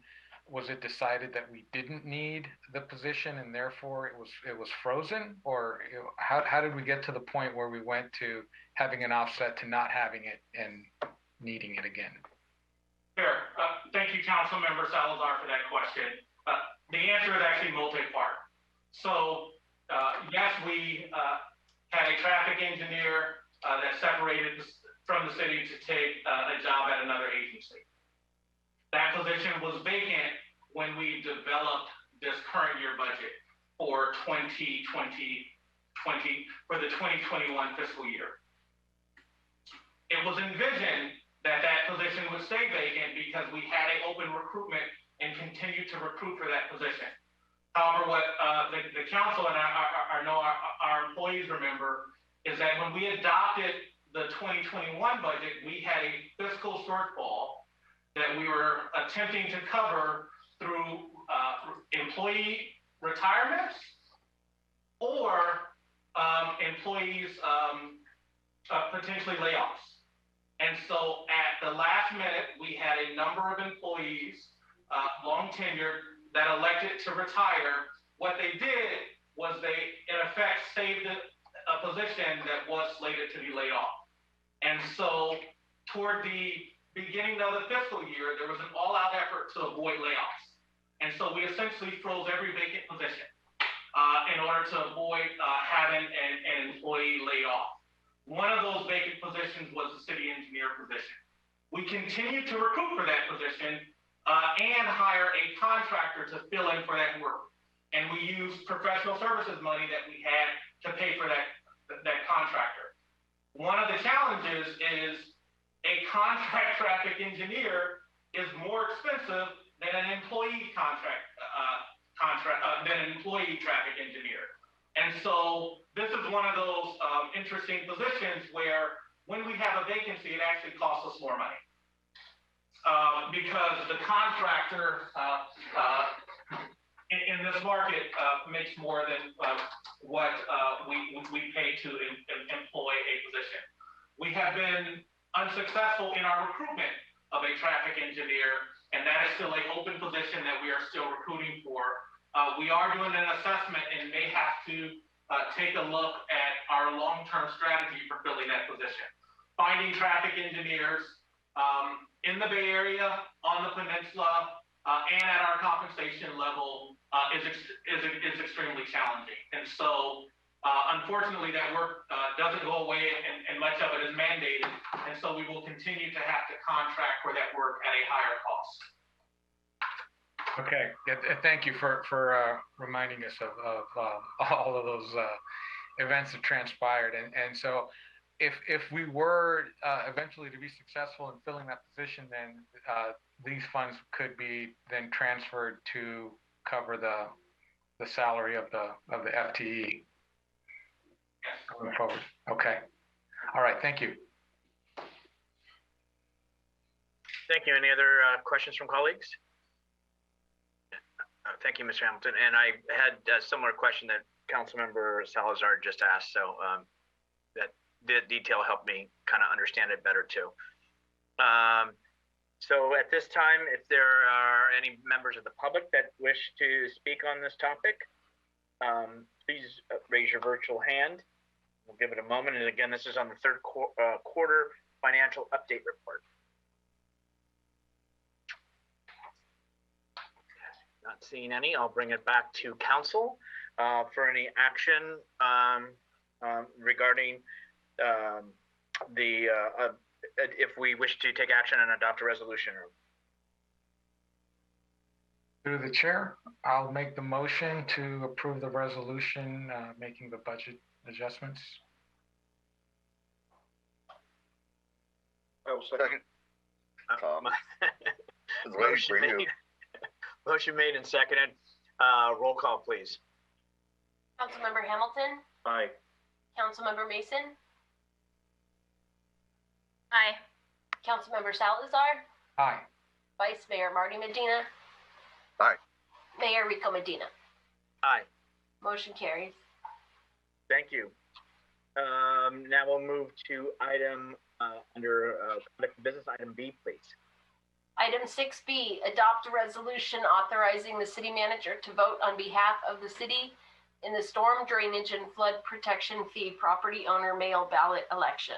was it decided that we didn't need the position and therefore it was frozen, or how did we get to the point where we went to having an offset to not having it and needing it again? Sure. Thank you, Councilmember Salazar, for that question. The answer is actually multi-part. So yes, we had a traffic engineer that separated from the city to take a job at another agency. That position was vacant when we developed this current year budget for 2021 fiscal year. It was envisioned that position would stay vacant because we had an open recruitment and continued to recruit for that position. However, what the council and I know our employees remember is that when we adopted the 2021 budget, we had a fiscal shortfall that we were attempting to cover through employee retirements or employees potentially layoffs. And so at the last minute, we had a number of employees, long tenured, that elected to retire. What they did was they, in effect, saved a position that was slated to be laid off. And so toward the beginning of the fiscal year, there was an all-out effort to avoid layoffs. And so we essentially froze every vacant position in order to avoid having an employee laid off. One of those vacant positions was the city engineer position. We continued to recruit for that position and hire a contractor to fill in for that work. And we used professional services money that we had to pay for that contractor. One of the challenges is a contract traffic engineer is more expensive than an employee than an employee traffic engineer. And so this is one of those interesting positions where when we have a vacancy, it actually costs us more money. Because the contractor in this market makes more than what we pay to employ a position. We have been unsuccessful in our recruitment of a traffic engineer, and that is still an open position that we are still recruiting for. We are doing an assessment and may have to take a look at our long-term strategy for filling that position. Finding traffic engineers in the Bay Area, on the peninsula, and at our compensation level is extremely challenging. And so, unfortunately, that work doesn't go away, and much of it is mandated. And so we will continue to have to contract for that work at a higher cost. Okay, thank you for reminding us of all of those events that transpired. And so if we were eventually to be successful in filling that position, then these funds could be then transferred to cover the salary of the FTE going forward. Okay. All right. Thank you. Thank you. Any other questions from colleagues? Thank you, Mr. Hamilton. And I had a similar question that Councilmember Salazar just asked, so that the detail helped me kind of understand it better too. So at this time, if there are any members of the public that wish to speak on this topic, please raise your virtual hand. We'll give it a moment. And again, this is on the third quarter financial update report. None. Not seeing any. I'll bring it back to council for any action regarding if we wish to take action and adopt a resolution. Through the chair, I'll make the motion to approve the resolution making the budget adjustments. I will second. Motion made and seconded. Roll call, please. Councilmember Hamilton, Aye. Councilmember Mason, Aye. Councilmember Salazar, Aye. Vice Mayor Marty Medina. Aye. Mayor Rico Medina. Aye. Motion carries. Thank you. Now we'll move to item under conduct business, item B, please. Item 6B, adopt a resolution authorizing the city manager to vote on behalf of the city in the storm drainage and flood protection fee property owner mail ballot election.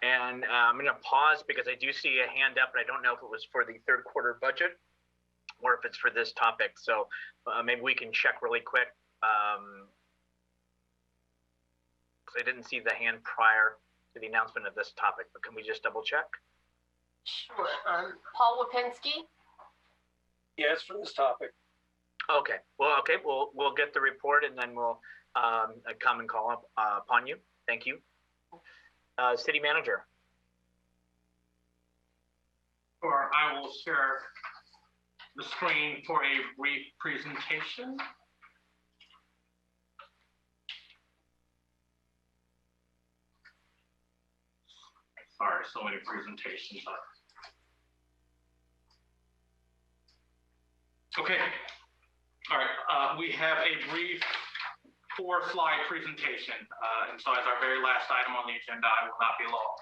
And I'm going to pause because I do see a hand up, but I don't know if it was for the third quarter budget or if it's for this topic. So maybe we can check really quick. Because I didn't see the hand prior to the announcement of this topic, but can we just double check? Sure. Paul Wapinski. Yes, for this topic. Okay. Well, okay. We'll get the report and then we'll come and call up upon you. Thank you. City manager. Or I will share the screen for a brief presentation. Sorry, so many presentations. Okay. All right. We have a brief 4-slide presentation. And so as our very last item on the agenda, I will not be long.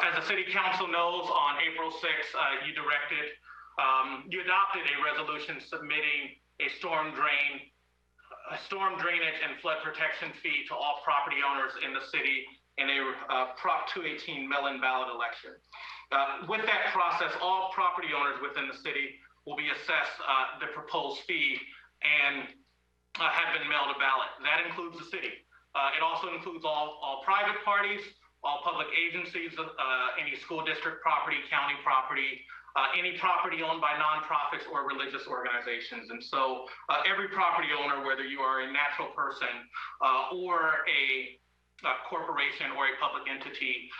As the city council knows, on April 6th, you adopted a resolution submitting a storm drainage and flood protection fee to all property owners in the city in a Prop 218 mail-in ballot election. With that process, all property owners within the city will be assessed the proposed fee and have been mailed a ballot. That includes the city. It also includes all private parties, all public agencies, any school district property, county property, any property owned by nonprofits or religious organizations. And so every property owner, whether you are a natural person or a corporation or a public entity,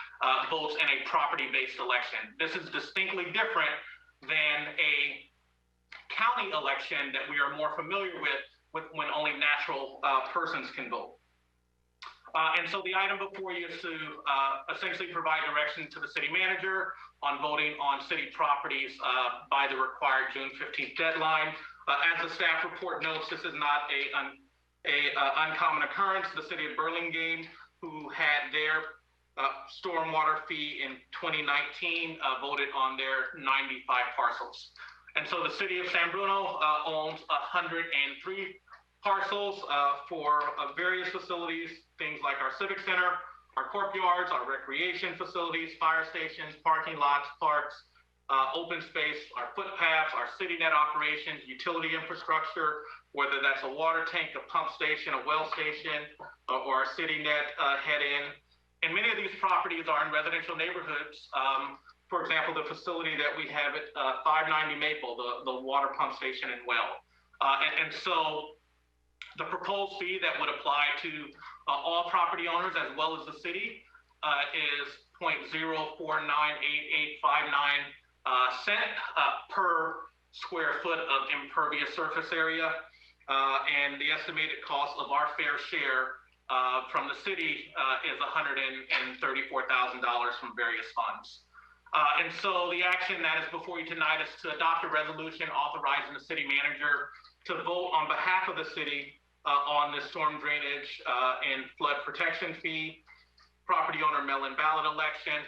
votes in a property-based election. This is distinctly different than a county election that we are more familiar with when only natural persons can vote. And so the item before you is to essentially provide direction to the city manager on voting on city properties by the required June 15th deadline. As the staff report notes, this is not an uncommon occurrence. The city of Burlingame, who had their stormwater fee in 2019, voted on their 95 parcels. And so the city of San Bruno owns 103 parcels for various facilities, things like our civic center, our courtyards, our recreation facilities, fire stations, parking lots, parks, open space, our footpaths, our city net operations, utility infrastructure, whether that's a water tank, a pump station, a well station, or a city net head-in. And many of these properties are in residential neighborhoods. For example, the facility that we have at 590 Maple, the water pump station and well. And so the proposed fee that would apply to all property owners as well as the city is 0.049889 cent per square foot of impervious surface area. And the estimated cost of our fair share from the city is $134,000 from various funds. And so the action that is before you tonight is to adopt a resolution authorizing the city manager to vote on behalf of the city on the storm drainage and flood protection fee, property owner mail-in ballot election.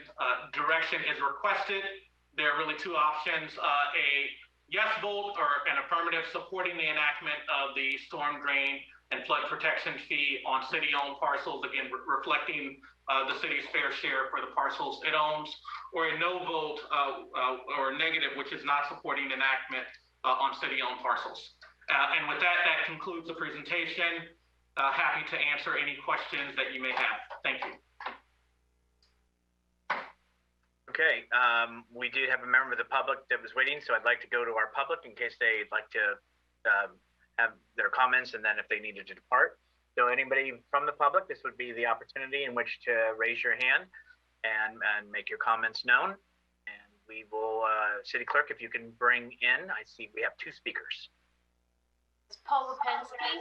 Direction is requested. There are really two options, a yes vote or an affirmative supporting the enactment of the storm drain and flood protection fee on city-owned parcels, again, reflecting the city's fair share for the parcels it owns, or a no vote or negative, which is not supporting enactment on city-owned parcels. And with that, that concludes the presentation. Happy to answer any questions that you may have. Thank you. Okay, we do have a member of the public that was waiting, so I'd like to go to our public in case they'd like to have their comments, and then if they needed to depart. So anybody from the public, this would be the opportunity in which to raise your hand and make your comments known. And we will, City Clerk, if you can bring in, I see we have two speakers. It's Paul Lipinski.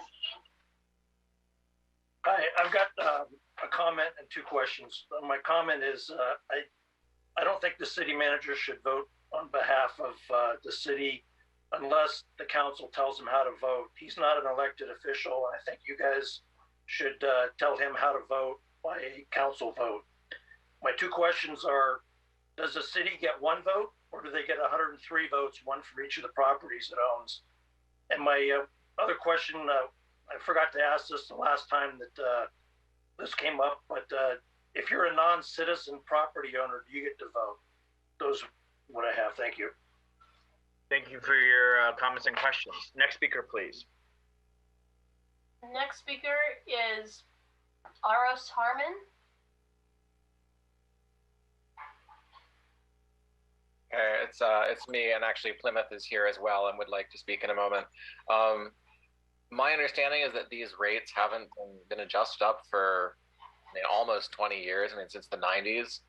Hi, I've got a comment and two questions. My comment is I don't think the city manager should vote on behalf of the city unless the council tells him how to vote. He's not an elected official. I think you guys should tell him how to vote by a council vote. My two questions are, does the city get one vote or do they get 103 votes, one for each of the properties it owns? And my other question, I forgot to ask this the last time that this came up, but if you're a non-citizen property owner, do you get to vote? Those are what I have. Thank you. Thank you for your comments and questions. Next speaker, please. Next speaker is Aros Harmon. It's me, and actually Plymouth is here as well and would like to speak in a moment. My understanding is that these rates haven't been adjusted up for almost 20 years. I mean, since the 90s.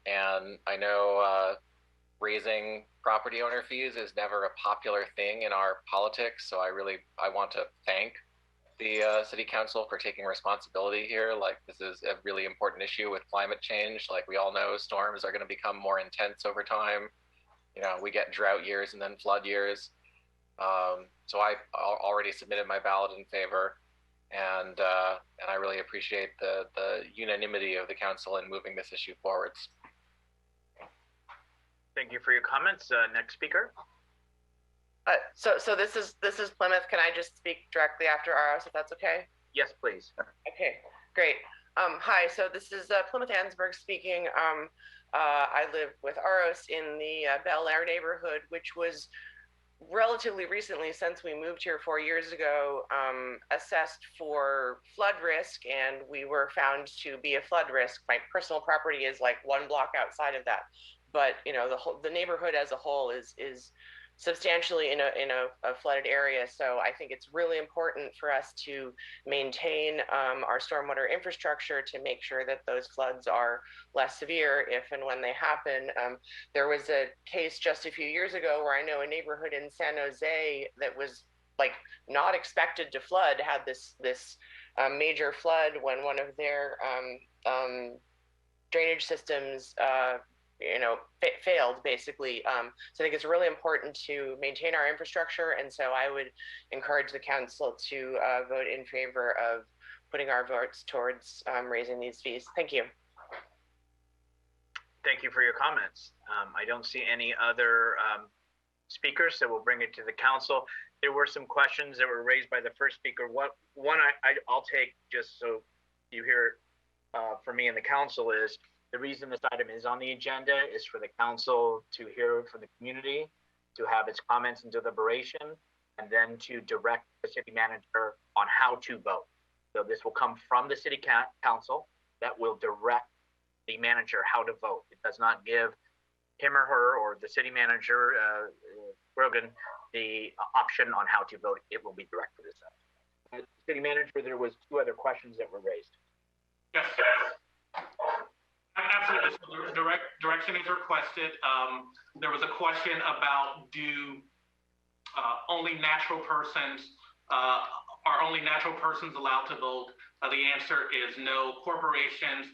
And I know raising property owner fees is never a popular thing in our politics. So I want to thank the city council for taking responsibility here. Like, this is a really important issue with climate change. Like, we all know storms are going to become more intense over time. You know, we get drought years and then flood years. So I already submitted my ballot in favor, and I really appreciate the unanimity of the council in moving this issue forwards. Thank you for your comments. Next speaker. So this is Plymouth. Can I just speak directly after Aros, if that's okay? Yes, please. Okay, great. Hi, so this is Plymouth Ansburg speaking. I live with Aros in the Bel Air neighborhood, which was relatively recently, since we moved here 4 years ago, assessed for flood risk, and we were found to be a flood risk. My personal property is like 1 block outside of that, but you know, the neighborhood as a whole is substantially in a flooded area. So I think it's really important for us to maintain our stormwater infrastructure to make sure that those floods are less severe if and when they happen. There was a case just a few years ago where I know a neighborhood in San Jose that was like not expected to flood had this major flood when one of their drainage systems failed, basically. So I think it's really important to maintain our infrastructure, and so I would encourage the council to vote in favor of putting our votes towards raising these fees. Thank you. Thank you for your comments. I don't see any other speakers, so we'll bring it to the council. There were some questions that were raised by the first speaker. One I'll take just so you hear from me and the council is, the reason this item is on the agenda is for the council to hear from the community, to have its comments and deliberation, and then to direct the city manager on how to vote. So this will come from the city council that will direct the manager how to vote. It does not give him or her or the city manager, Grogan, the option on how to vote. It will be direct for this. City manager, there was 2 other questions that were raised. Yes. Absolutely. So direction is requested. There was a question about only natural persons are only natural persons allowed to vote? The answer is no. Corporations,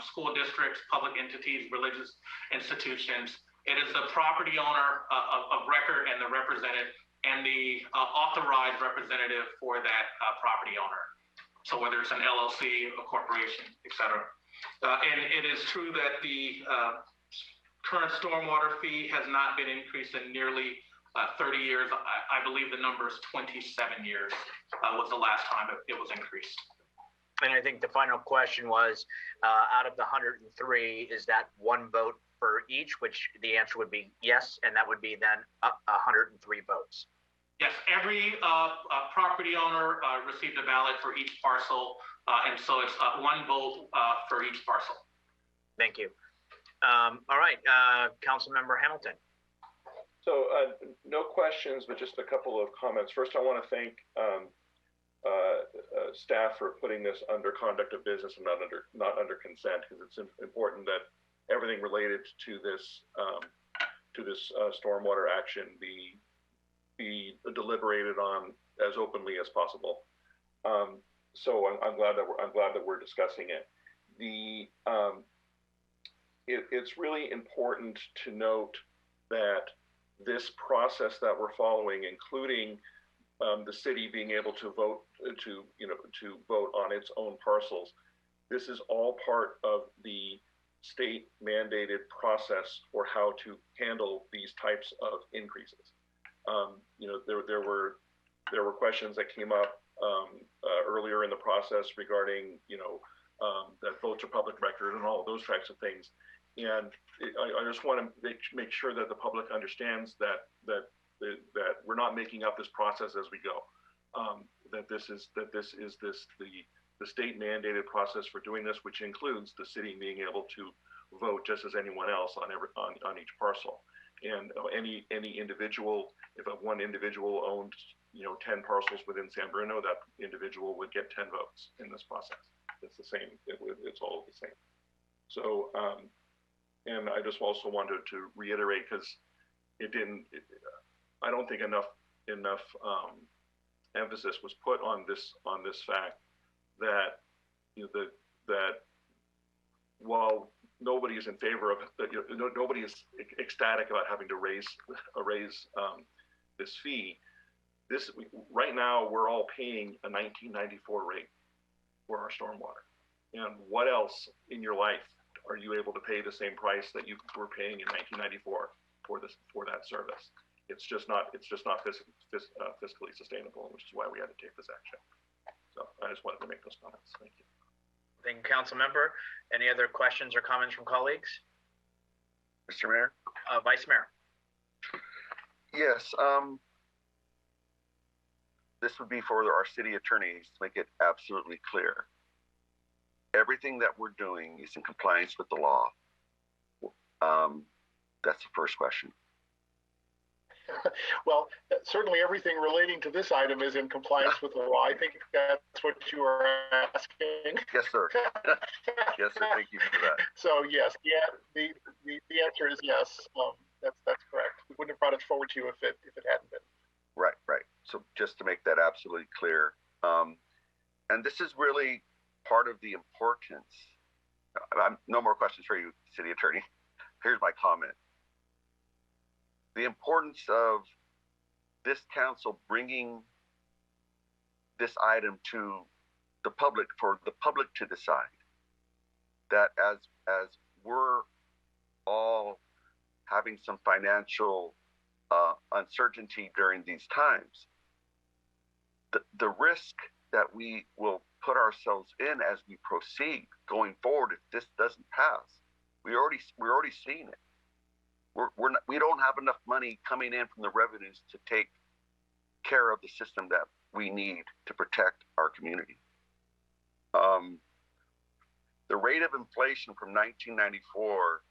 school districts, public entities, religious institutions. It is the property owner of record and the representative and the authorized representative for that property owner. So whether it's an LLC, a corporation, etc. And it is true that the current stormwater fee has not been increased in nearly 30 years. I believe the number is 27 years was the last time it was increased. And I think the final question was, out of the 103, is that one vote for each, which the answer would be yes, and that would be then up 103 votes. Yes, every property owner received a ballot for each parcel, and so it's 1 vote for each parcel. Thank you. All right, Councilmember Hamilton. So no questions, but just a couple of comments. First, I want to thank staff for putting this under conduct of business and not under consent, because it's important that everything related to this stormwater action be deliberated on as openly as possible. So I'm glad that we're discussing it. It's really important to note that this process that we're following, including the city being able to vote to vote on its own parcels, this is all part of the state mandated process for how to handle these types of increases. There were questions that came up earlier in the process regarding that votes are public record and all of those types of things. And I just want to make sure that the public understands that we're not making up this process as we go. That this is the state mandated process for doing this, which includes the city being able to vote just as anyone else on each parcel. And any individual, if one individual owned 10 parcels within San Bruno, that individual would get 10 votes in this process. It's the same. It's all the same. So, and I just also wanted to reiterate, because I don't think enough emphasis was put on this fact that that while nobody is in favor of nobody is ecstatic about having to raise this fee. Right now we're all paying a 1994 rate for our stormwater. And what else in your life are you able to pay the same price that you were paying in 1994 for that service? It's just not fiscally sustainable, which is why we had to take this action. So I just wanted to make those comments. Thank you. Thank you, Council Member. Any other questions or comments from colleagues? Mr. Mayor? Vice Mayor. Yes. This would be for our city attorneys to make it absolutely clear. Everything that we're doing is in compliance with the law. That's the first question. Well, certainly everything relating to this item is in compliance with the law. I think that's what you are asking. Yes, sir. Yes, sir. Thank you for that. So yes, the answer is yes. That's correct. We wouldn't have brought it forward to you if it hadn't been. Right. So just to make that absolutely clear, and this is really part of the importance. No more questions for you, City Attorney. Here's my comment. The importance of this council bringing this item to the public for the public to decide. That as we're all having some financial uncertainty during these times, the risk that we will put ourselves in as we proceed going forward if this doesn't pass, we're already seeing it. We don't have enough money coming in from the revenues to take care of the system that we need to protect our community. The rate of inflation from 1994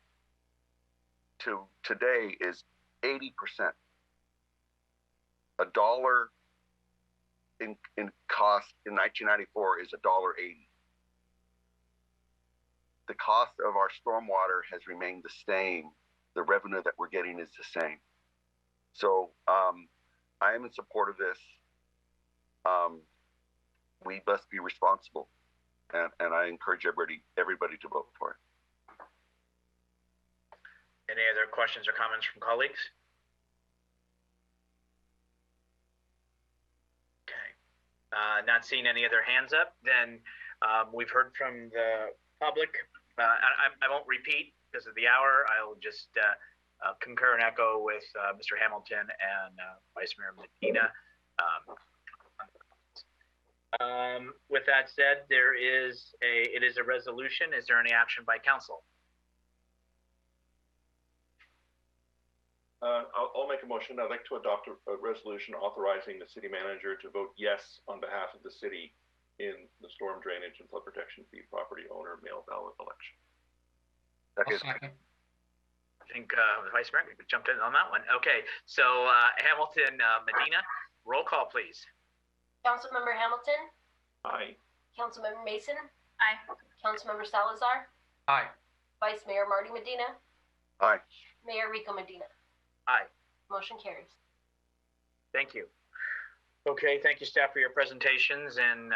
to today is 80%. A dollar in cost in 1994 is $1.80. The cost of our stormwater has remained the same. The revenue that we're getting is the same. So I am in support of this. We must be responsible, and I encourage everybody to vote for it. Any other questions or comments from colleagues? Okay. Not seeing any other hands up, then we've heard from the public. I won't repeat because of the hour. I'll just concur and echo with Mr. Hamilton and Vice Mayor Medina. With that said, it is a resolution. Is there any action by council? I'll make a motion. I'd like to adopt a resolution authorizing the city manager to vote yes on behalf of the city in the storm drainage and flood protection fee property owner mail ballot election. Second. I think the Vice Mayor jumped in on that one. Okay, so Hamilton, Medina, roll call, please. Councilmember Hamilton? Aye. Councilmember Mason? Aye. Councilmember Salazar? Aye. Vice Mayor Marty Medina? Aye. Mayor Rico Medina? Aye. Motion carries. Thank you. Okay, thank you, staff, for your presentations and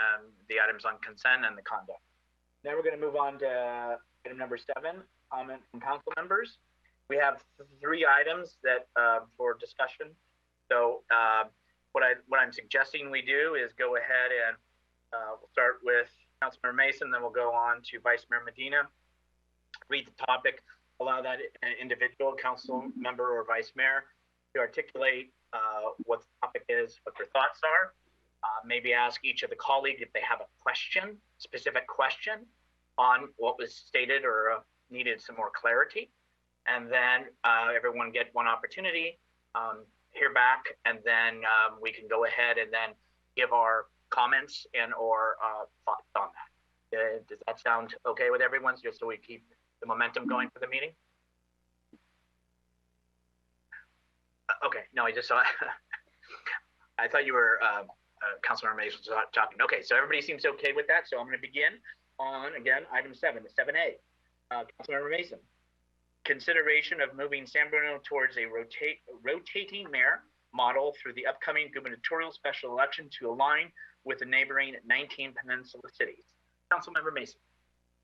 the items on consent and the conduct. Now we're going to move on to item number 7, comment from council members. We have 3 items that for discussion. So what I'm suggesting we do is go ahead and we'll start with Councilmember Mason, then we'll go on to Vice Mayor Medina. Read the topic, allow that individual council member or vice mayor to articulate what the topic is, what their thoughts are. Maybe ask each of the colleagues if they have a question, specific question on what was stated or needed some more clarity. And then everyone get one opportunity, hear back, and then we can go ahead and then give our comments and or thoughts on that. Does that sound okay with everyone, just so we keep the momentum going for the meeting? Okay, no, I just saw, I thought you were, Councilmember Mason was talking. Okay, so everybody seems okay with that, so I'm going to begin on, again, item 7A. Councilmember Mason. Consideration of moving San Bruno towards a rotating mayor model through the upcoming gubernatorial special election to align with the neighboring 19 peninsula cities. Councilmember Mason.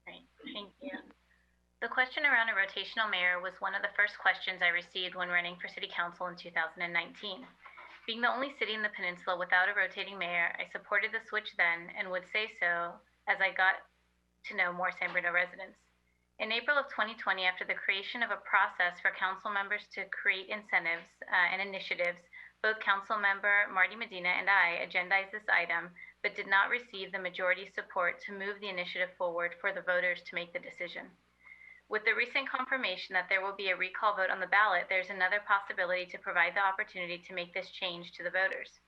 Great, thank you. The question around a rotational mayor was one of the first questions I received when running for city council in 2019. Being the only city in the peninsula without a rotating mayor, I supported the switch then and would say so as I got to know more San Bruno residents. In April of 2020, after the creation of a process for council members to create incentives and initiatives, both council member Marty Medina and I agendized this item, but did not receive the majority support to move the initiative forward for the voters to make the decision. With the recent confirmation that there will be a recall vote on the ballot, there's another possibility to provide the opportunity to make this change to the voters.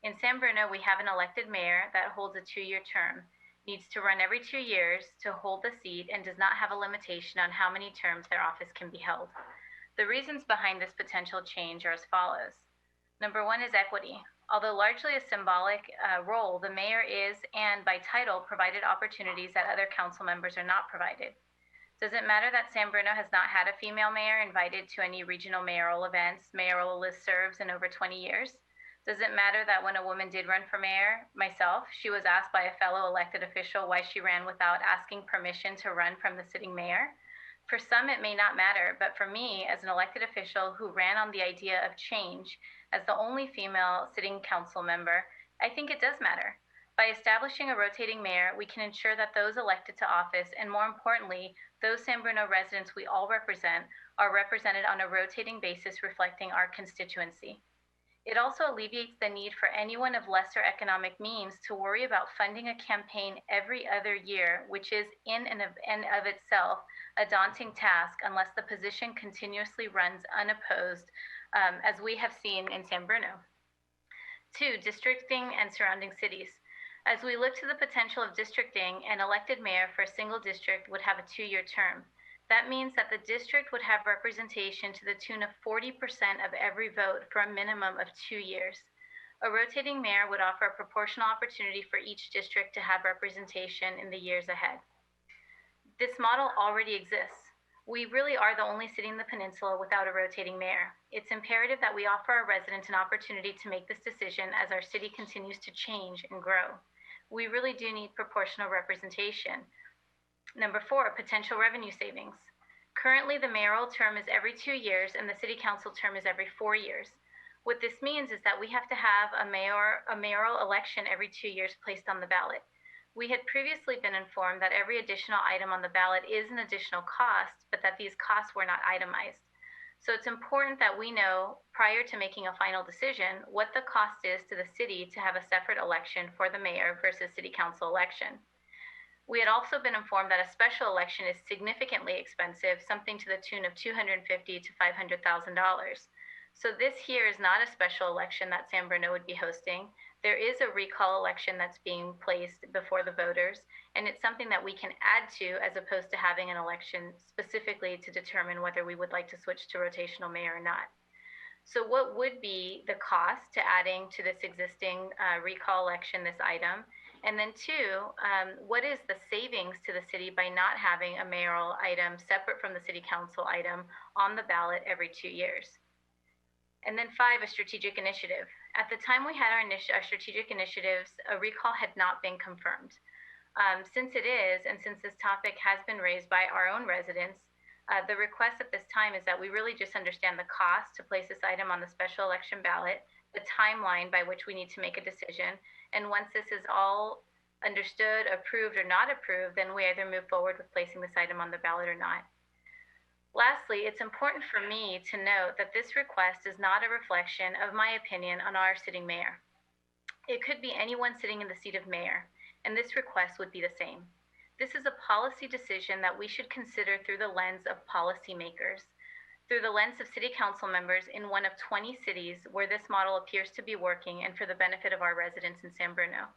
In San Bruno, we have an elected mayor that holds a 2-year term, needs to run every 2 years to hold the seat, and does not have a limitation on how many terms their office can be held. The reasons behind this potential change are as follows. Number 1 is equity. Although largely a symbolic role, the mayor is, and by title, provided opportunities that other council members are not provided. Does it matter that San Bruno has not had a female mayor invited to any regional mayoral events, mayoral listservs in over 20 years? Does it matter that when a woman did run for mayor, myself, she was asked by a fellow elected official why she ran without asking permission to run from the sitting mayor? For some, it may not matter, but for me, as an elected official who ran on the idea of change, as the only female sitting council member, I think it does matter. By establishing a rotating mayor, we can ensure that those elected to office, and more importantly, those San Bruno residents we all represent, are represented on a rotating basis reflecting our constituency. It also alleviates the need for anyone of lesser economic means to worry about funding a campaign every other year, which is in and of itself a daunting task unless the position continuously runs unopposed, as we have seen in San Bruno. 2, districting and surrounding cities. As we look to the potential of districting, an elected mayor for a single district would have a 2-year term. That means that the district would have representation to the tune of 40% of every vote for a minimum of 2 years. A rotating mayor would offer a proportional opportunity for each district to have representation in the years ahead. This model already exists. We really are the only city in the peninsula without a rotating mayor. It's imperative that we offer our residents an opportunity to make this decision as our city continues to change and grow. We really do need proportional representation. Number 4, potential revenue savings. Currently, the mayoral term is every 2 years and the city council term is every 4 years. What this means is that we have to have a mayoral election every 2 years placed on the ballot. We had previously been informed that every additional item on the ballot is an additional cost, but that these costs were not itemized. So it's important that we know, prior to making a final decision, what the cost is to the city to have a separate election for the mayor versus city council election. We had also been informed that a special election is significantly expensive, something to the tune of $250,000 to $500,000. So this here is not a special election that San Bruno would be hosting. There is a recall election that's being placed before the voters, and it's something that we can add to as opposed to having an election specifically to determine whether we would like to switch to rotational mayor or not. So what would be the cost to adding to this existing recall election, this item? And then two, what is the savings to the city by not having a mayoral item separate from the city council item on the ballot every 2 years? And then five, a strategic initiative. At the time we had our strategic initiatives, a recall had not been confirmed. Since it is, and since this topic has been raised by our own residents, the request at this time is that we really just understand the cost to place this item on the special election ballot, the timeline by which we need to make a decision, and once this is all understood, approved, or not approved, then we either move forward with placing this item on the ballot or not. Lastly, it's important for me to note that this request is not a reflection of my opinion on our sitting mayor. It could be anyone sitting in the seat of mayor, and this request would be the same. This is a policy decision that we should consider through the lens of policymakers, through the lens of city council members in one of 20 cities where this model appears to be working and for the benefit of our residents in San Bruno.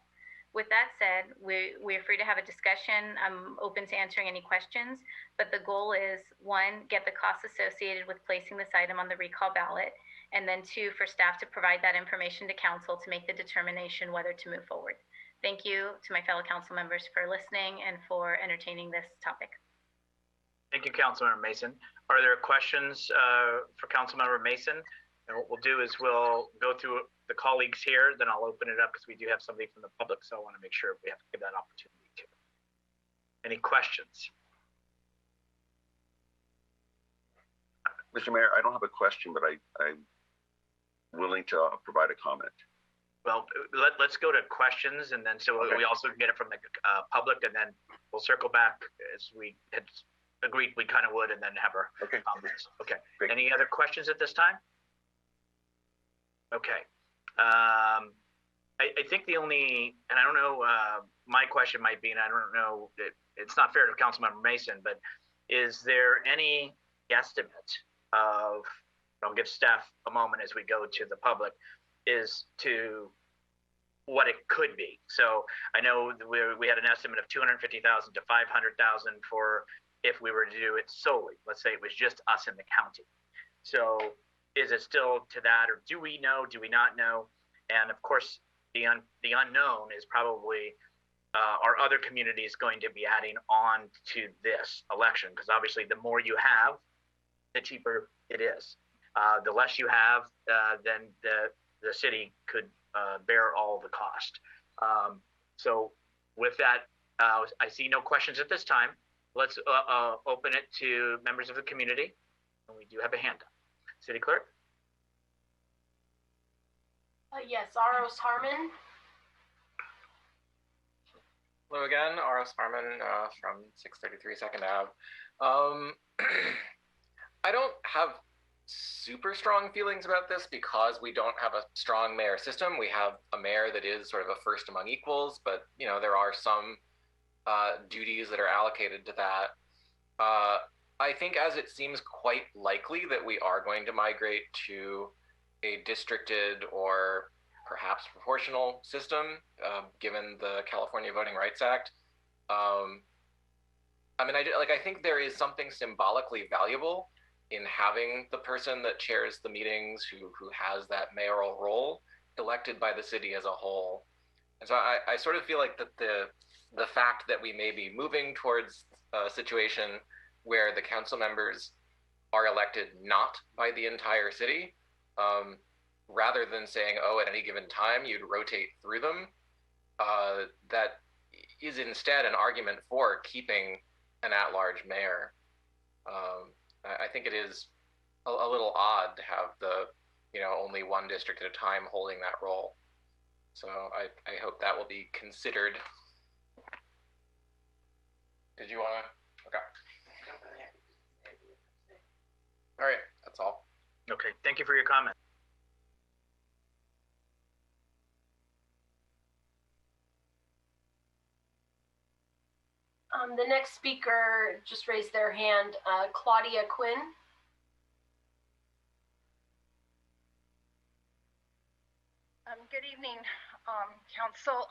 With that said, we're free to have a discussion. I'm open to answering any questions, but the goal is, one, get the costs associated with placing this item on the recall ballot, and then two, for staff to provide that information to council to make the determination whether to move forward. Thank you to my fellow council members for listening and for entertaining this topic. Thank you, Councilmember Mason. Are there questions for Councilmember Mason? And what we'll do is we'll go through the colleagues here, then I'll open it up because we do have somebody from the public, so I want to make sure we have to give that opportunity too. Any questions? Mr. Mayor, I don't have a question, but I'm willing to provide a comment. Well, let's go to questions, and then so we also get it from the public, and then we'll circle back as we had agreed we kind of would, and then have our comments. Okay. Great. Any other questions at this time? Okay. I think the only, and I don't know, my question might be, and I don't know, it's not fair to Councilmember Mason, but is there any guesstimate of, I'll give staff a moment as we go to the public, is to what it could be. So I know we had an estimate of 250,000 to 500,000 for if we were to do it solely. Let's say it was just us in the county. So is it still to that, or do we know? Do we not know? And of course, the unknown is probably are other communities going to be adding on to this election? Because obviously, the more you have, the cheaper it is. The less you have, then the city could bear all the cost. So with that, I see no questions at this time. Let's open it to members of the community. And we do have a hand up. City Clerk? Yes, Aros Harmon. Hello again, Aros Harmon from 633 2nd Ave. I don't have super strong feelings about this because we don't have a strong mayor system. We have a mayor that is sort of a first among equals, but you know there are some duties that are allocated to that. I think as it seems quite likely that we are going to migrate to a districted or perhaps proportional system, given the California Voting Rights Act. I mean, I think there is something symbolically valuable in having the person that chairs the meetings who has that mayoral role elected by the city as a whole. And so I sort of feel like that the fact that we may be moving towards a situation where the council members are elected not by the entire city, rather than saying, oh, at any given time you'd rotate through them, that is instead an argument for keeping an at-large mayor. I think it is a little odd to have only one district at a time holding that role. So I hope that will be considered. Did you want to? Okay. All right, that's all. Okay, thank you for your comment. The next speaker just raised their hand, Claudia Quinn. good evening, Council.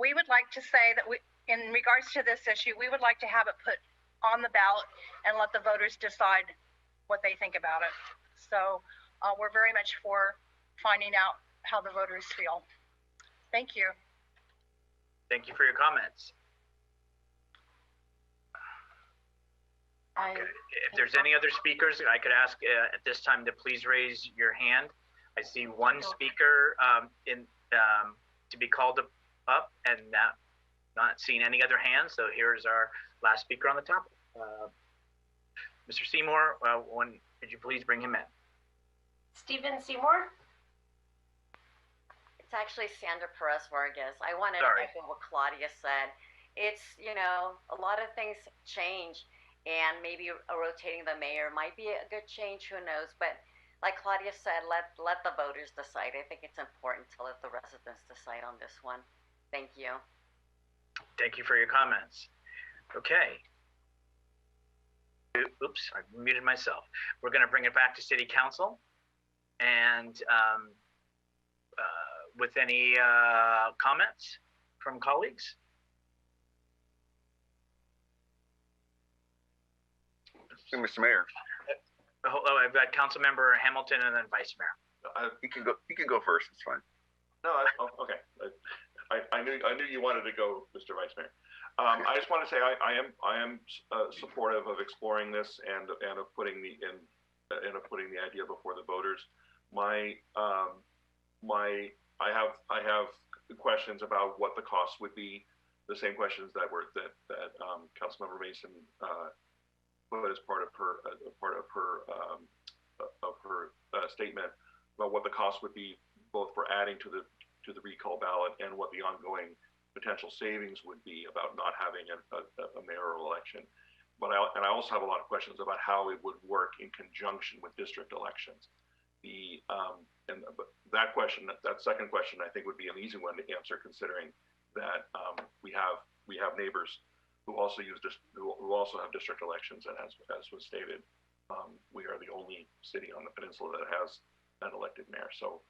We would like to say that in regards to this issue, we would like to have it put on the ballot and let the voters decide what they think about it. So we're very much for finding out how the voters feel. Thank you. Thank you for your comments. Okay. If there's any other speakers, I could ask at this time to please raise your hand. I see one speaker to be called up, and not seeing any other hands. So here's our last speaker on the topic. Mr. Seymour, could you please bring him in? Stephen Seymour? It's actually Sandra Perez Vargas. I wanted to echo what Claudia said. It's, a lot of things change, and maybe rotating the mayor might be a good change, who knows, but like Claudia said, let the voters decide. I think it's important to let the residents decide on this one. Thank you. Thank you for your comments. Okay. Oops, I muted myself. We're going to bring it back to City Council. And with any comments from colleagues? Mr. Mayor. Oh, I've got Councilmember Hamilton and then Vice Mayor. You can go first. It's fine. No, okay. I knew you wanted to go, Mr. Vice Mayor. I just want to say I am supportive of exploring this and of putting the idea before the voters. I have questions about what the costs would be. The same questions that Councilmember Mason put as part of her statement about what the cost would be, both for adding to the recall ballot and what the ongoing potential savings would be about not having a mayoral election. But I also have a lot of questions about how it would work in conjunction with district elections. That second question, I think, would be an easy one to answer, considering that we have neighbors who also have district elections, and as was stated, we are the only city on the peninsula that has an elected mayor. So,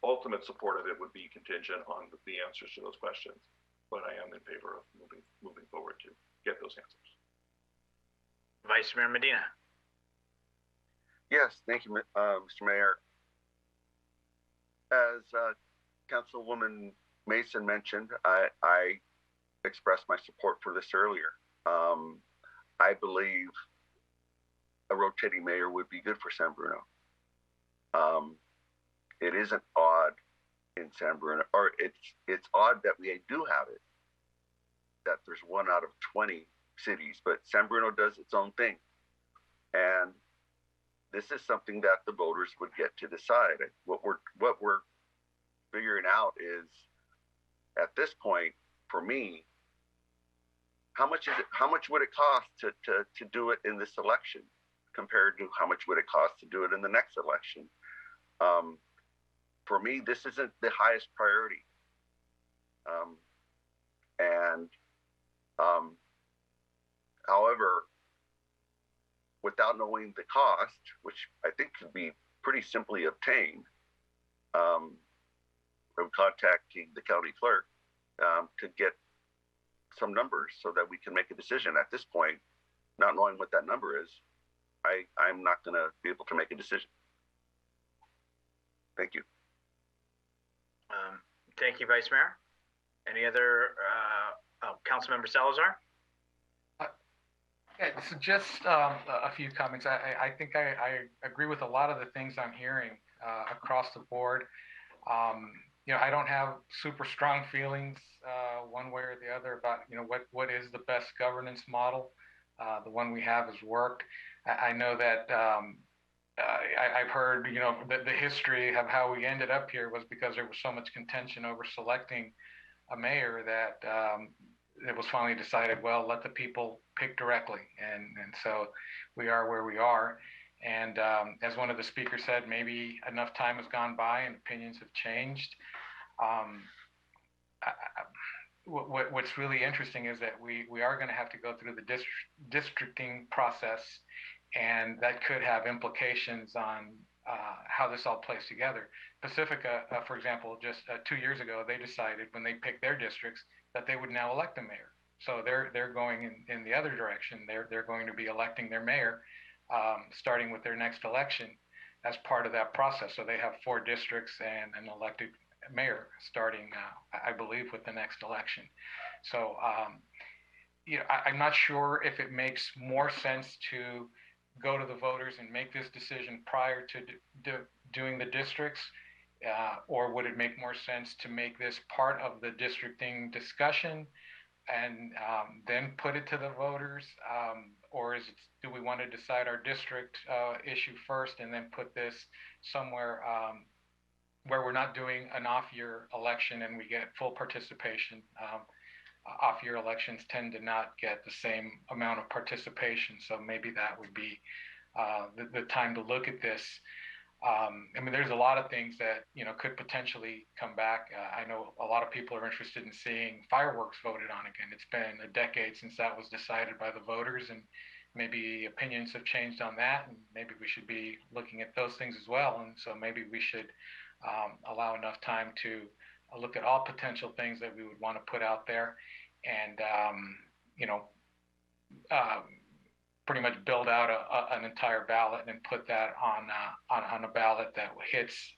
ultimate support of it would be contingent on the answers to those questions. But I am in favor of moving forward to get those answers. Vice Mayor Medina. Yes, thank you, Mr. Mayor. As Councilwoman Mason mentioned, I expressed my support for this earlier. I believe a rotating mayor would be good for San Bruno. It isn't odd in San Bruno, or it's odd that we do have it, that there's 1 out of 20 cities, but San Bruno does its own thing. And this is something that the voters would get to decide. What we're figuring out is, at this point, for me, how much would it cost to do it in this election compared to how much would it cost to do it in the next election? For me, this isn't the highest priority. However, without knowing the cost, which I think could be pretty simply obtained from contacting the county clerk to get some numbers so that we can make a decision. At this point, not knowing what that number is, I'm not going to be able to make a decision. Thank you. Thank you, Vice Mayor. Any other, Councilmember Salazar? Yeah, so just a few comments. I think I agree with a lot of the things I'm hearing across the board. I don't have super strong feelings one way or the other about what is the best governance model. The one we have has worked. I know that I've heard the history of how we ended up here was because there was so much contention over selecting a mayor that it was finally decided, well, let the people pick directly, and so we are where we are. And as one of the speakers said, maybe enough time has gone by and opinions have changed. What's really interesting is that we are going to have to go through the districting process, and that could have implications on how this all plays together. Pacifica, for example, just 2 years ago, they decided when they picked their districts that they would now elect a mayor. So they're going in the other direction. They're going to be electing their mayor, starting with their next election as part of that process. So they have 4 districts and an elected mayor starting, I believe, with the next election. So I'm not sure if it makes more sense to go to the voters and make this decision prior to doing the districts, or would it make more sense to make this part of the districting discussion and then put it to the voters, or do we want to decide our district issue first and then put this somewhere where we're not doing an off-year election and we get full participation? Off-year elections tend to not get the same amount of participation, so maybe that would be the time to look at this. I mean, there's a lot of things that could potentially come back. I know a lot of people are interested in seeing fireworks voted on again. It's been a decade since that was decided by the voters, and maybe opinions have changed on that, and maybe we should be looking at those things as well. And so maybe we should allow enough time to look at all potential things that we would want to put out there, and pretty much build out an entire ballot and put that on a ballot that hits,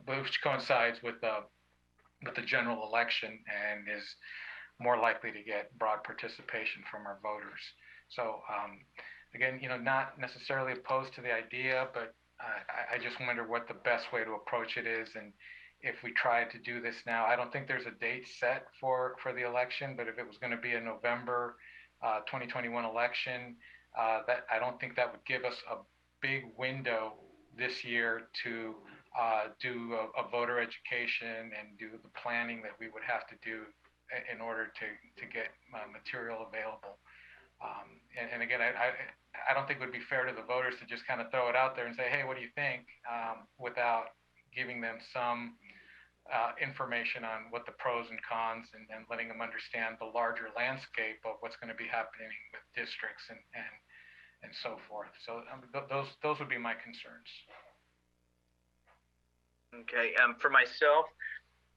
which coincides with the general election and is more likely to get broad participation from our voters. So again, not necessarily opposed to the idea, but I just wonder what the best way to approach it is. And if we try to do this now, I don't think there's a date set for the election, but if it was going to be a November 2021 election, that I don't think that would give us a big window this year to do a voter education and do the planning that we would have to do in order to get material available. And again, I don't think it would be fair to the voters to just kind of throw it out there and say, hey, what do you think, without giving them some information on what the pros and cons, and letting them understand the larger landscape of what's going to be happening with districts and so forth. So those would be my concerns. Okay, for myself,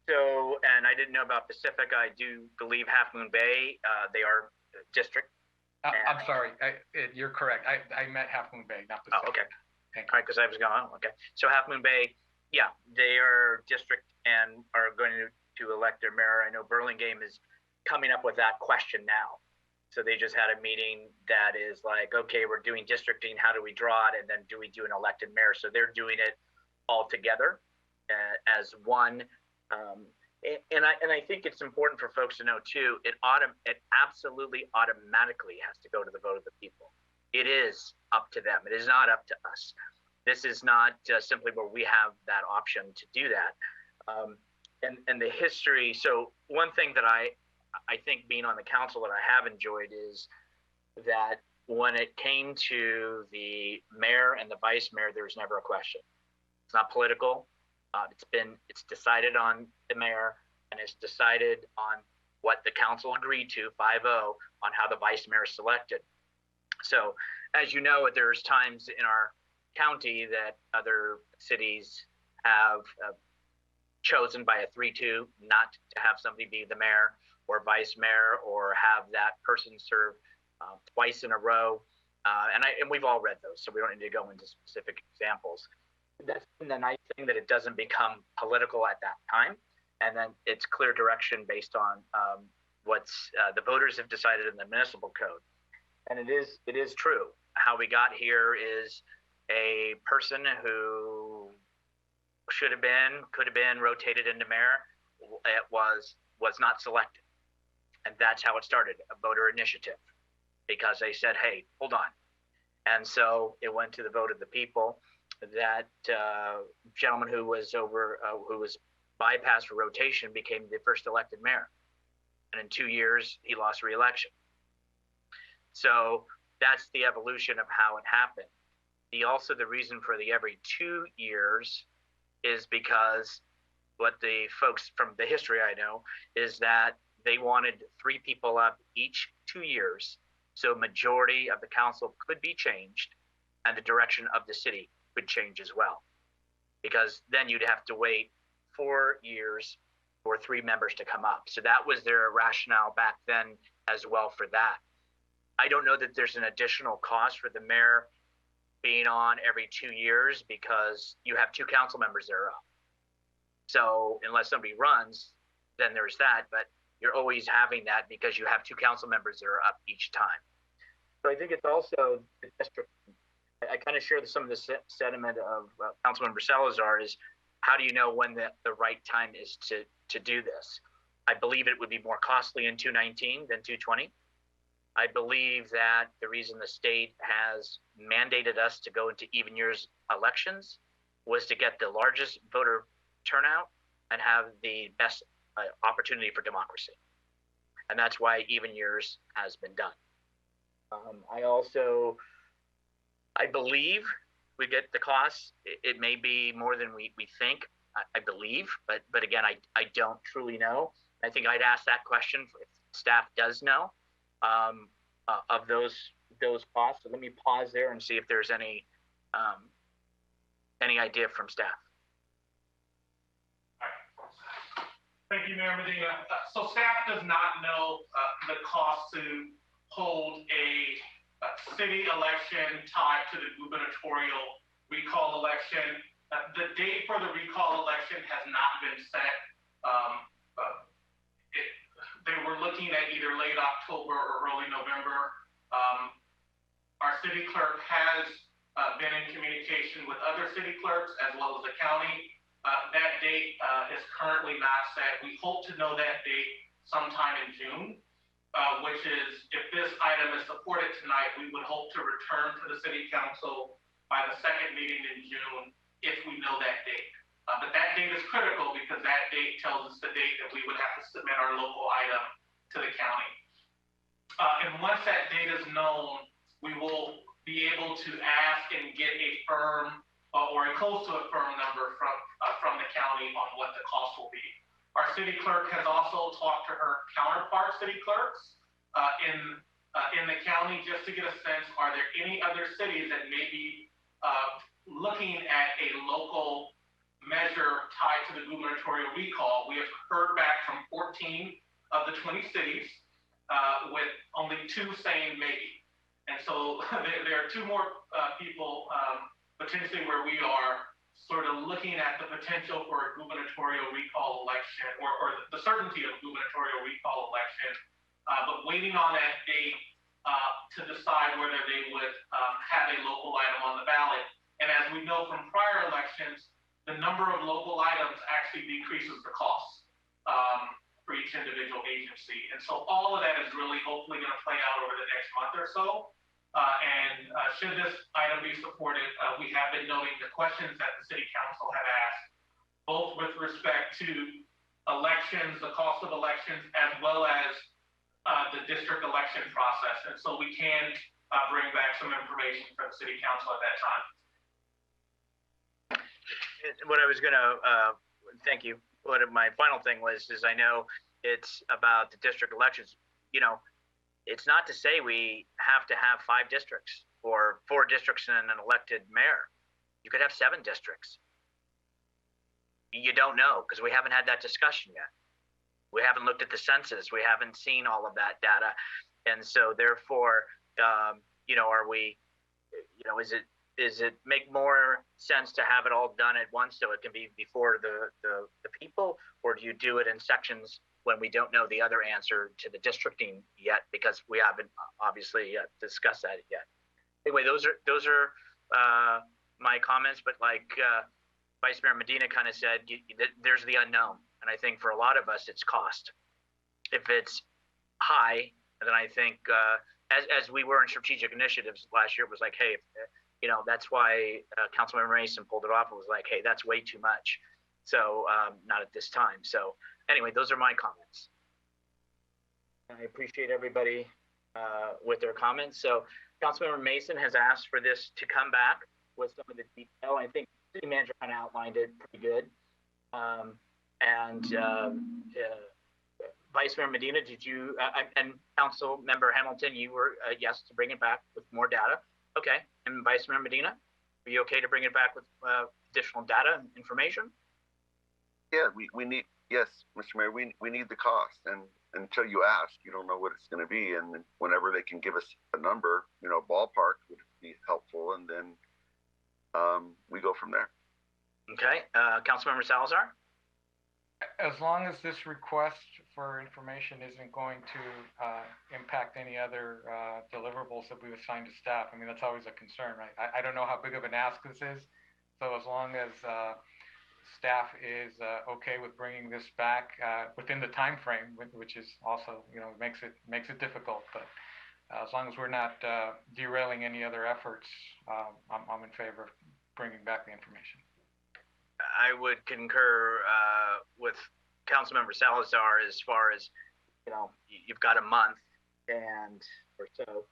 and I didn't know about Pacific. I do believe Half Moon Bay, they are district. I'm sorry, you're correct. I meant Half Moon Bay, not Pacific. Oh, okay. Thank you. All right, because I was going, okay. So Half Moon Bay, yeah, they are district and are going to elect their mayor. I know Burlingame is coming up with that question now. So they just had a meeting that is like, okay, we're doing districting. How do we draw it? And then do we do an elected mayor? So they're doing it all together as one. And I think it's important for folks to know too, it absolutely automatically has to go to the vote of the people. It is up to them. It is not up to us. This is not just simply where we have that option to do that. And the history, so one thing that I think being on the council that I have enjoyed is that when it came to the mayor and the vice mayor, there was never a question. It's not political. It's decided on the mayor, and it's decided on what the council agreed to, 5-0, on how the vice mayor is selected. So as you know, there's times in our county that other cities have chosen by a 3-2 not to have somebody be the mayor or vice mayor, or have that person serve twice in a row. And we've all read those, so we don't need to go into specific examples. That's the nice thing, that it doesn't become political at that time, and then it's clear direction based on what's the voters have decided in the municipal code. And it is true. How we got here is a person who could have been rotated into mayor. It was not selected, and that's how it started, a voter initiative, because they said, hey, hold on. And so it went to the vote of the people. That gentleman who was bypassed for rotation became the first elected mayor, and in 2 years he lost re-election. So that's the evolution of how it happened. The reason for the every 2 years is because what the folks from the history I know is that they wanted 3 people up each 2 years, so majority of the council could be changed and the direction of the city could change as well. because then you'd have to wait 4 years for 3 members to come up. So that was their rationale back then as well for that. I don't know that there's an additional cost for the mayor being on every 2 years because you have 2 council members that are up. So unless somebody runs, then there's that, but you're always having that because you have 2 council members that are up each time. So I think it's also the district. I kind of share some of the sentiment of Councilmember Salazar is, how do you know when the right time is to do this? I believe it would be more costly in 219 than 220. I believe that the reason the state has mandated us to go into even years elections was to get the largest voter turnout and have the best opportunity for democracy. And that's why even years has been done. I believe we get the costs. It may be more than we think, I believe, but again, I don't truly know. I think I'd ask that question if staff does know of those costs. So let me pause there and see if there's any idea from staff. Thank you, Mayor Medina. So staff does not know the cost to hold a city election tied to the gubernatorial recall election. The date for the recall election has not been set. They were looking at either late October or early November. Our city clerk has been in communication with other city clerks as well as the county. That date is currently not set. We hope to know that date sometime in June, which is, if this item is supported tonight, we would hope to return to the city council by the second meeting in June if we know that date. But that date is critical because that date tells us the date that we would have to submit our local item to the county. And once that date is known, we will be able to ask and get a firm or a close to a firm number from the county on what the cost will be. Our city clerk has also talked to her counterpart city clerks in the county just to get a sense, are there any other cities that may be looking at a local measure tied to the gubernatorial recall? We have heard back from 14 of the 20 cities with only 2 saying maybe. And so there are 2 more people potentially where we are sort of looking at the potential for a gubernatorial recall election or the certainty of gubernatorial recall election, but waiting on that date to decide whether they would have a local item on the ballot. And as we know from prior elections, the number of local items actually decreases the cost for each individual agency. And so all of that is really hopefully going to play out over the next month or so. And should this item be supported, we have been noting the questions that the city council had asked, both with respect to elections, the cost of elections, as well as the district election process. And so we can bring back some information for the city council at that time. What I was going to, thank you. What my final thing was, is I know it's about the district elections. You know, it's not to say we have to have 5 districts or 4 districts and an elected mayor. You could have 7 districts. You don't know because we haven't had that discussion yet. We haven't looked at the census. We haven't seen all of that data. And so therefore, you know, are we, you know, is it make more sense to have it all done at once so it can be before the people, or do you do it in sections when we don't know the other answer to the districting yet because we haven't obviously discussed that yet? Anyway, those are my comments, but like Vice Mayor Medina kind of said, there's the unknown. And I think for a lot of us, it's cost. If it's high, then I think as we were in strategic initiatives last year, it was like, hey, you know, that's why Councilmember Mason pulled it off. It was like, hey, that's way too much. So not at this time. So anyway, those are my comments. I appreciate everybody with their comments. So Councilmember Mason has asked for this to come back with some of the detail. I think the city manager kind of outlined it pretty good. Vice Mayor Medina, did you, and Council Member Hamilton, you were yes to bring it back with more data. Okay, and Vice Mayor Medina, are you okay to bring it back with additional data and information? Yeah, we need, yes, Mr. Mayor, we need the cost, and until you ask, you don't know what it's going to be, and whenever they can give us a number, ballpark would be helpful, and then we go from there. Okay, Councilmember Salazar? As long as this request for information isn't going to impact any other deliverables that we've assigned to staff, I mean, that's always a concern, right? I don't know how big of an ask this is, so as long as staff is okay with bringing this back within the time frame, which is also, makes it difficult, but as long as we're not derailing any other efforts, I'm in favor of bringing back the information. I would concur with Councilmember Salazar as far as, you've got a month or so.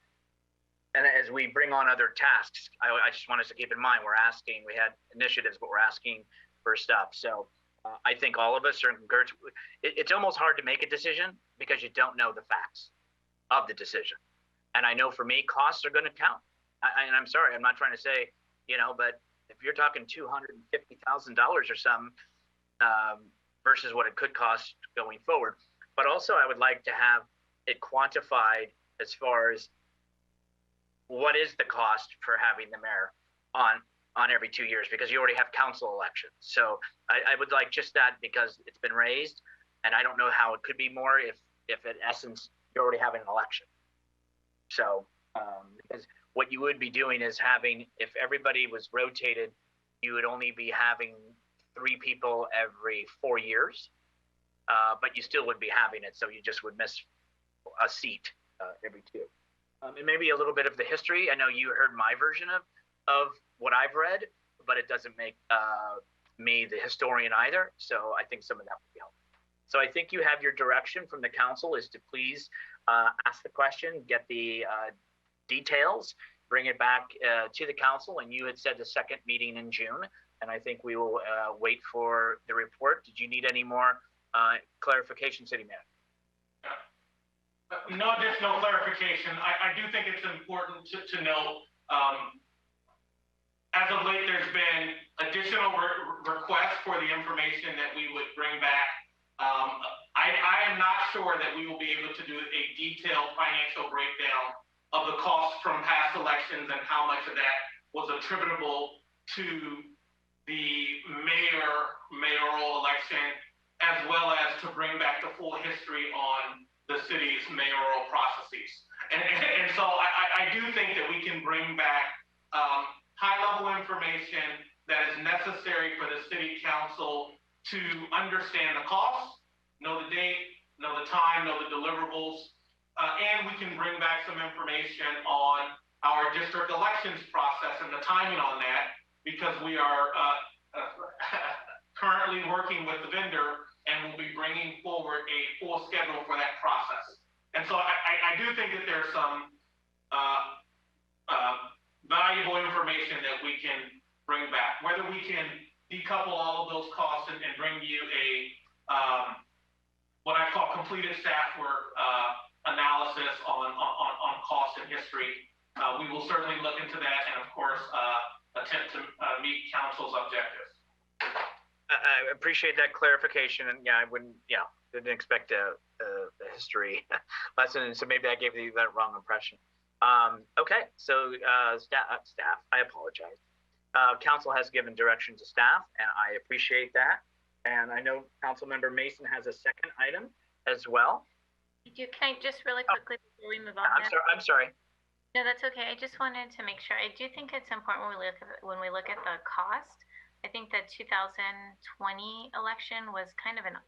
And as we bring on other tasks, I just want us to keep in mind, we had initiatives, but we're asking for stuff. So I think all of us are encouraged. It's almost hard to make a decision because you don't know the facts of the decision. And I know for me, costs are going to count. And I'm sorry, I'm not trying to say, but if you're talking $250,000 or something versus what it could cost going forward. But also I would like to have it quantified as far as what is the cost for having the mayor on every 2 years, because you already have council elections. So I would like just that, because it's been raised, and I don't know how it could be more if in essence you're already having an election. So because what you would be doing is having, if everybody was rotated, you would only be having 3 people every 4 years, but you still would be having it. So you just would miss a seat every 2. And maybe a little bit of the history. I know you heard my version of what I've read, but it doesn't make me the historian either. So I think some of that would be helpful. So I think you have your direction from the council is to please ask the question, get the details, bring it back to the council. And you had said the second meeting in June, and I think we will wait for the report. Did you need any more clarification, City Manager? No additional clarification. I do think it's important to note, as of late, there's been additional requests for the information that we would bring back. I am not sure that we will be able to do a detailed financial breakdown of the costs from past elections and how much of that was attributable to the mayoral election, as well as to bring back the full history on the city's mayoral processes. And so I do think that we can bring back high-level information that is necessary for the city council to understand the cost, know the date, know the time, know the deliverables, and we can bring back some information on our district elections process and the timing on that, because we are currently working with the vendor and will be bringing forward a full schedule for that process. And so I do think that there's some valuable information that we can bring back. Whether we can decouple all of those costs and bring you a what I call completed staff work analysis on cost and history, we will certainly look into that, and of course attempt to meet council's objectives. I appreciate that clarification, and didn't expect a history lesson, and so maybe I gave you that wrong impression. Okay, so staff, I apologize. Council has given direction to staff, and I appreciate that. And I know Councilmember Mason has a second item as well. Can I just really quickly before we move on? I'm sorry. No, that's okay. I just wanted to make sure. I do think it's important when we look at the cost. I think the 2020 election was kind of an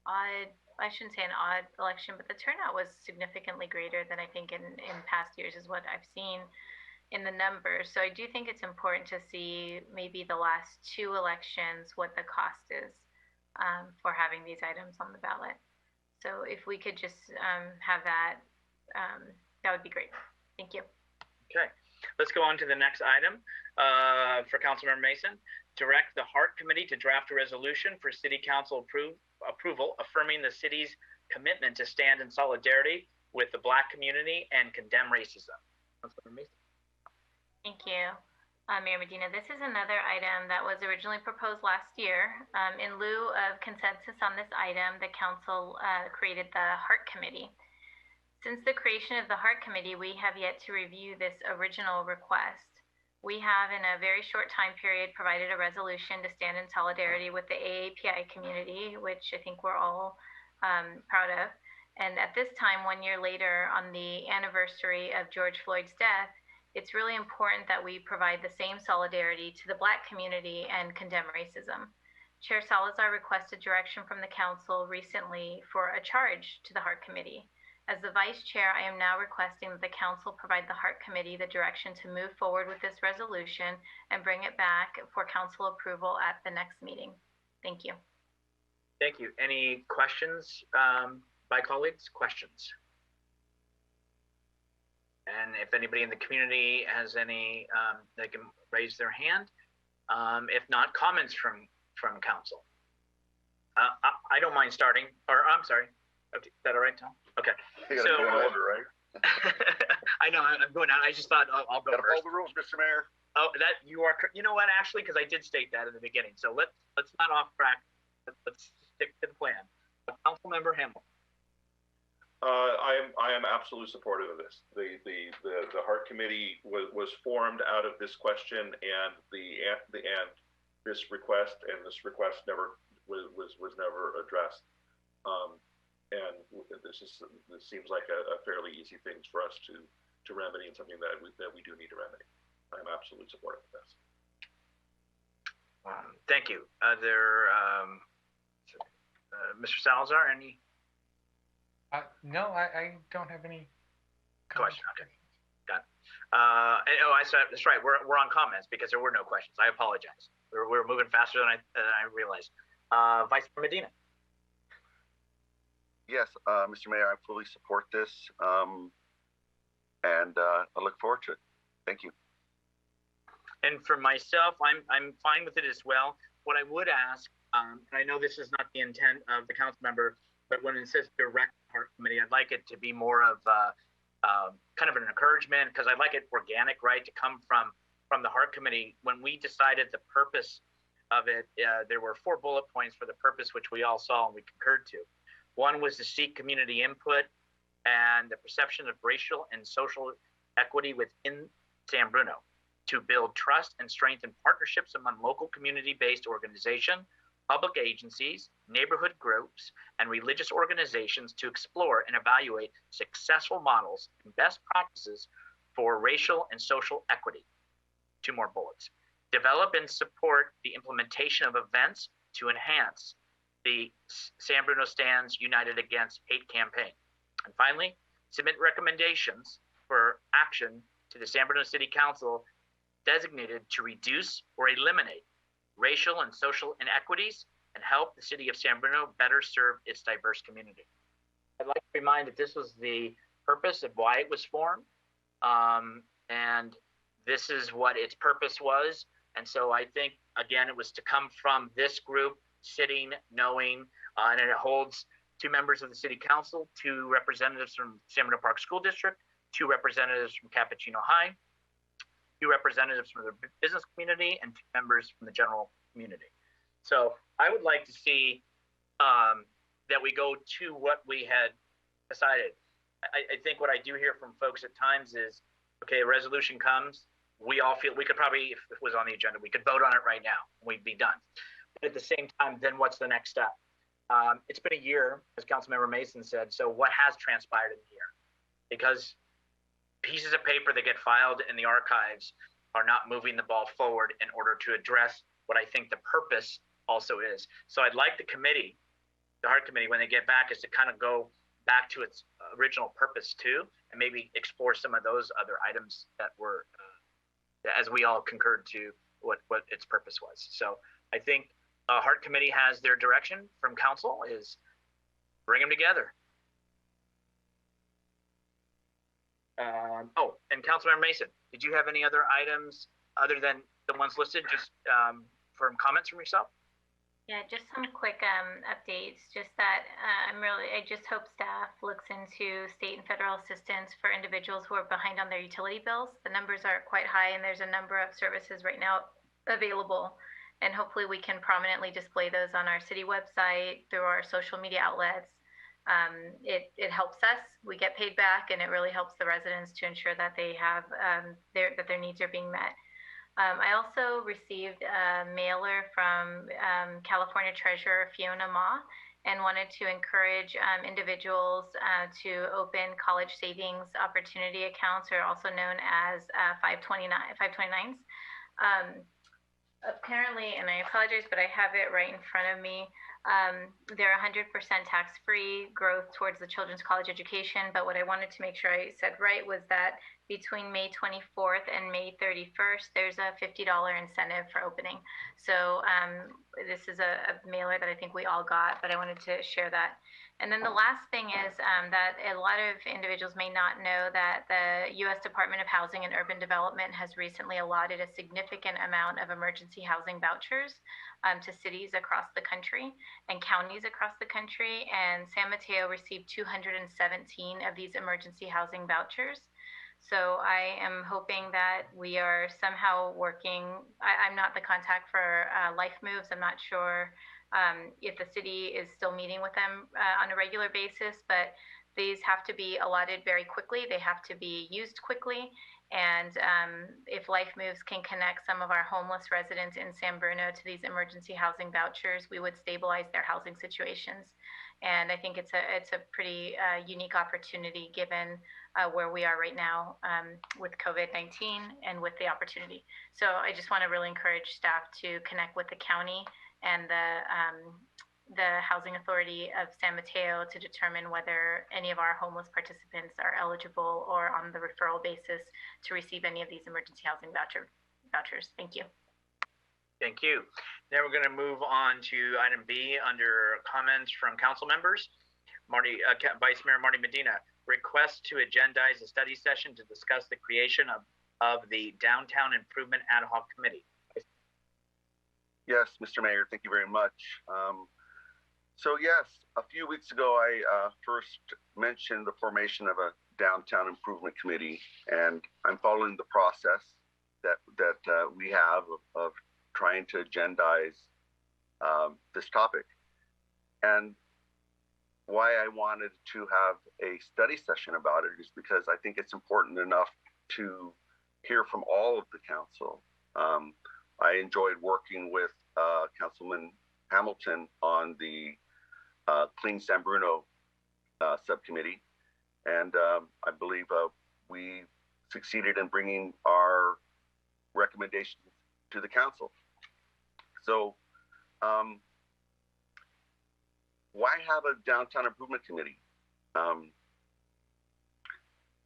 odd, I shouldn't say an odd election, but the turnout was significantly greater than I think in past years is what I've seen in the numbers. So I do think it's important to see maybe the last 2 elections, what the cost is for having these items on the ballot. So if we could just have that, that would be great. Thank you. Okay, let's go on to the next item for Councilmember Mason. Direct the Heart Committee to draft a resolution for City Council approval affirming the city's commitment to stand in solidarity with the Black community and condemn racism. Councilmember Mason. Thank you. Mayor Medina, this is another item that was originally proposed last year. In lieu of consensus on this item, the council created the Heart Committee. Since the creation of the Heart Committee, we have yet to review this original request. We have, in a very short time period, provided a resolution to stand in solidarity with the AAPI community, which I think we're all proud of. And at this time, 1 year later, on the anniversary of George Floyd's death, it's really important that we provide the same solidarity to the Black community and condemn racism. Chair Salazar requested direction from the council recently for a charge to the Heart Committee. As the Vice Chair, I am now requesting that the council provide the Heart Committee the direction to move forward with this resolution and bring it back for council approval at the next meeting. Thank you. Thank you. Any questions by colleagues? Questions? And if anybody in the community has any, they can raise their hand. If not, comments from council. I don't mind starting, or I'm sorry. Okay, is that all right, Tom? Okay. You gotta go in order, right? I know, I'm going on. I just thought I'll go Gotta first. follow the rules, Mr. Mayor. Oh, that you are. You know what? Actually, because I did state that in the beginning. So let's not off track. Let's stick to the plan. Councilmember Hamilton. I am absolutely supportive of this. The Heart Committee was formed out of this question and this request never was never addressed. And this seems like a fairly easy thing for us to remedy, and something that we do need to remedy. I'm absolutely supportive of this. Thank you. Mr. Salazar, any? No, I don't have any question. Okay, got it. I said that's right. We're on comments because there were no questions. I apologize. We're moving faster than I realized. Vice Mayor Medina. Yes, Mr. Mayor, I fully support this, and I look forward to it. Thank you. And for myself, I'm fine with it as well. What I would ask, and I know this is not the intent of the council member, but when it says direct Heart Committee, I'd like it to be more of kind of an encouragement, because I'd like it organic, right, to come from the Heart Committee. When we decided the purpose of it, there were 4 bullet points for the purpose, which we all saw and we concurred to. One was to seek community input and the perception of racial and social equity within San Bruno, to build trust and strengthen partnerships among local community-based organizations, public agencies, neighborhood groups, and religious organizations to explore and evaluate successful models and best practices for racial and social equity. 2 more bullets. Develop and support the implementation of events to enhance the San Bruno Stands United Against Hate campaign. And finally, submit recommendations for action to the San Bruno City Council designated to reduce or eliminate racial and social inequities and help the city of San Bruno better serve its diverse community. I'd like to remind that this was the purpose of why it was formed, and this is what its purpose was. And so I think, again, it was to come from this group sitting, knowing, and it holds 2 members of the city council, 2 representatives from San Bruno Park School District, 2 representatives from Cappuccino High, 2 representatives from the business community, and 2 members from the general community. So I would like to see that we go to what we had decided. I think what I do hear from folks at times is, okay, a resolution comes, we all feel we could probably, if it was on the agenda, we could vote on it right now, we'd be done. But at the same time, then what's the next step? It's been a year, as Councilmember Mason said, so what has transpired in the year? Because pieces of paper that get filed in the archives are not moving the ball forward in order to address what I think the purpose also is. So I'd like the committee, the Heart Committee, when they get back, is to kind of go back to its original purpose too, and maybe explore some of those other items that were, as we all concurred to, what its purpose was. So I think Heart Committee has their direction from council is bring them together. And Councilmember Mason, did you have any other items other than the ones listed, just from comments from yourself? Yeah, just some quick updates. Just that I just hope staff looks into state and federal assistance for individuals who are behind on their utility bills. The numbers are quite high, and there's a number of services right now available. And hopefully we can prominently display those on our city website, through our social media outlets. It helps us. We get paid back, and it really helps the residents to ensure that they have that their needs are being met. I also received a mailer from California Treasurer Fiona Ma, and wanted to encourage individuals to open college savings opportunity accounts, or also known as 529s. Apparently, and I apologize, but I have it right in front of me. They're 100% tax-free growth towards the children's college education. But what I wanted to make sure I said right was that between May 24th and May 31st, there's a $50 incentive for opening. So this is a mailer that I think we all got, but I wanted to share that. And then the last thing is that a lot of individuals may not know that the U.S. Department of Housing and Urban Development has recently allotted a significant amount of emergency housing vouchers to cities across the country and counties across the country. And San Mateo received 217 of these emergency housing vouchers. So I am hoping that we are somehow working. I'm not the contact for Life Moves. I'm not sure if the city is still meeting with them on a regular basis, but these have to be allotted very quickly. They have to be used quickly. And if Life Moves can connect some of our homeless residents in San Bruno to these emergency housing vouchers, we would stabilize their housing situations. And I think it's a pretty unique opportunity given where we are right now with COVID-19 and with the opportunity. So I just want to really encourage staff to connect with the county and the Housing Authority of San Mateo to determine whether any of our homeless participants are eligible or on the referral basis to receive any of these emergency housing vouchers. Thank you. Thank you. Now we're going to move on to item B under comments from council members. Vice Mayor Marty Medina, request to agendize a study session to discuss the creation of the Downtown Improvement Ad Hoc Committee. Yes, Mr. Mayor, thank you very much. So yes, a few weeks ago, I first mentioned the formation of a Downtown Improvement Committee, and I'm following the process that we have of trying to agendize this topic. And why I wanted to have a study session about it is because I think it's important enough to hear from all of the council. I enjoyed working with Councilman Hamilton on the Clean San Bruno subcommittee, and I believe we succeeded in bringing our recommendations to the council. So why have a Downtown Improvement Committee?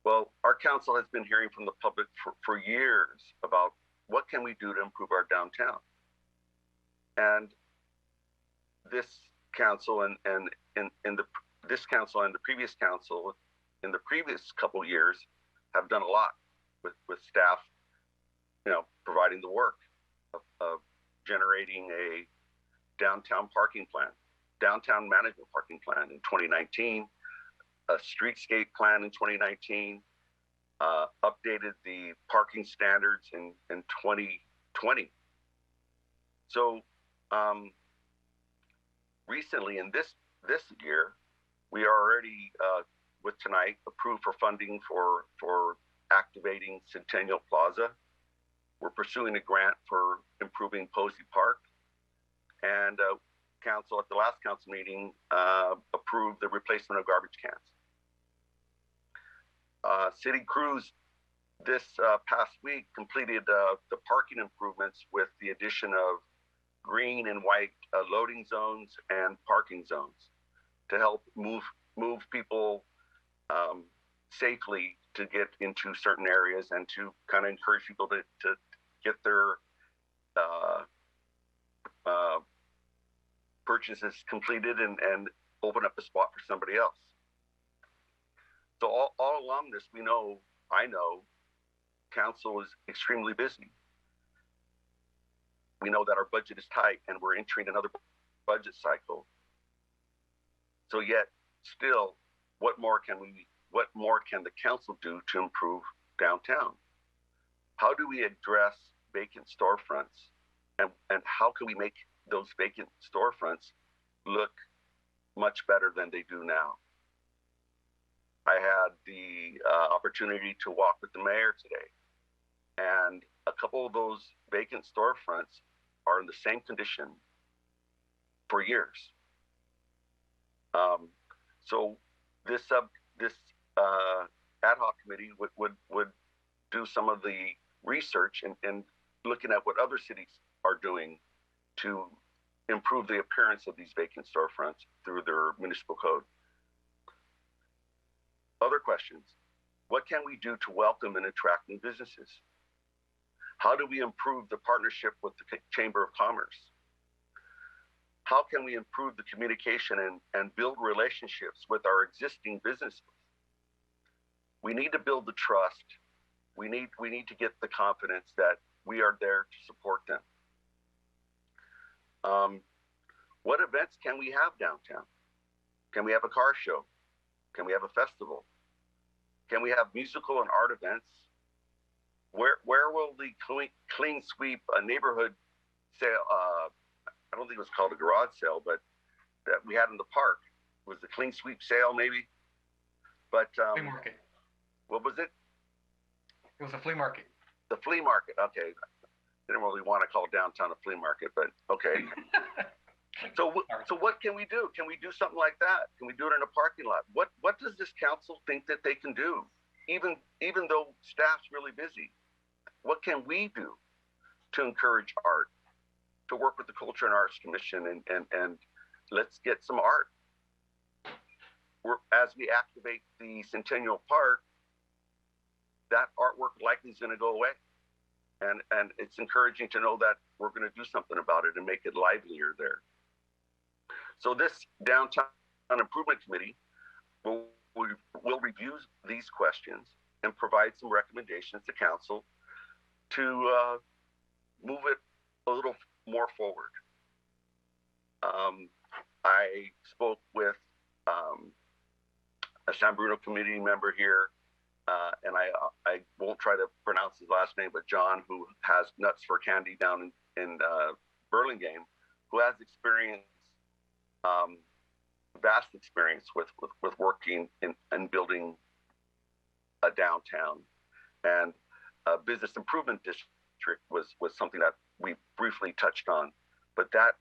Well, our council has been hearing from the public for years about what can we do to improve our downtown. And this council and this council and the previous council in the previous couple of years have done a lot with staff, providing the work of generating a downtown parking plan, downtown management parking plan in 2019, a streetscape plan in 2019, updated the parking standards in 2020. So recently in this year, we are already with tonight approved for funding for activating Centennial Plaza. We're pursuing a grant for improving Posey Park, and council at the last council meeting approved the replacement of garbage cans. City crews this past week completed the parking improvements with the addition of green and white loading zones and parking zones to help move people safely to get into certain areas and to kind of encourage people to get their purchases completed and open up a spot for somebody else. So all along this, I know council is extremely busy. We know that our budget is tight and we're entering another budget cycle. So yet, still, what more can the council do to improve downtown? How do we address vacant storefronts, and how can we make those vacant storefronts look much better than they do now? I had the opportunity to walk with the mayor today, and a couple of those vacant storefronts are in the same condition for years. So this ad hoc committee would do some of the research and looking at what other cities are doing to improve the appearance of these vacant storefronts through their municipal code. Other questions: what can we do to welcome and attract new businesses? How do we improve the partnership with the Chamber of Commerce? How can we improve the communication and build relationships with our existing businesses? We need to build the trust. We need to get the confidence that we are there to support them. What events can we have downtown? Can we have a car show? Can we have a festival? Can we have musical and art events? Where will the clean sweep neighborhood sale? I don't think it was called a garage sale, but that we had in the park was the clean sweep sale, maybe. But flea market. What was it? It was a flea market. The flea market. Okay, didn't really want to call downtown a flea market, but okay. So what can we do? Can we do something like that? Can we do it in a parking lot? What does this council think that they can do? Even though staff's really busy, what can we do to encourage art? To work with the Culture and Arts Commission and let's get some art. As we activate the Centennial Park, that artwork likely is going to go away. And it's encouraging to know that we're going to do something about it and make it livelier there. So this Downtown Improvement Committee will review these questions and provide some recommendations to council to move it a little more forward. I spoke with a San Bruno community member here, and I won't try to pronounce his last name, but John, who has Nuts for Candy down in Burlingame, who has experience, vast experience with working and building a downtown. And a business improvement district was something that we briefly touched on, but that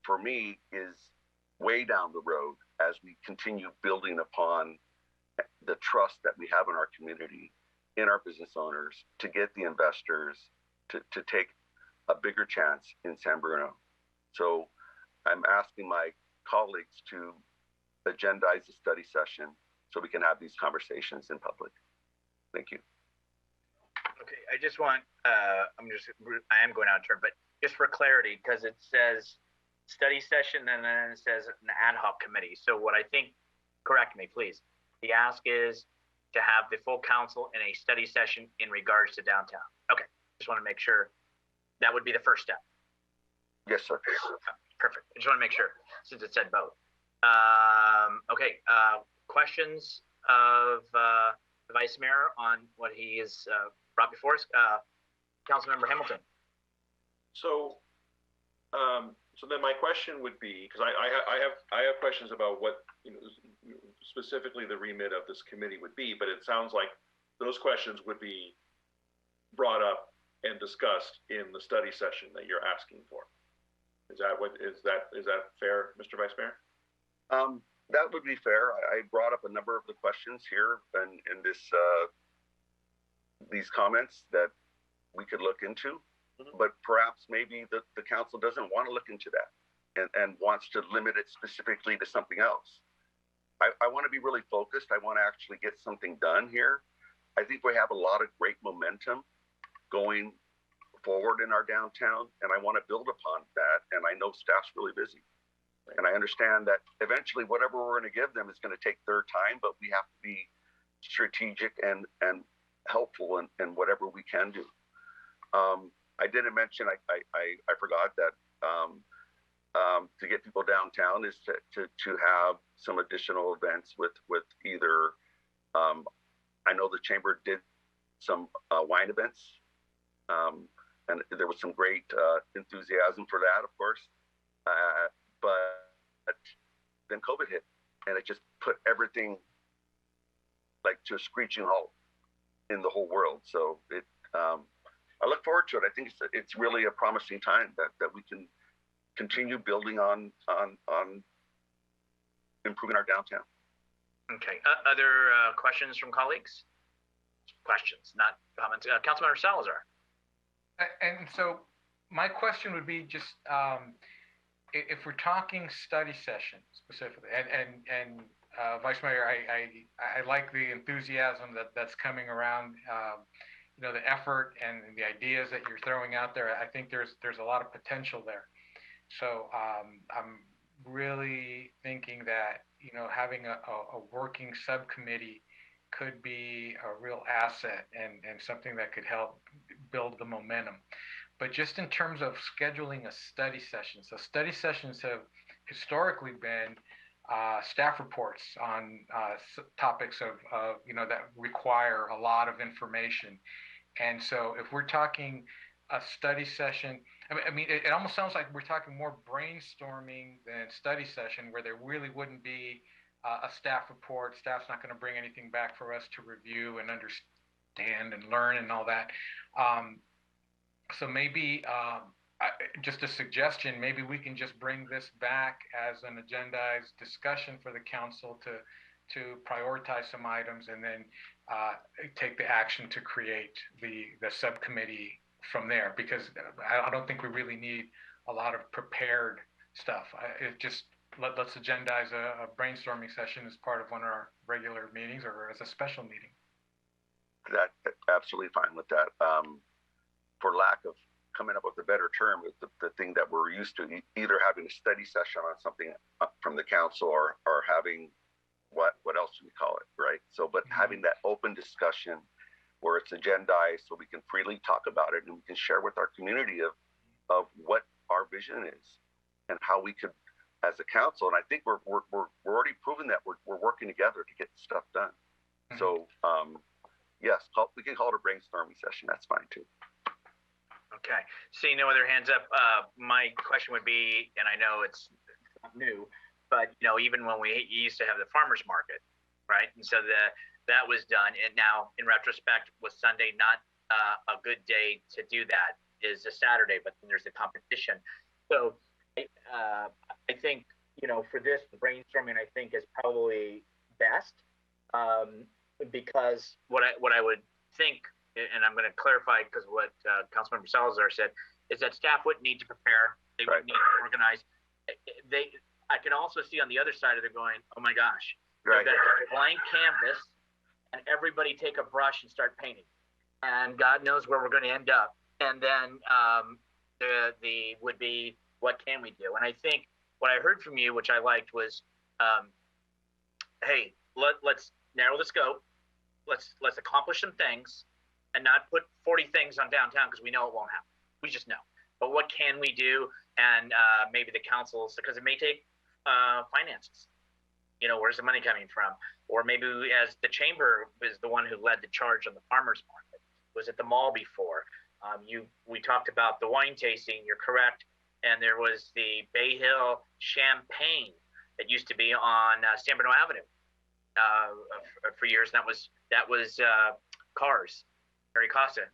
for me is way down the road as we continue building upon the trust that we have in our community, in our business owners, to get the investors to take a bigger chance in San Bruno. So I'm asking my colleagues to agendize a study session so we can have these conversations in public. Thank you. Okay, I just want, I am going out of turn, but just for clarity, because it says study session and then it says an ad hoc committee. So what I think, correct me, please. The ask is to have the full council in a study session in regards to downtown. Okay, just want to make sure that would be the first step. Yes, sir. Perfect. I just want to make sure since it said both. Okay, questions of the Vice Mayor on what he has brought before us? Councilmember Hamilton. So then my question would be, because I have questions about what, specifically the remit of this committee would be, but it sounds like those questions would be brought up and discussed in the study session that you're asking for. Is that fair, Mr. Vice Mayor? That would be fair. I brought up a number of the questions here in this these comments that we could look into, but perhaps maybe the council doesn't want to look into that and wants to limit it specifically to something else. I want to be really focused. I want to actually get something done here. I think we have a lot of great momentum going forward in our downtown, and I want to build upon that. And I know staff's really busy. And I understand that eventually whatever we're going to give them is going to take their time, but we have to be strategic and helpful in whatever we can do. I didn't mention, I forgot that to get people downtown is to have some additional events with either, I know the chamber did some wine events, and there was some great enthusiasm for that, of course. But then COVID hit, and it just put everything like to a screeching halt in the whole world. So I look forward to it. I think it's really a promising time that we can continue building on improving our downtown. Okay. Other questions from colleagues? Questions, not comments. Councilmember Salazar. And so my question would be just if we're talking study session specifically, and Vice Mayor, I like the enthusiasm that's coming around. You know, the effort and the ideas that you're throwing out there. I think there's a lot of potential there. So I'm really thinking that, you know, having a working subcommittee could be a real asset and something that could help build the momentum. But just in terms of scheduling a study session, so study sessions have historically been staff reports on topics of you know, that require a lot of information. And so if we're talking a study session, I mean, it almost sounds like we're talking more brainstorming than study session, where there really wouldn't be a staff report. Staff's not going to bring anything back for us to review and understand and learn and all that. So maybe just a suggestion, maybe we can just bring this back as an agendized discussion for the council to prioritize some items, and then take the action to create the subcommittee from there, because I don't think we really need a lot of prepared stuff. It just let's agendize a brainstorming session as part of one of our regular meetings or as a special meeting. That's absolutely fine with that. For lack of coming up with a better term, the thing that we're used to, either having a study session on something from the council or having what else do we call it, right? So, but having that open discussion where it's agendized so we can freely talk about it and we can share with our community of what our vision is and how we could, as a council, and I think we're already proven that we're working together to get stuff done. So yes, we can call it a brainstorming session. That's fine too. Okay. Seeing no other hands up, my question would be, and I know it's not new, but you know, even when we used to have the farmers market, right? And so that was done, and now in retrospect, was Sunday not a good day to do that? Is a Saturday, but then there's the competition. So I think, you know, for this, the brainstorming I think is probably best, because what I would think, and I'm going to clarify because what Councilmember Salazar said, is that staff wouldn't need to prepare, they wouldn't need to organize. I can also see on the other side of it going, oh my gosh, they've got a blank canvas and everybody take a brush and start painting. And God knows where we're going to end up. And then the would be, what can we do? And I think what I heard from you, which I liked, was, hey, let's narrow the scope. Let's accomplish some things and not put 40 things on downtown because we know it won't happen. We just know. But what can we do? And maybe the councils, because it may take finances. You know, where's the money coming from? Or maybe as the chamber was the one who led the charge on the farmers market, was at the mall before. We talked about the wine tasting, you're correct. And there was the Bay Hill Champagne that used to be on San Bruno Avenue for years. And that was Cars. Harry Costa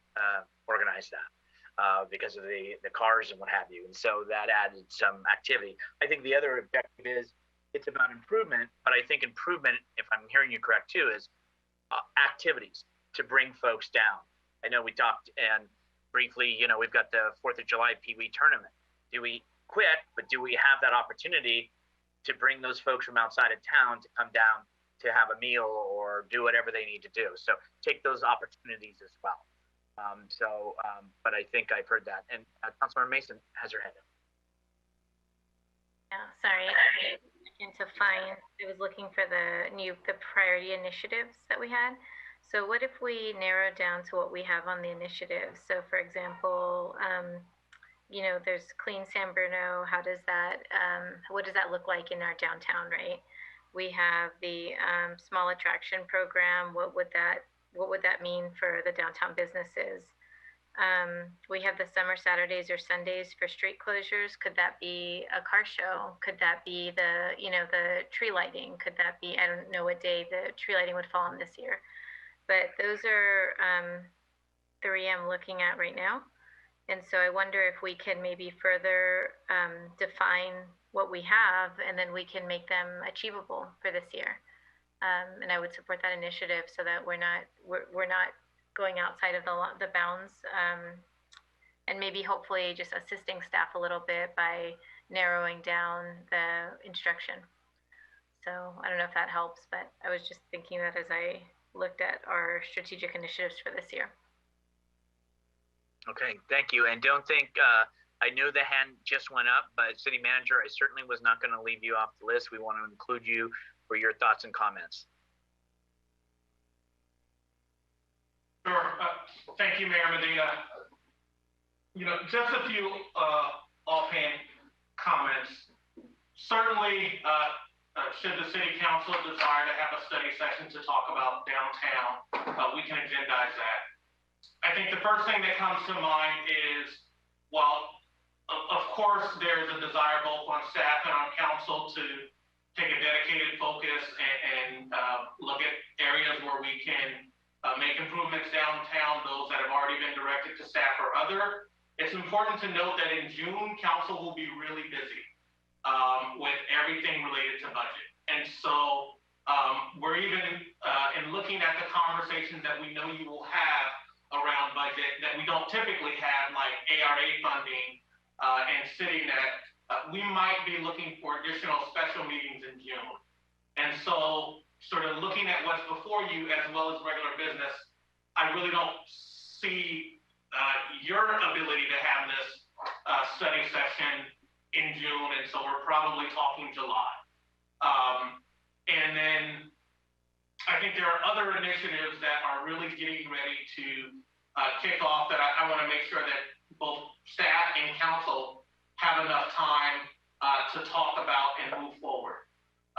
organized that because of the cars and what have you. And so that added some activity. I think the other objective is it's about improvement, but I think improvement, if I'm hearing you correct too, is activities to bring folks down. I know we talked and briefly, you know, we've got the 4th of July Pee Wee tournament. Do we quit, but do we have that opportunity to bring those folks from outside of town to come down to have a meal or do whatever they need to do? So take those opportunities as well. But I think I've heard that. And Councilmember Mason has her hand up. Yeah, sorry. I was looking for the priority initiatives that we had. So what if we narrow down to what we have on the initiatives? So for example, there's Clean San Bruno. How does that, what does that look like in our downtown, right? We have the small attraction program. What would that mean for the downtown businesses? We have the summer Saturdays or Sundays for street closures. Could that be a car show? Could that be the tree lighting? Could that be, I don't know what day the tree lighting would fall on this year. But those are three I'm looking at right now. And so I wonder if we can maybe further define what we have, and then we can make them achievable for this year. And I would support that initiative so that we're not going outside of the bounds, and maybe hopefully just assisting staff a little bit by narrowing down the instruction. So I don't know if that helps, but I was just thinking that as I looked at our strategic initiatives for this year. Okay, thank you. And don't think, I know the hand just went up, but City Manager, I certainly was not going to leave you off the list. We want to include you for your thoughts and comments. Sure. Thank you, Mayor Medina. Just a few offhand comments. Certainly, should the City Council desire to have a study session to talk about downtown, we can agendize that. I think the first thing that comes to mind is, well, of course, there's a desire both on staff and on council to take a dedicated focus and look at areas where we can make improvements downtown, those that have already been directed to staff or other. It's important to note that in June, council will be really busy with everything related to budget. And so we're even in looking at the conversations that we know you will have around budget that we don't typically have, like ARA funding and CityNet, we might be looking for additional special meetings in June. And so sort of looking at what's before you as well as regular business, I really don't see your ability to have this study session in June, and so we're probably talking July. And then I think there are other initiatives that are really getting ready to kick off that I want to make sure that both staff and council have enough time to talk about and move forward.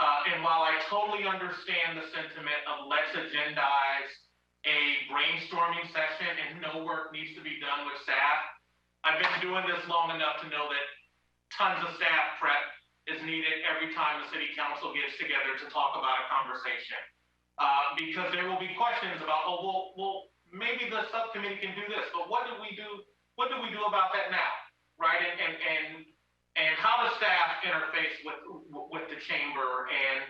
And while I totally understand the sentiment of let's agendize a brainstorming session and no work needs to be done with staff, I've been doing this long enough to know that tons of staff prep is needed every time the City Council gets together to talk about a conversation. Because there will be questions about, oh, well, maybe the subcommittee can do this, but what do we do? What do we do about that now, right? And how does staff interface with the chamber, and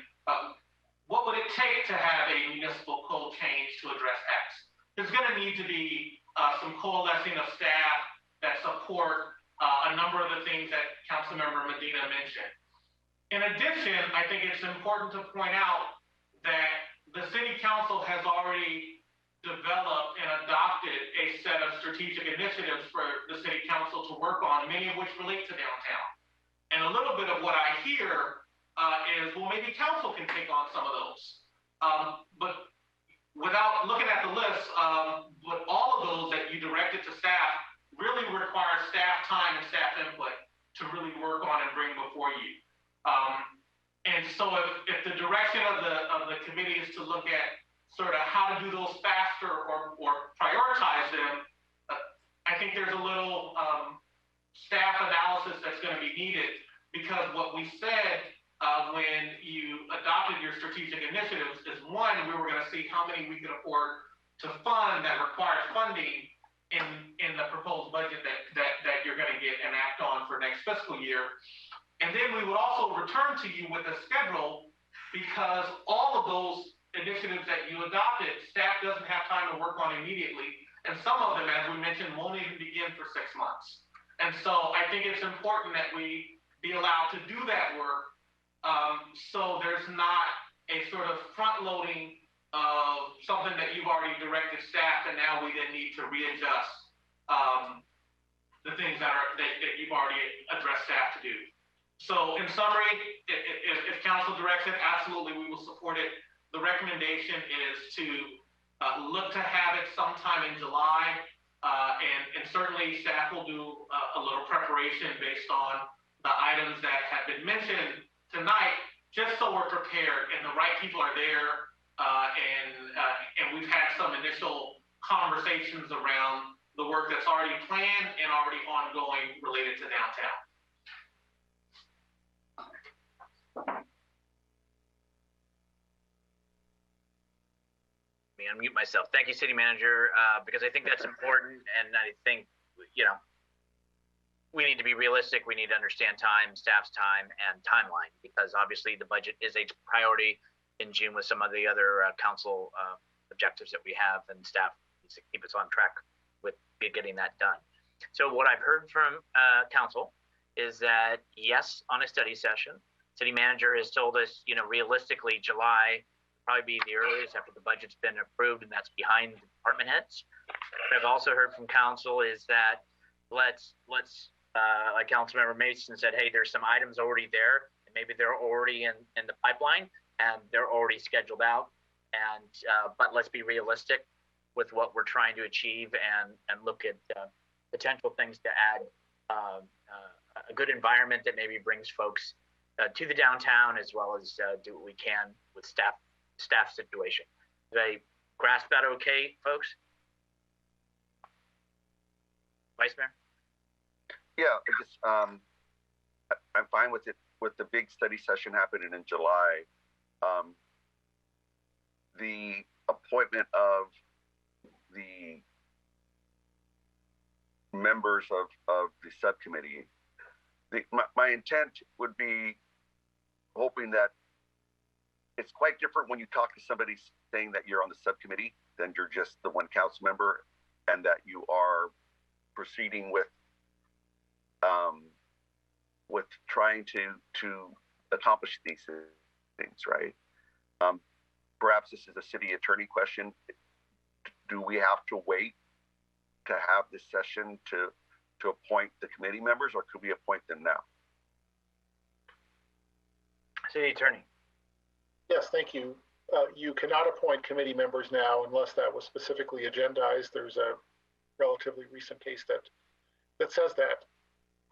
what would it take to have a municipal code change to address X? There's going to need to be some coalescing of staff that support a number of the things that Councilmember Medina mentioned. In addition, I think it's important to point out that the City Council has already developed and adopted a set of strategic initiatives for the City Council to work on, many of which relate to downtown. And a little bit of what I hear is, well, maybe council can take on some of those. But without looking at the list, but all of those that you directed to staff really require staff time and staff input to really work on and bring before you. And so if the direction of the committee is to look at sort of how to do those faster or prioritize them, I think there's a little staff analysis that's going to be needed, because what we said when you adopted your strategic initiatives is, one, we were going to see how many we could afford to fund that required funding in the proposed budget that you're going to get and act on for next fiscal year. And then we would also return to you with a schedule, because all of those initiatives that you adopted, staff doesn't have time to work on immediately. And some of them, as we mentioned, won't even begin for 6 months. And so I think it's important that we be allowed to do that work, so there's not a sort of front loading of something that you've already directed staff, and now we then need to readjust the things that you've already addressed staff to do. So in summary, if council directs it, absolutely, we will support it. The recommendation is to look to have it sometime in July. And certainly staff will do a little preparation based on the items that have been mentioned tonight, just so we're prepared and the right people are there. And we've had some initial conversations around the work that's already planned and already ongoing related to downtown. Unmute myself. Thank you, City Manager, because I think that's important, and I think, you know, we need to be realistic. We need to understand time, staff's time, and timeline, because obviously the budget is a priority in June with some of the other council objectives that we have, and staff needs to keep us on track with getting that done. So what I've heard from council is that, yes, on a study session, City Manager has told us, you know, realistically, July probably be the earliest after the budget's been approved, and that's behind the department heads. What I've also heard from council is that let's like Councilmember Mason said, hey, there's some items already there, and maybe they're already in the pipeline and they're already scheduled out. And but let's be realistic with what we're trying to achieve, and look at potential things to add a good environment that maybe brings folks to the downtown, as well as do what we can with staff situation. Did I grasp that okay, folks? Vice Mayor? Yeah, I just, I'm fine with it, with the big study session happening in July. The appointment of the members of the subcommittee, my intent would be hoping that it's quite different when you talk to somebody saying that you're on the subcommittee than you're just the one council member, and that you are proceeding with trying to accomplish these things, right? Perhaps this is a city attorney question. Do we have to wait to have this session to appoint the committee members, or could we appoint them now? City Attorney. Yes, thank you. You cannot appoint committee members now unless that was specifically agendized. There's a relatively recent case that says that.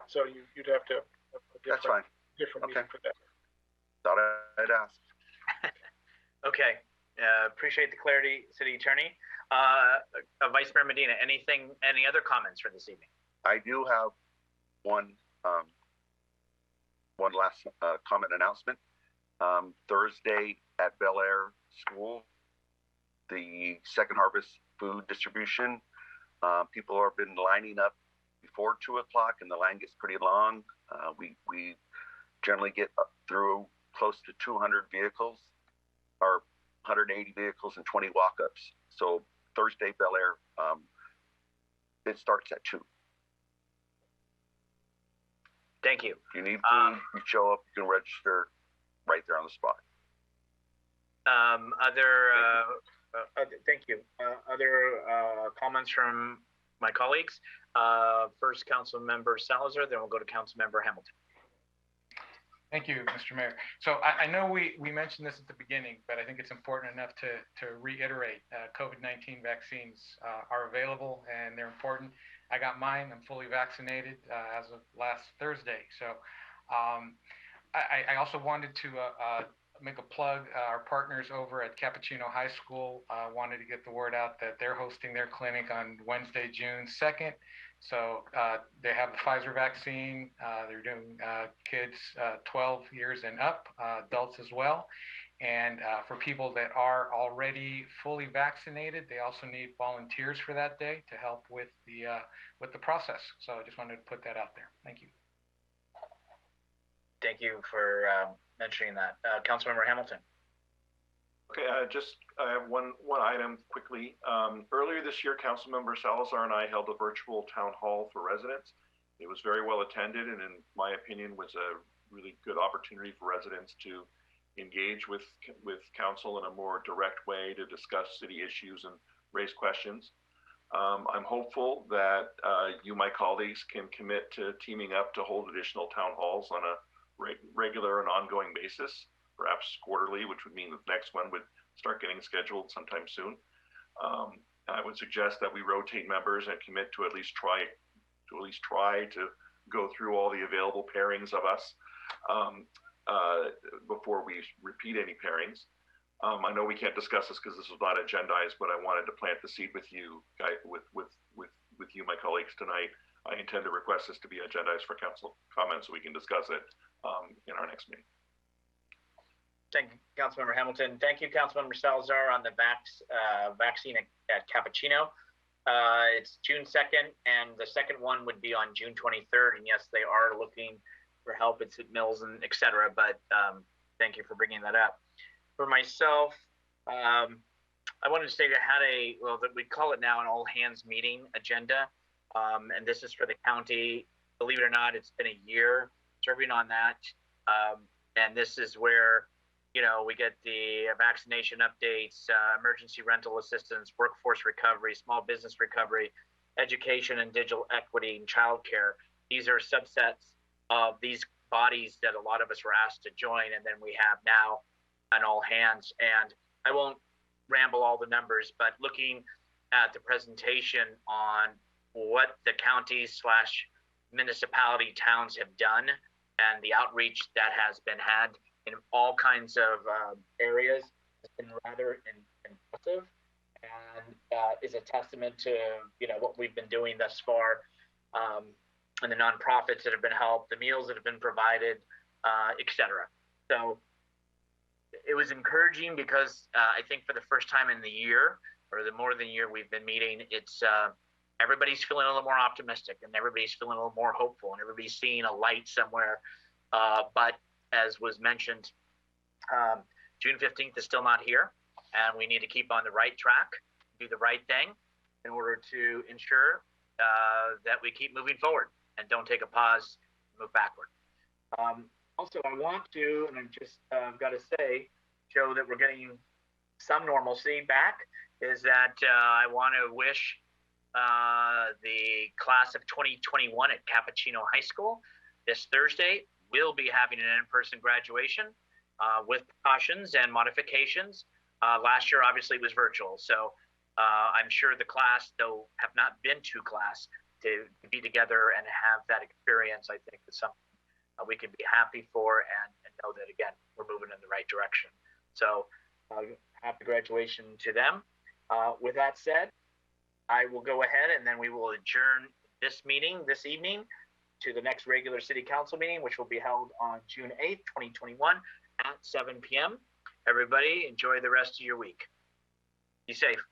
So you'd have to have a different meeting for that. Thought I'd ask. Okay. Appreciate the clarity, City Attorney. Vice Mayor Medina, any other comments for this evening? I do have one last comment announcement. Thursday at Bel Air School, the Second Harvest food distribution. People have been lining up before 2 o'clock, and the line gets pretty long. We generally get up through close to 200 vehicles, or 180 vehicles and 20 walk-ups. So Thursday, Bel Air, it starts at 2. Thank you. If you need food, you show up, you can register right there on the spot. Thank you. Other comments from my colleagues? First, Council Member Salazar, then we'll go to Council Member Hamilton. Thank you, Mr. Mayor. So I know we mentioned this at the beginning, but I think it's important enough to reiterate. COVID-19 vaccines are available, and they're important. I got mine. I'm fully vaccinated as of last Thursday. So I also wanted to make a plug. Our partners over at Cappuccino High School wanted to get the word out that they're hosting their clinic on Wednesday, June 2nd. So they have the Pfizer vaccine. They're doing kids 12 years and up, adults as well. And for people that are already fully vaccinated, they also need volunteers for that day to help with the process. So I just wanted to put that out there. Thank you. Thank you for mentioning that. Councilmember Hamilton. Okay, I have one item quickly. Earlier this year, Councilmember Salazar and I held a virtual town hall for residents. It was very well attended, and in my opinion, was a really good opportunity for residents to engage with council in a more direct way to discuss city issues and raise questions. I'm hopeful that you, my colleagues, can commit to teaming up to hold additional town halls on a regular and ongoing basis, perhaps quarterly, which would mean the next one would start getting scheduled sometime soon. I would suggest that we rotate members and commit to at least try to go through all the available pairings of us before we repeat any pairings. I know we can't discuss this because this was not agendized, but I wanted to plant the seed with you, with you, my colleagues, tonight. I intend to request this to be agendized for council comments so we can discuss it in our next meeting. Thank you, Councilmember Hamilton. Thank you, Councilmember Salazar, on the vaccine at Cappuccino. It's June 2nd, and the second one would be on June 23rd. And yes, they are looking for help. It's at Mills and et cetera, but thank you for bringing that up. For myself, I wanted to say I had we call it now an all hands meeting agenda. And this is for the county. Believe it or not, it's been a year serving on that. And this is where, we get the vaccination updates, emergency rental assistance, workforce recovery, small business recovery, education and digital equity, and childcare. These are subsets of these bodies that a lot of us were asked to join. And then we have now an all hands. And I won't ramble all the numbers, but looking at the presentation on what the counties / municipality towns have done and the outreach that has been had in all kinds of areas has been rather impressive, and is a testament to what we've been doing thus far, and the nonprofits that have been helped, the meals that have been provided, etc. So it was encouraging because I think for the first time in the year, or the more than a year we've been meeting, it's everybody's feeling a little more optimistic, and everybody's feeling a little more hopeful, and everybody's seeing a light somewhere. But as was mentioned, June 15th is still not here, and we need to keep on the right track, do the right thing in order to ensure that we keep moving forward and don't take a pause, move backward. Also, I want to, and I just got to say, show that we're getting some normalcy back, is that I want to wish the class of 2021 at Cappuccino High School this Thursday will be having an in-person graduation with precautions and modifications. Last year, obviously, was virtual. So I'm sure the class, though have not been to class, to be together and have that experience, I think is something we can be happy for and know that, again, we're moving in the right direction. So happy graduation to them. With that said, I will go ahead and then we will adjourn this meeting this evening to the next regular city council meeting, which will be held on June 8th, 2021 at 7 p.m. Everybody enjoy the rest of your week. Be safe.